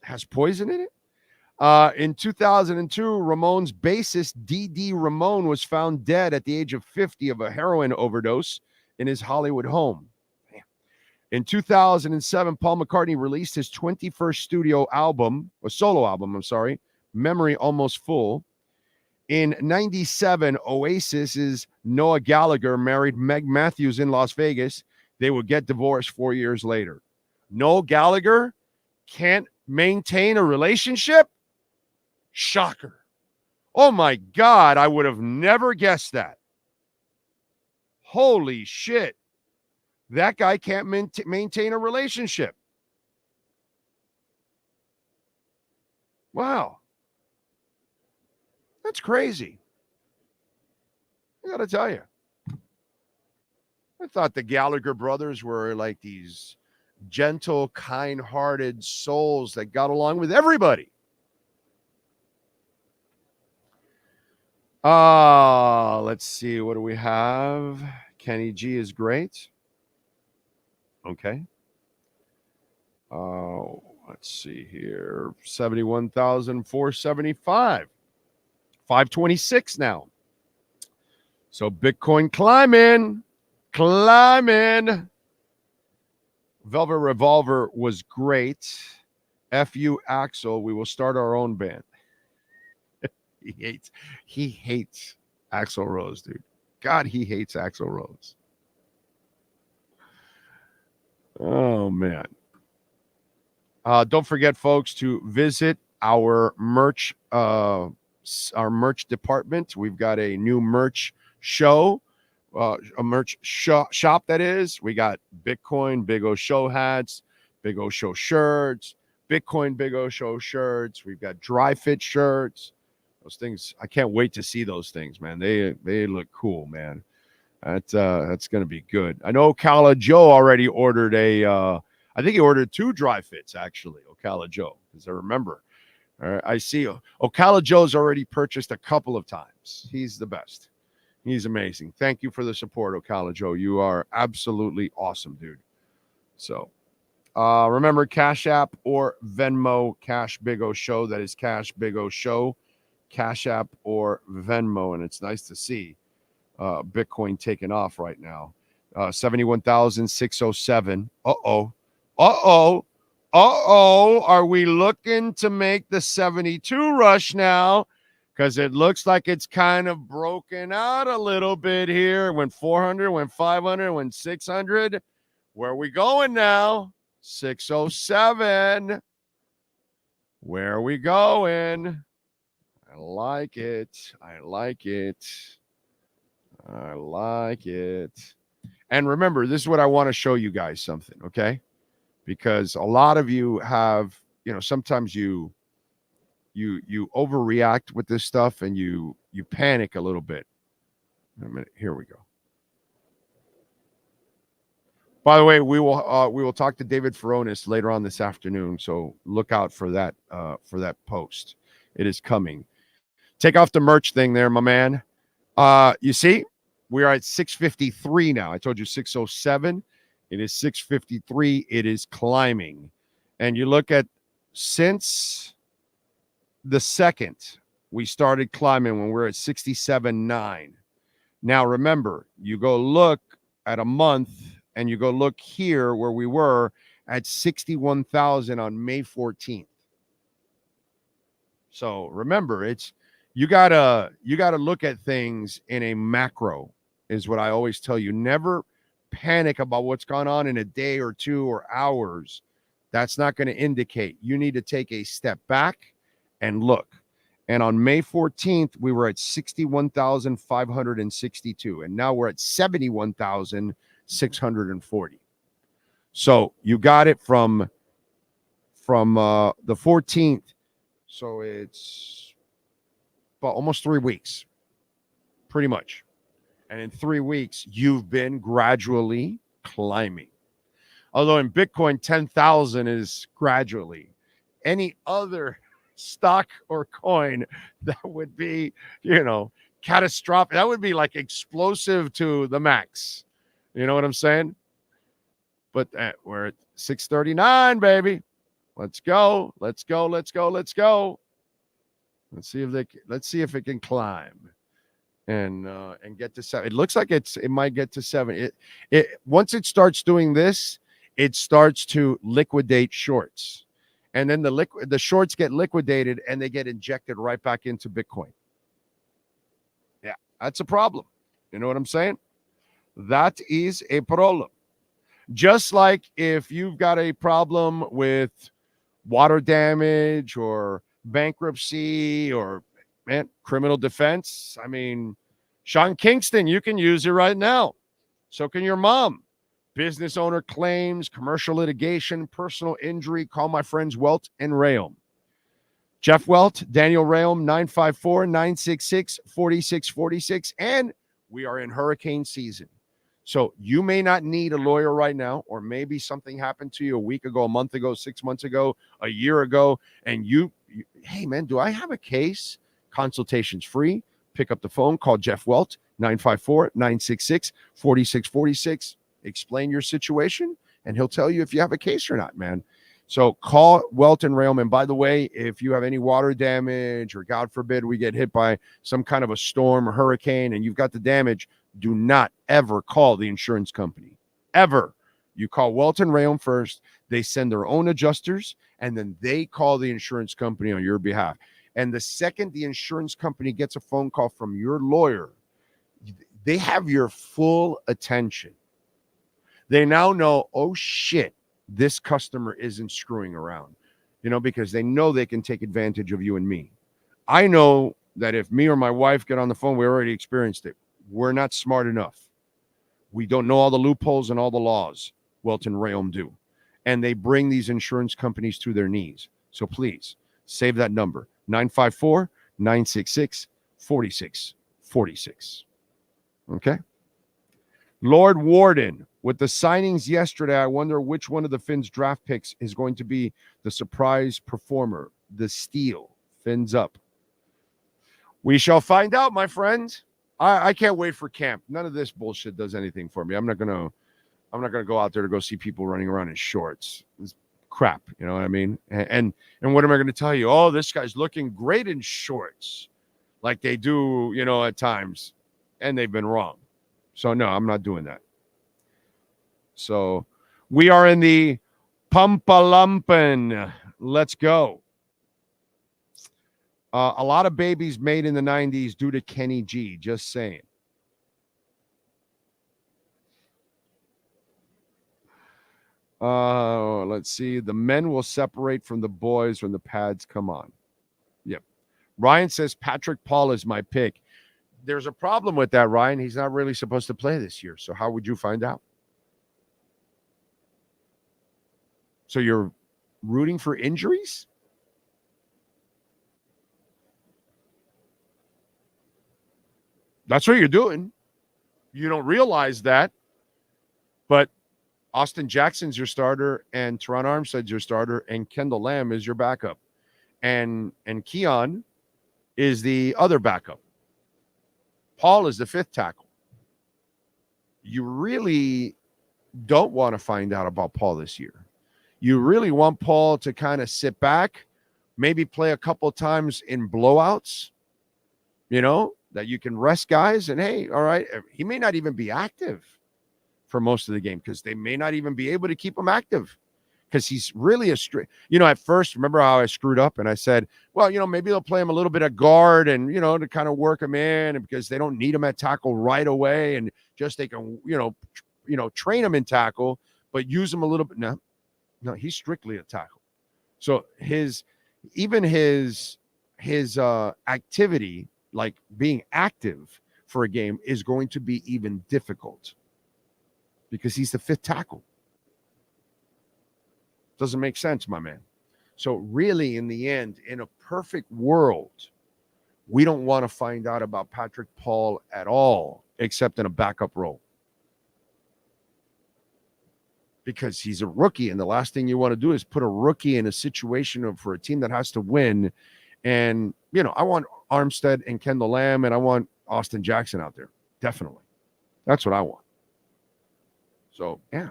has poison in it. In 2002, Ramones bassist D.D. Ramone was found dead at the age of 50 of a heroin overdose in his Hollywood home. In 2007, Paul McCartney released his 21st solo album, Memory Almost Full. In 1997, Oasis's Noah Gallagher married Meg Matthews in Las Vegas. They would get divorced 4 years later. Noel Gallagher can't maintain a relationship? Shocker. Oh my God, I would have never guessed that. Holy shit. That guy can't maintain a relationship. Wow. That's crazy. I got to tell you. I thought the Gallagher brothers were like these gentle, kind-hearted souls that got along with everybody. Let's see. What do we have? Kenny G is great. Okay. Let's see here. 71,475. 526 now. So Bitcoin climbing. Velvet Revolver was great. F.U. Axel, we will start our own band. He hates Axl Rose, dude. God, he hates Axl Rose. Oh, man. Don't forget, folks, to visit our merch department. We've got a new merch show, a merch shop, that is. We got Bitcoin Big O Show hats, Big O Show shirts, Bitcoin Big O Show shirts. We've got dry fit shirts. Those things, I can't wait to see those things, man. They look cool, man. That's going to be good. I know Ocala Joe already ordered I think he ordered 2 dry fits, actually, Ocala Joe, because I remember. All right, I see Ocala Joe's already purchased a couple of times. He's the best. He's amazing. Thank you for the support, Ocala Joe. You are absolutely awesome, dude. So remember, Cash App or Venmo, Cash Big O Show. That is Cash Big O Show, Cash App or Venmo. And it's nice to see Bitcoin taking off right now. 71,607. Are we looking to make the 72 rush now? Because it looks like it's kind of broken out a little bit here. Went 400, went 500, went 600. Where are we going now? 607. Where are we going? I like it. And remember, this is what I want to show you guys something, okay? Because a lot of you have, sometimes you overreact with this stuff and you panic a little bit. A minute, here we go. By the way, we will talk to David Furonis later on this afternoon, so look out for that post. It is coming. Take off the merch thing there, my man. You see, we are at 653 now. I told you 607. It is 653. It is climbing. And you look at since the second we started climbing when we're at 67.9. Now, remember, you go look at a month and you go look here where we were at 61,000 on May 14th. So remember, you gotta look at things in a macro, is what I always tell you. Never panic about what's gone on in a day or two or hours. That's not going to indicate. You need to take a step back and look. And on May 14th, we were at 61,562, and now we're at 71,640. So you got it from the 14th. So it's about almost 3 weeks, pretty much. And in 3 weeks, you've been gradually climbing. Although in Bitcoin, 10,000 is gradually. Any other stock or coin, that would be, catastrophic. That would be like explosive to the max. You know what I'm saying? But we're at 639, baby. Let's go. Let's go. Let's go. Let's go. Let's see if it can climb and get to 7. It looks like it might get to 7. It once it starts doing this, it starts to liquidate shorts. And then the shorts get liquidated and they get injected right back into Bitcoin. Yeah, that's a problem. You know what I'm saying? That is a problem. Just like if you've got a problem with water damage or bankruptcy or criminal defense. I mean, Sean Kingston, you can use it right now. So can your mom. Business owner claims, commercial litigation, personal injury. Call my friends Welt and Rayom. Jeff Welt, Daniel Rayom, 954-966-4646. And we are in hurricane season. So you may not need a lawyer right now, or maybe something happened to you a week ago, a month ago, 6 months ago, a year ago, and you hey, man, do I have a case? Consultation's free. Pick up the phone, call Jeff Welt, 954-966-4646. Explain your situation, and he'll tell you if you have a case or not, man. So call Welt and Rayom. And by the way, if you have any water damage or, God forbid, we get hit by some kind of a storm or hurricane and you've got the damage, do not ever call the insurance company. Ever. You call Welt and Rayom first. They send their own adjusters, and then they call the insurance company on your behalf. And the second the insurance company gets a phone call from your lawyer, they have your full attention. They now know, oh, shit, this customer isn't screwing around, because they know they can take advantage of you and me. I know that if me or my wife get on the phone, we already experienced it. We're not smart enough. We don't know all the loopholes and all the laws. Welt and Rayom do. And they bring these insurance companies to their knees. So please, save that number, 954-966-4646. Okay? Lord Warden, with the signings yesterday, I wonder which one of the Finns draft picks is going to be the surprise performer, the steal. Fins up. We shall find out, my friends. I can't wait for camp. None of this bullshit does anything for me. I'm not gonna go out there to go see people running around in shorts. It's crap, you know what I mean? And what am I going to tell you? Oh, this guy's looking great in shorts, like they do, at times, and they've been wrong. So no, I'm not doing that. So we are in the Pumpalumpen. Let's go. A lot of babies made in the 90s due to Kenny G. Just saying. Let's see. The men will separate from the boys when the pads come on. Yep. Ryan says Patrick Paul is my pick. There's a problem with that, Ryan. He's not really supposed to play this year. So how would you find out? So you're rooting for injuries? That's what you're doing. You don't realize that. But Austin Jackson's your starter, and Teron Armstead's your starter, and Kendall Lamb is your backup. And Keon is the other backup. Paul is the fifth tackle. You really don't want to find out about Paul this year. You really want Paul to kind of sit back, maybe play a couple times in blowouts, that you can rest guys. And, hey, all right, he may not even be active for most of the game because they may not even be able to keep him active because he's really at first, remember how I screwed up and I said, well, maybe they'll play him a little bit of guard and, to kind of work him in because they don't need him at tackle right away and just they can, train him in tackle, but use him a little bit. No, he's strictly a tackle. So his activity, like being active for a game, is going to be even difficult because he's the fifth tackle. Doesn't make sense, my man. So really, in the end, in a perfect world, we don't want to find out about Patrick Paul at all, except in a backup role. Because he's a rookie, and the last thing you want to do is put a rookie in a situation for a team that has to win. And, I want Armstead and Kendall Lamb, and I want Austin Jackson out there. Definitely. That's what I want. So, yeah.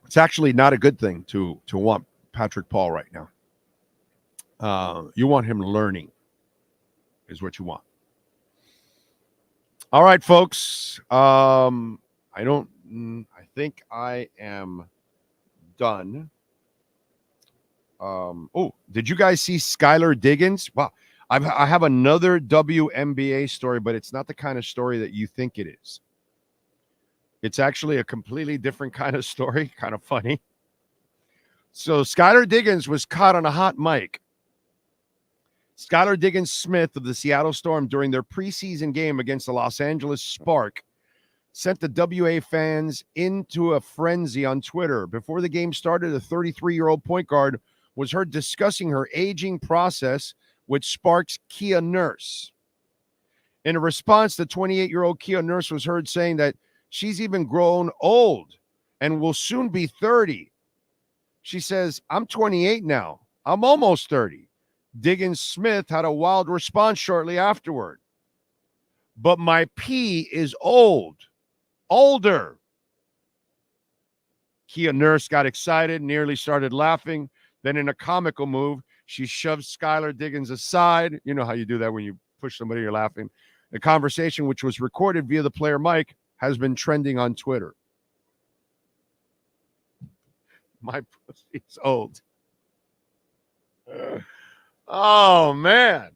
It's actually not a good thing to want Patrick Paul right now. You want him learning is what you want. All right, folks. I think I am done. Did you guys see Skylar Diggins? Wow. I have another WNBA story, but it's not the kind of story that you think it is. It's actually a completely different kind of story, kind of funny. So Skylar Diggins was caught on a hot mic. Skylar Diggins Smith of the Seattle Storm during their preseason game against the Los Angeles Spark sent the WA fans into a frenzy on Twitter. Before the game started, a 33-year-old point guard was heard discussing her aging process with Spark's Kia Nurse. In a response, the 28-year-old Kia Nurse was heard saying that she's even grown old and will soon be 30. She says, I'm 28 now. I'm almost 30. Diggins Smith had a wild response shortly afterward. But my pee is old. Older. Kia Nurse got excited, nearly started laughing. Then in a comical move, she shoved Skylar Diggins aside. You know how you do that when you push somebody, you're laughing. The conversation, which was recorded via the player mic, has been trending on Twitter. My pussy's old. Oh, man.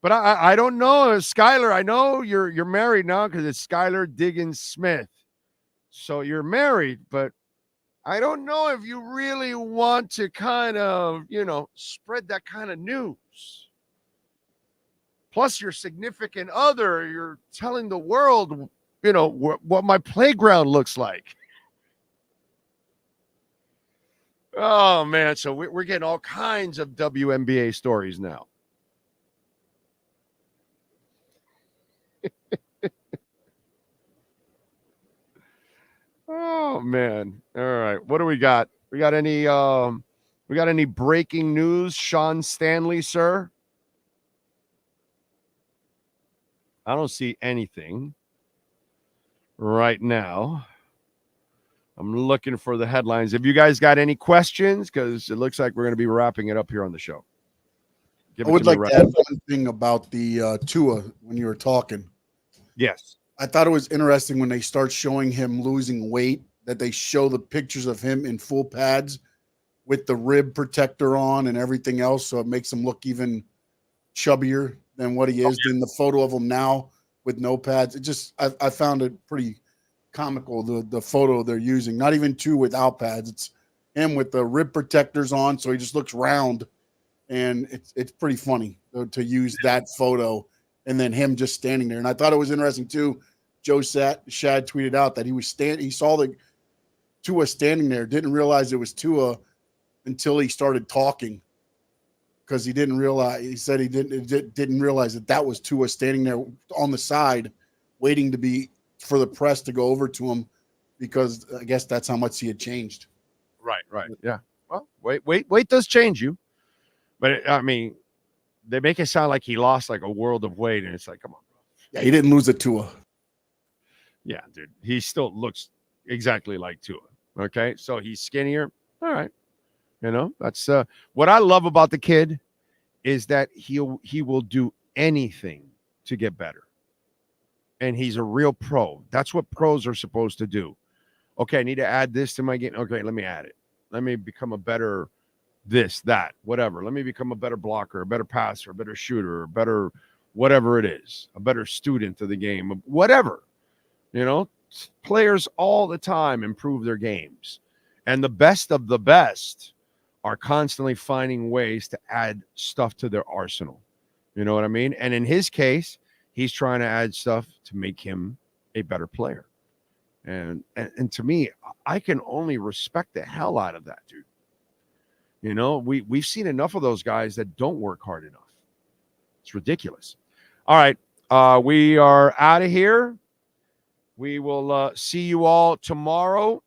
But I don't know, Skylar. I know you're married now because it's Skylar Diggins Smith. So you're married, but I don't know if you really want to kind of, spread that kind of news. Plus your significant other, you're telling the world, what my playground looks like. Oh, man. So we're getting all kinds of WNBA stories now. Oh, man. All right. What do we got? We got any breaking news, Sean Stanley, sir? I don't see anything right now. I'm looking for the headlines. Have you guys got any questions? Because it looks like we're going to be wrapping it up here on the show. I would like to add one thing about the Tua when you were talking. Yes. I thought it was interesting when they start showing him losing weight, that they show the pictures of him in full pads with the rib protector on and everything else. So it makes him look even chubbier than what he is in the photo of him now with no pads. It just, I found it pretty comical, the photo they're using. Not even two without pads. It's him with the rib protectors on, so he just looks round. And it's pretty funny to use that photo and then him just standing there. And I thought it was interesting too. Joe Shad tweeted out that he saw the Tua standing there, didn't realize it was Tua until he started talking, because he didn't realize. He said he didn't realize that was Tua standing there on the side, waiting for the press to go over to him, because I guess that's how much he had changed. Right. Yeah. Well, weight does change you, but they make it sound like he lost like a world of weight, and it's like, come on, bro. Yeah, he didn't lose it to a. Yeah, dude. He still looks exactly like Tua. Okay, so he's skinnier. All right. You know, that's what I love about the kid is that he will do anything to get better. And he's a real pro. That's what pros are supposed to do. Okay, I need to add this to my game. Okay, let me add it. Let me become a better this, that, whatever. Let me become a better blocker, a better passer, a better shooter, a better whatever it is, a better student of the game, whatever. You know, players all the time improve their games. And the best of the best are constantly finding ways to add stuff to their arsenal. You know what I mean? And in his case, he's trying to add stuff to make him a better player. And to me, I can only respect the hell out of that, dude. You know, we've seen enough of those guys that don't work hard enough. It's ridiculous. All right, we are out of here. We will see you all tomorrow.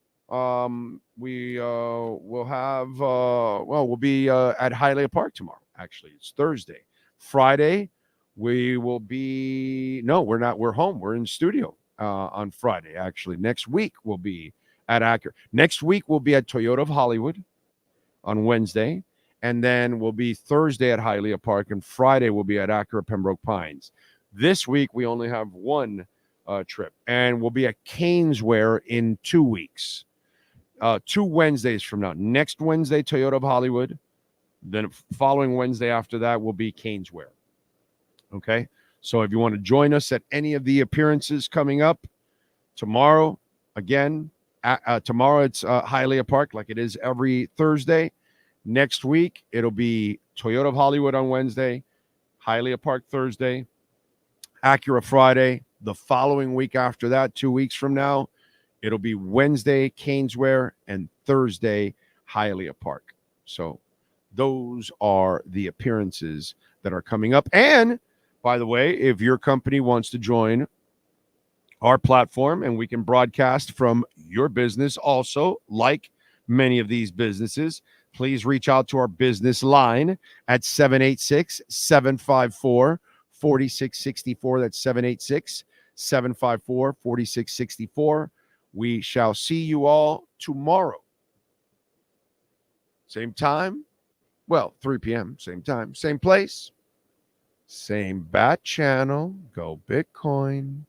We will have we'll be at Hialeah Park tomorrow. Actually, it's Thursday. Friday, we will be we're not. We're home. We're in studio on Friday. Actually, next week we'll be at Acura. Next week we'll be at Toyota of Hollywood on Wednesday, and then we'll be Thursday at Hialeah Park, and Friday we'll be at Acura Pembroke Pines. This week we only have one trip, and we'll be at Caneswear in 2 weeks. 2 Wednesdays from now. Next Wednesday, Toyota of Hollywood. Then following Wednesday after that will be Caneswear. Okay? So if you want to join us at any of the appearances coming up, tomorrow, again, tomorrow it's Hialeah Park like it is every Thursday. Next week, it'll be Toyota of Hollywood on Wednesday, Hialeah Park Thursday, Acura Friday. The following week after that, 2 weeks from now, it'll be Wednesday, Caneswear, and Thursday, Hialeah Park. So those are the appearances that are coming up. And, by the way, if your company wants to join our platform and we can broadcast from your business also, like many of these businesses, please reach out to our business line at 786-754-4664. That's 786-754-4664. We shall see you all tomorrow. Same time. Well, 3 p.m. Same time. Same place. Same bat channel. Go Bitcoin.